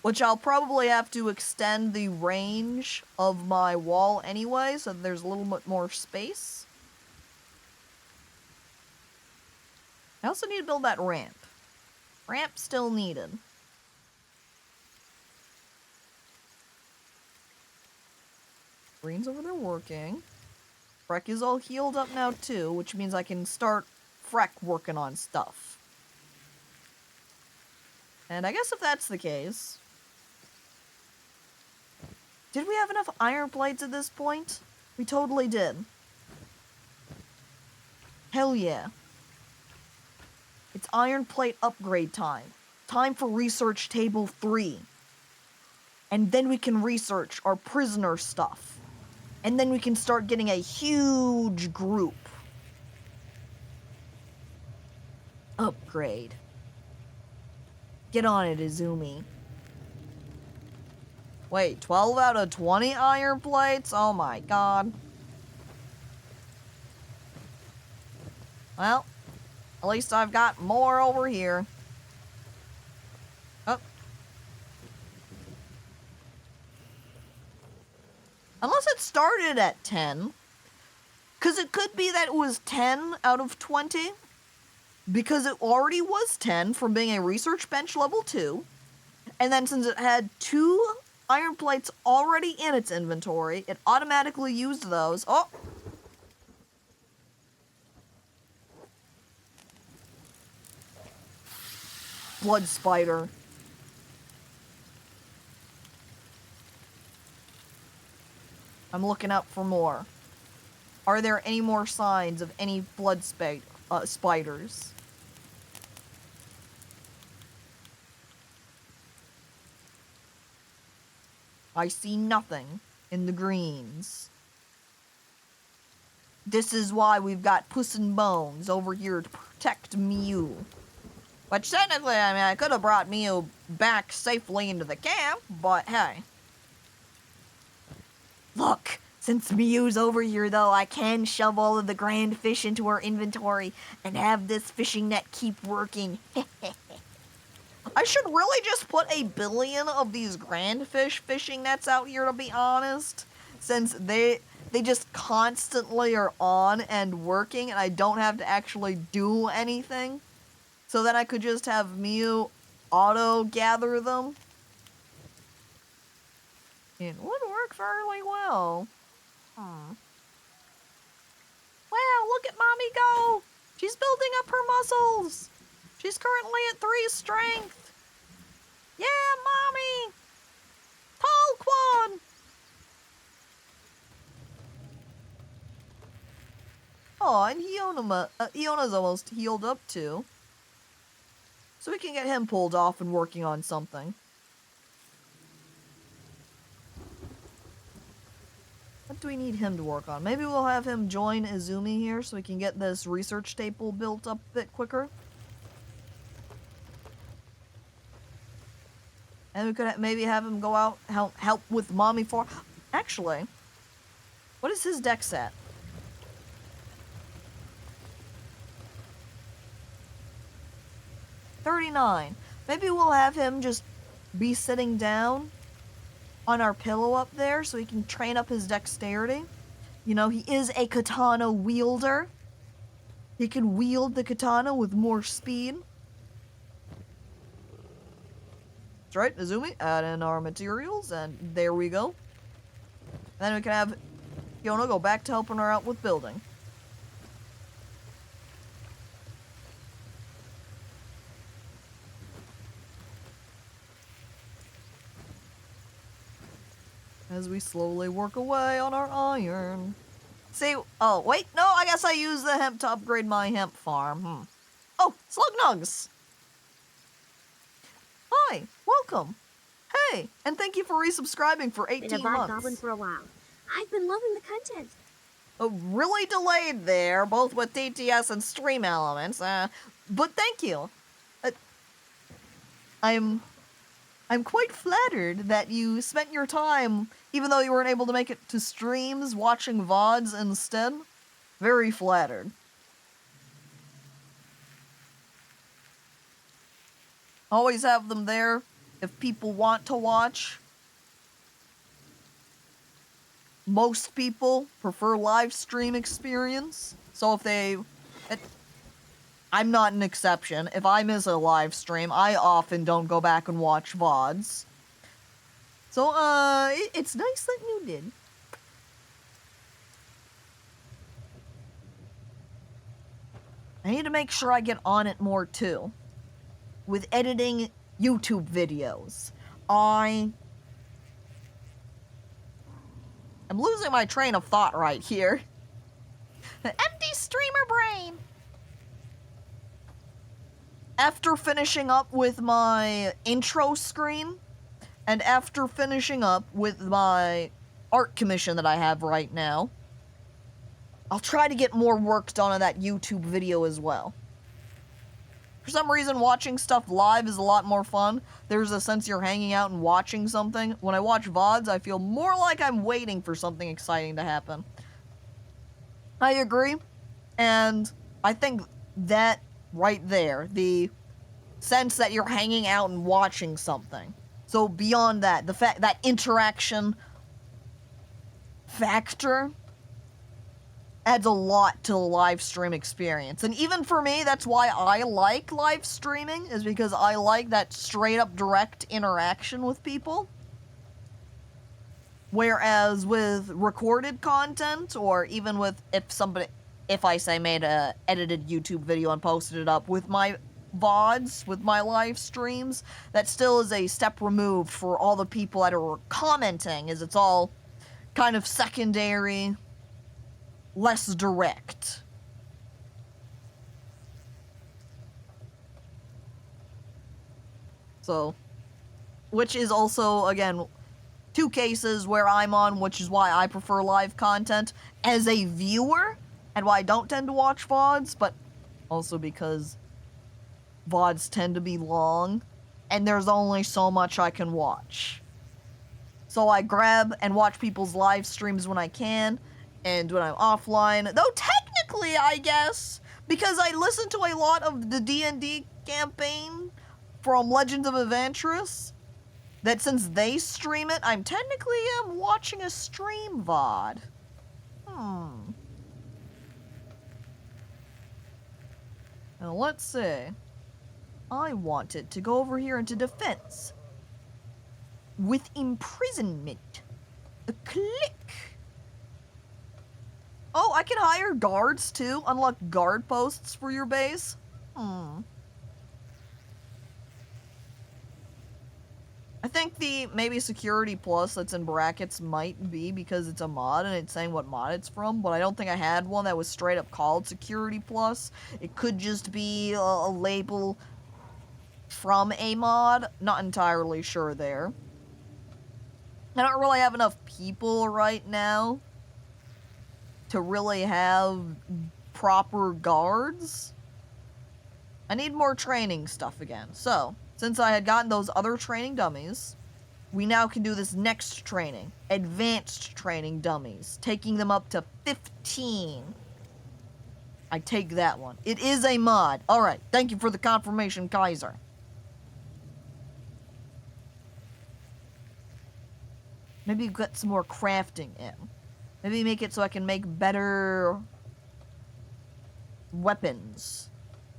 Which I'll probably have to extend the range of my wall anyway, so there's a little bit more space. I also need to build that ramp. Ramp still needed. Green's over there working. Freck is all healed up now too, which means I can start Freck working on stuff. And I guess if that's the case... Did we have enough iron plates at this point? We totally did. Hell yeah. It's iron plate upgrade time. Time for research table 3. And then we can research our prisoner stuff. And then we can start getting a huge group. Upgrade. Get on it, Izumi. Wait, 12 out of 20 iron plates? Oh my god. Well, at least I've got more over here. Oh. Unless it started at 10. Because it could be that it was 10 out of 20. Because it already was 10 from being a research bench level 2. And then since it had 2 iron plates already in its inventory, it automatically used those. Oh! Blood spider. I'm looking out for more. Are there any more signs of any blood spiders? I see nothing in the greens. This is why we've got Puss and Bones over here to protect Mew. Which technically, I mean, I could have brought Mew back safely into the camp, but hey. Look, since Mew's over here though, I can shove all of the grand fish into our inventory and have this fishing net keep working. I should really just put 1 billion of these grand fish fishing nets out here, to be honest, since they just constantly are on and working and I don't have to actually do anything. So then I could just have Mew auto-gather them. It would work fairly well. Well, Wow, look at mommy go! She's building up her muscles! She's currently at 3 strength! Yeah, mommy! Tall Quan! Oh, and Iona's almost healed up too. So we can get him pulled off and working on something. What do we need him to work on? Maybe we'll have him join Izumi here so we can get this research staple built up a bit quicker. And we could maybe have him go out, help with Mommy 4. Actually, what is his dex at? 39. Maybe we'll have him just be sitting down on our pillow up there so he can train up his dexterity. You know, he is a katana wielder. He can wield the katana with more speed. That's right, Izumi, add in our materials, and there we go. Then we can have Fiona go back to helping her out with building. As we slowly work away on our iron. See, oh, wait, no, I guess I use the hemp to upgrade my hemp farm. Oh, Slug Nugs! Hi, welcome. Hey, and thank you for resubscribing for 18 Been a months. goblin for a while. I've been loving the content. Oh, really delayed there, both with TTS and stream elements, but thank you. I'm quite flattered that you spent your time, even though you weren't able to make it to streams, watching VODs instead. Very flattered. Always have them there if people want to watch. Most people prefer live stream experience, so if they... I'm not an exception. If I miss a live stream, I often don't go back and watch VODs. So, it's nice that you did. I need to make sure I get on it more, too. With editing YouTube videos. I'm losing my train of thought right here. Empty streamer brain! After finishing up with my intro screen, and after finishing up with my art commission that I have right now, I'll try to get more work done on that YouTube video as well. For some reason, watching stuff live is a lot more fun. There's a sense you're hanging out and watching something. When I watch VODs, I feel more like I'm waiting for something exciting to happen. I agree, and I think that right there, the sense that you're hanging out and watching something. So beyond that, the fact that interaction factor adds a lot to the live stream experience. And even for me, that's why I like live streaming, is because I like that straight up direct interaction with people. Whereas with recorded content, or even with if I say made a edited YouTube video and posted it up with my VODs, with my live streams, that still is a step removed for all the people that are commenting, as it's all kind of secondary, less direct. So, which is also, again, two cases where I'm on, which is why I prefer live content as a viewer, and why I don't tend to watch VODs, but also because VODs tend to be long, and there's only so much I can watch. So I grab and watch people's live streams when I can, and when I'm offline, though technically, I guess, because I listen to a lot of the D&D campaign from Legends of Adventurous, that since they stream it, I'm technically watching a stream VOD. Now let's see. I wanted to go over here into defense. With imprisonment. A click. Oh, I can hire guards too. Unlock guard posts for your base. I think the maybe security plus that's in brackets might be because it's a mod and it's saying what mod it's from, but I don't think I had one that was straight up called security plus. It could just be a label from a mod. Not entirely sure there. I don't really have enough people right now to really have proper guards. I need more training stuff again. So, since I had gotten those other training dummies, we now can do this next training. Advanced training dummies. Taking them up to 15. I take that one. It is a mod. Alright, thank you for the confirmation, Kaiser. Maybe get some more crafting in. Maybe make it so I can make better weapons.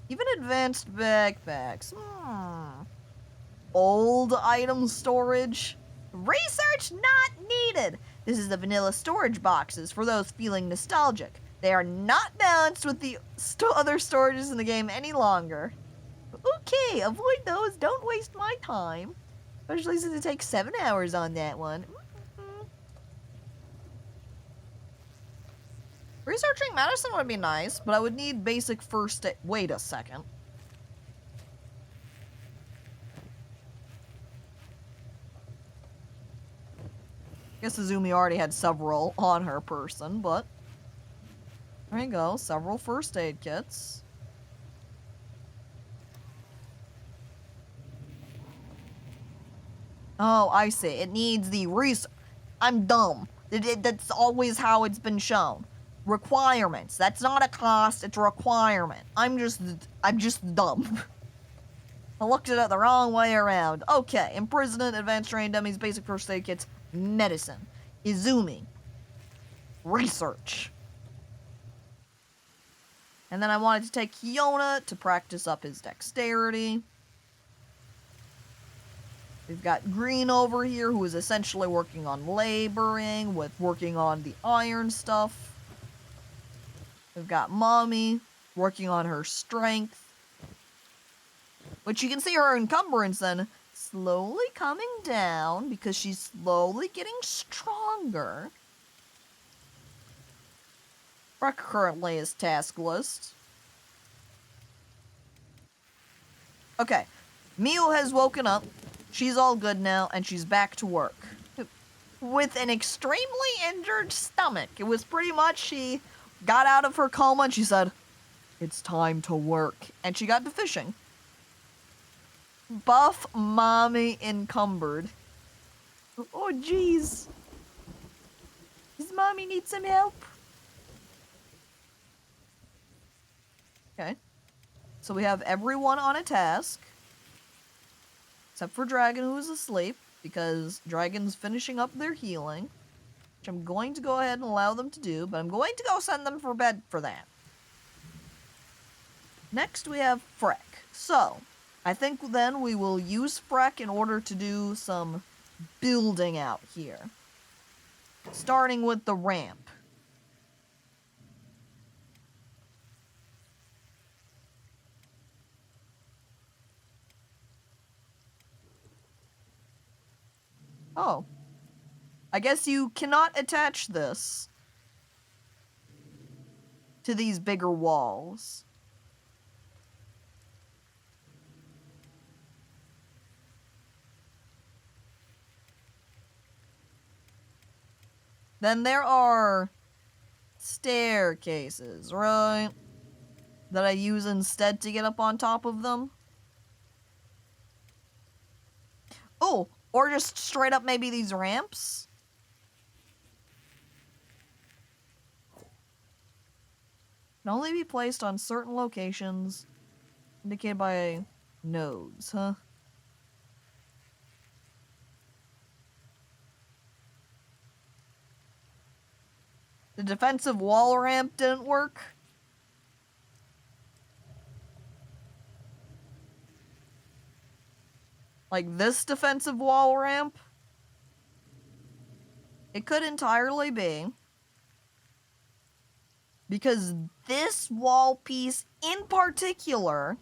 Even advanced backpacks. Old item storage. Research not needed. This is the vanilla storage boxes for those feeling nostalgic. They are not balanced with the other storages in the game any longer. Okay, avoid those. Don't waste my time. Especially since it takes 7 hours on that one. Researching medicine would be nice, but I would need basic first aid. Wait a second. Guess Izumi already had several on her person, but there you go. Several first aid kits. Oh, I see. It needs the I'm dumb. That's always how it's been shown. Requirements. That's not a cost, it's a requirement. I'm just dumb. I looked at it the wrong way around. Okay, imprisonment, advanced trained dummies, basic first aid kits, medicine, Izumi, research. And then I wanted to take Kiona to practice up his dexterity. We've got Green over here, who is essentially working on laboring, working on the iron stuff. We've got Mommy working on her strength. Which you can see her encumbrance then slowly coming down because she's slowly getting stronger. Freck currently is task list. Okay. Miu has woken up. She's all good now, and she's back to work. With an extremely injured stomach. It was pretty much she got out of her coma and she said, "It's time to work." And she got to fishing. Buff Mommy encumbered. Oh, jeez. Does Mommy need some help? Okay. So we have everyone on a task. Except for Dragon, who is asleep. Because Dragon's finishing up their healing. Which I'm going to go ahead and allow them to do. But I'm going to go send them for bed for that. Next we have Freck. So, I think then we will use Freck in order to do some building out here. Starting with the ramp. Oh. I guess you cannot attach this to these bigger walls. Then there are staircases, right? That I use instead to get up on top of them. Oh, or just straight up maybe these ramps. Can only be placed on certain locations indicated by nodes, huh? The defensive wall ramp didn't work. Like this defensive wall ramp? It could entirely be. Because this wall piece in particular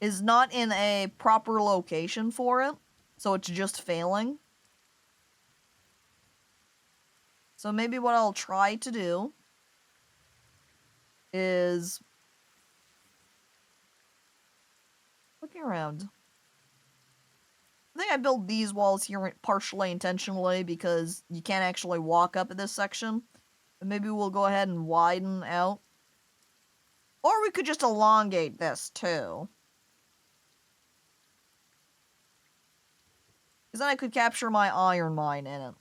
is not in a proper location for it, so it's just failing. So maybe what I'll try to do is looking around. I think I built these walls here partially intentionally because you can't actually walk up at this section. But maybe we'll go ahead and widen out. Or we could just elongate this too. Because then I could capture my iron mine in it.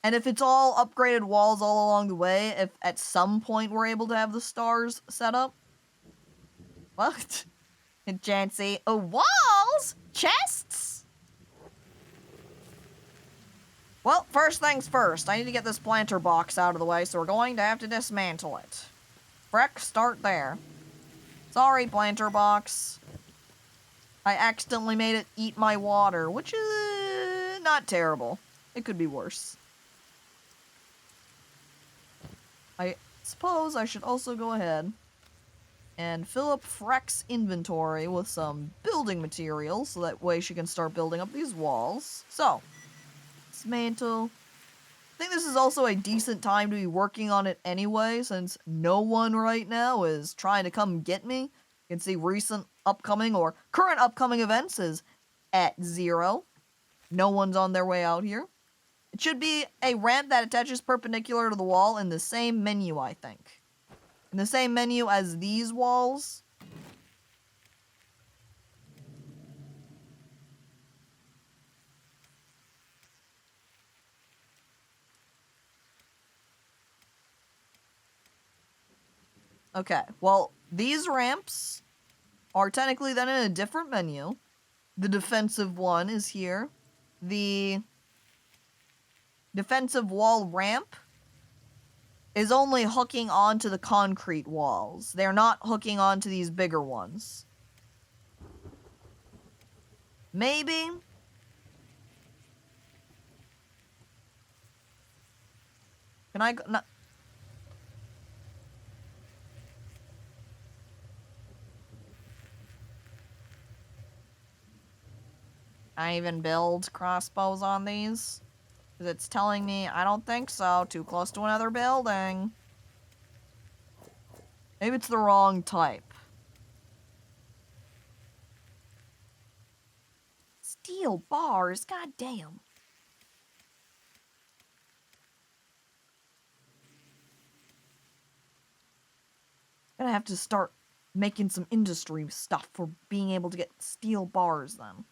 And if it's all upgraded walls all along the way, if at some point we're able to have the stars set up. What? Jancy. Oh, walls? Chests? Well, first things first. I need to get this planter box out of the way, so we're going to have to dismantle it. Freck, start there. Sorry, planter box. I accidentally made it eat my water, which is not terrible. It could be worse. I suppose I should also go ahead and fill up Freck's inventory with some building materials, so that way she can start building up these walls. So, dismantle. I think this is also a decent time to be working on it anyway, since no one right now is trying to come get me. You can see recent upcoming or current upcoming events is at 0. No one's on their way out here. It should be a ramp that attaches perpendicular to the wall in the same menu, I think. In the same menu as these walls. Okay, well, these ramps are technically then in a different menu. The defensive one is here. The defensive wall ramp is only hooking onto the concrete walls. They're not hooking onto these bigger ones. Maybe. Can I go? No. I even build crossbows on these? Because it's telling me, I don't think so, too close to another building. Maybe it's the wrong type. Steel bars, goddamn. Gonna have to start making some industry stuff for being able to get steel bars then.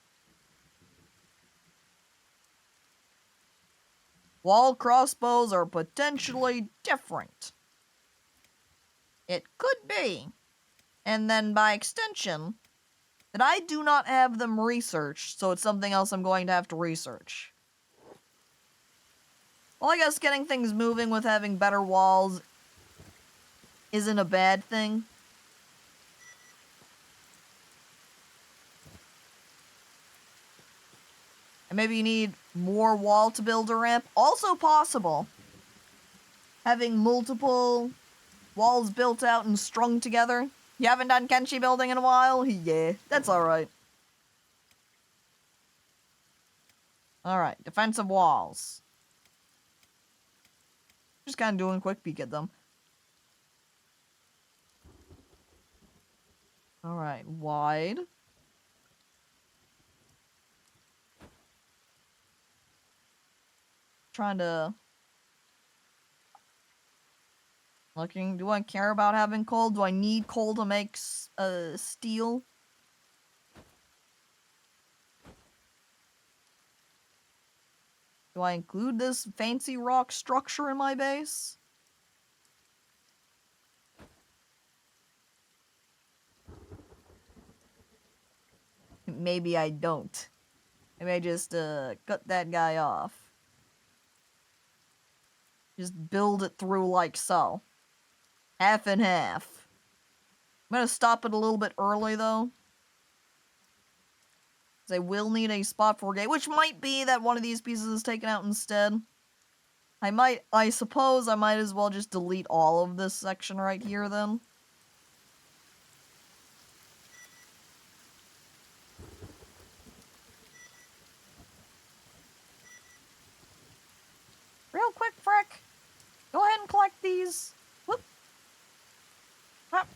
Wall crossbows are potentially different. It could be. And then by extension, that I do not have them researched, so it's something else I'm going to have to research. Well, I guess getting things moving with having better walls isn't a bad thing. And maybe you need more wall to build a ramp. Also possible. Having multiple walls built out and strung together. You haven't done Kenshi building in a while? Yeah, that's alright. Alright, defensive walls. Just kind of doing a quick peek at them. Alright, wide. Trying to... Looking, do I care about having coal? Do I need coal to make steel? Do I include this fancy rock structure in my base? Maybe I don't. Maybe I just cut that guy off. Just build it through like so. Half and half. I'm gonna stop it a little bit early though. Because I will need a spot for a gate, which might be that one of these pieces is taken out instead. I suppose I might as well just delete all of this section right here then. Real quick, Frick. Go ahead and collect these. Whoop. Hop.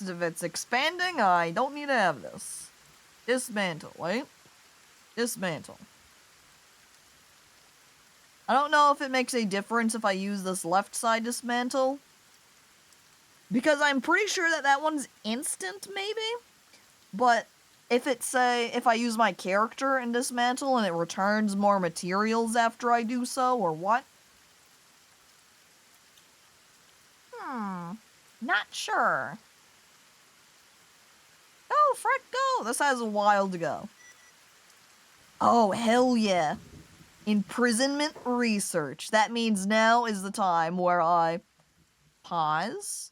If it's expanding, I don't need to have this. Dismantle. Wait. Dismantle. I don't know if it makes a difference if I use this left side dismantle. Because I'm pretty sure that that one's instant, maybe? But if I use my character and dismantle and it returns more materials after I do so, or what? Not sure. Go, frick, go! This has a while to go. Oh, hell yeah. Imprisonment research. That means now is the time where I pause.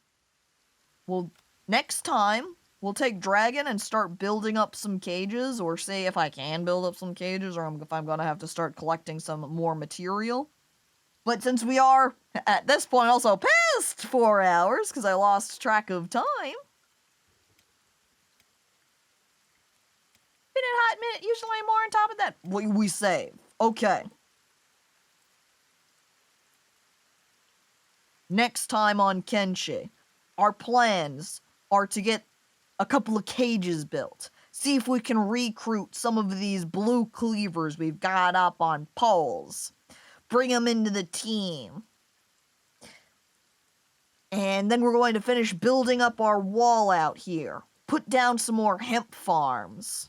Next time, we'll take Dragon and start building up some cages, or see if I can build up some cages, or if I'm gonna have to start collecting some more material. But since we are, at this point, also past 4 hours, because I lost track of time. Hot minute, usually more on top of that. We save. Okay. Next time on Kenshi, our plans are to get a couple of cages built. See if we can recruit some of these blue cleavers we've got up on poles. Bring them into the team. And then we're going to finish building up our wall out here. Put down some more hemp farms.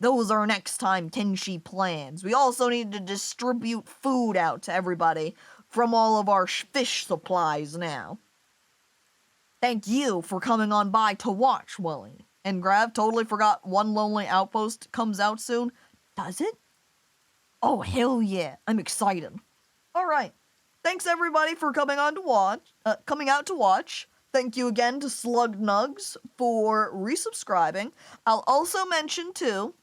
Those are next time Kenshi plans. We also need to distribute food out to everybody from all of our fish supplies now. Thank you for coming on by to watch, Willie. And Grav, totally forgot One Lonely Outpost comes out soon. Does it? Oh, hell yeah. I'm excited. Alright. Thanks everybody for coming out to watch. Thank you again to Slug Nugs for resubscribing. I'll also mention, too,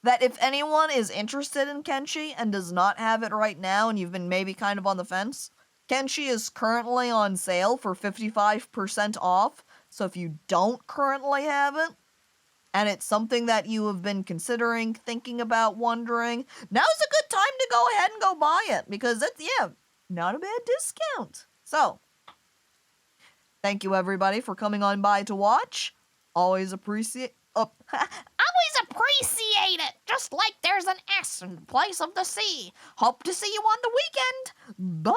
that if anyone is interested in Kenshi and does not have it right now, and you've been maybe kind of on the fence, Kenshi is currently on sale for 55% off, so if you don't currently have it, and it's something that you have been considering, thinking about, wondering, now's a good time to go ahead and go buy it, because it's, yeah, not a bad discount. So, thank you everybody for coming on by to watch. Always appreciate it, just like there's an S in place of the C. Hope to see you on the weekend. Bye!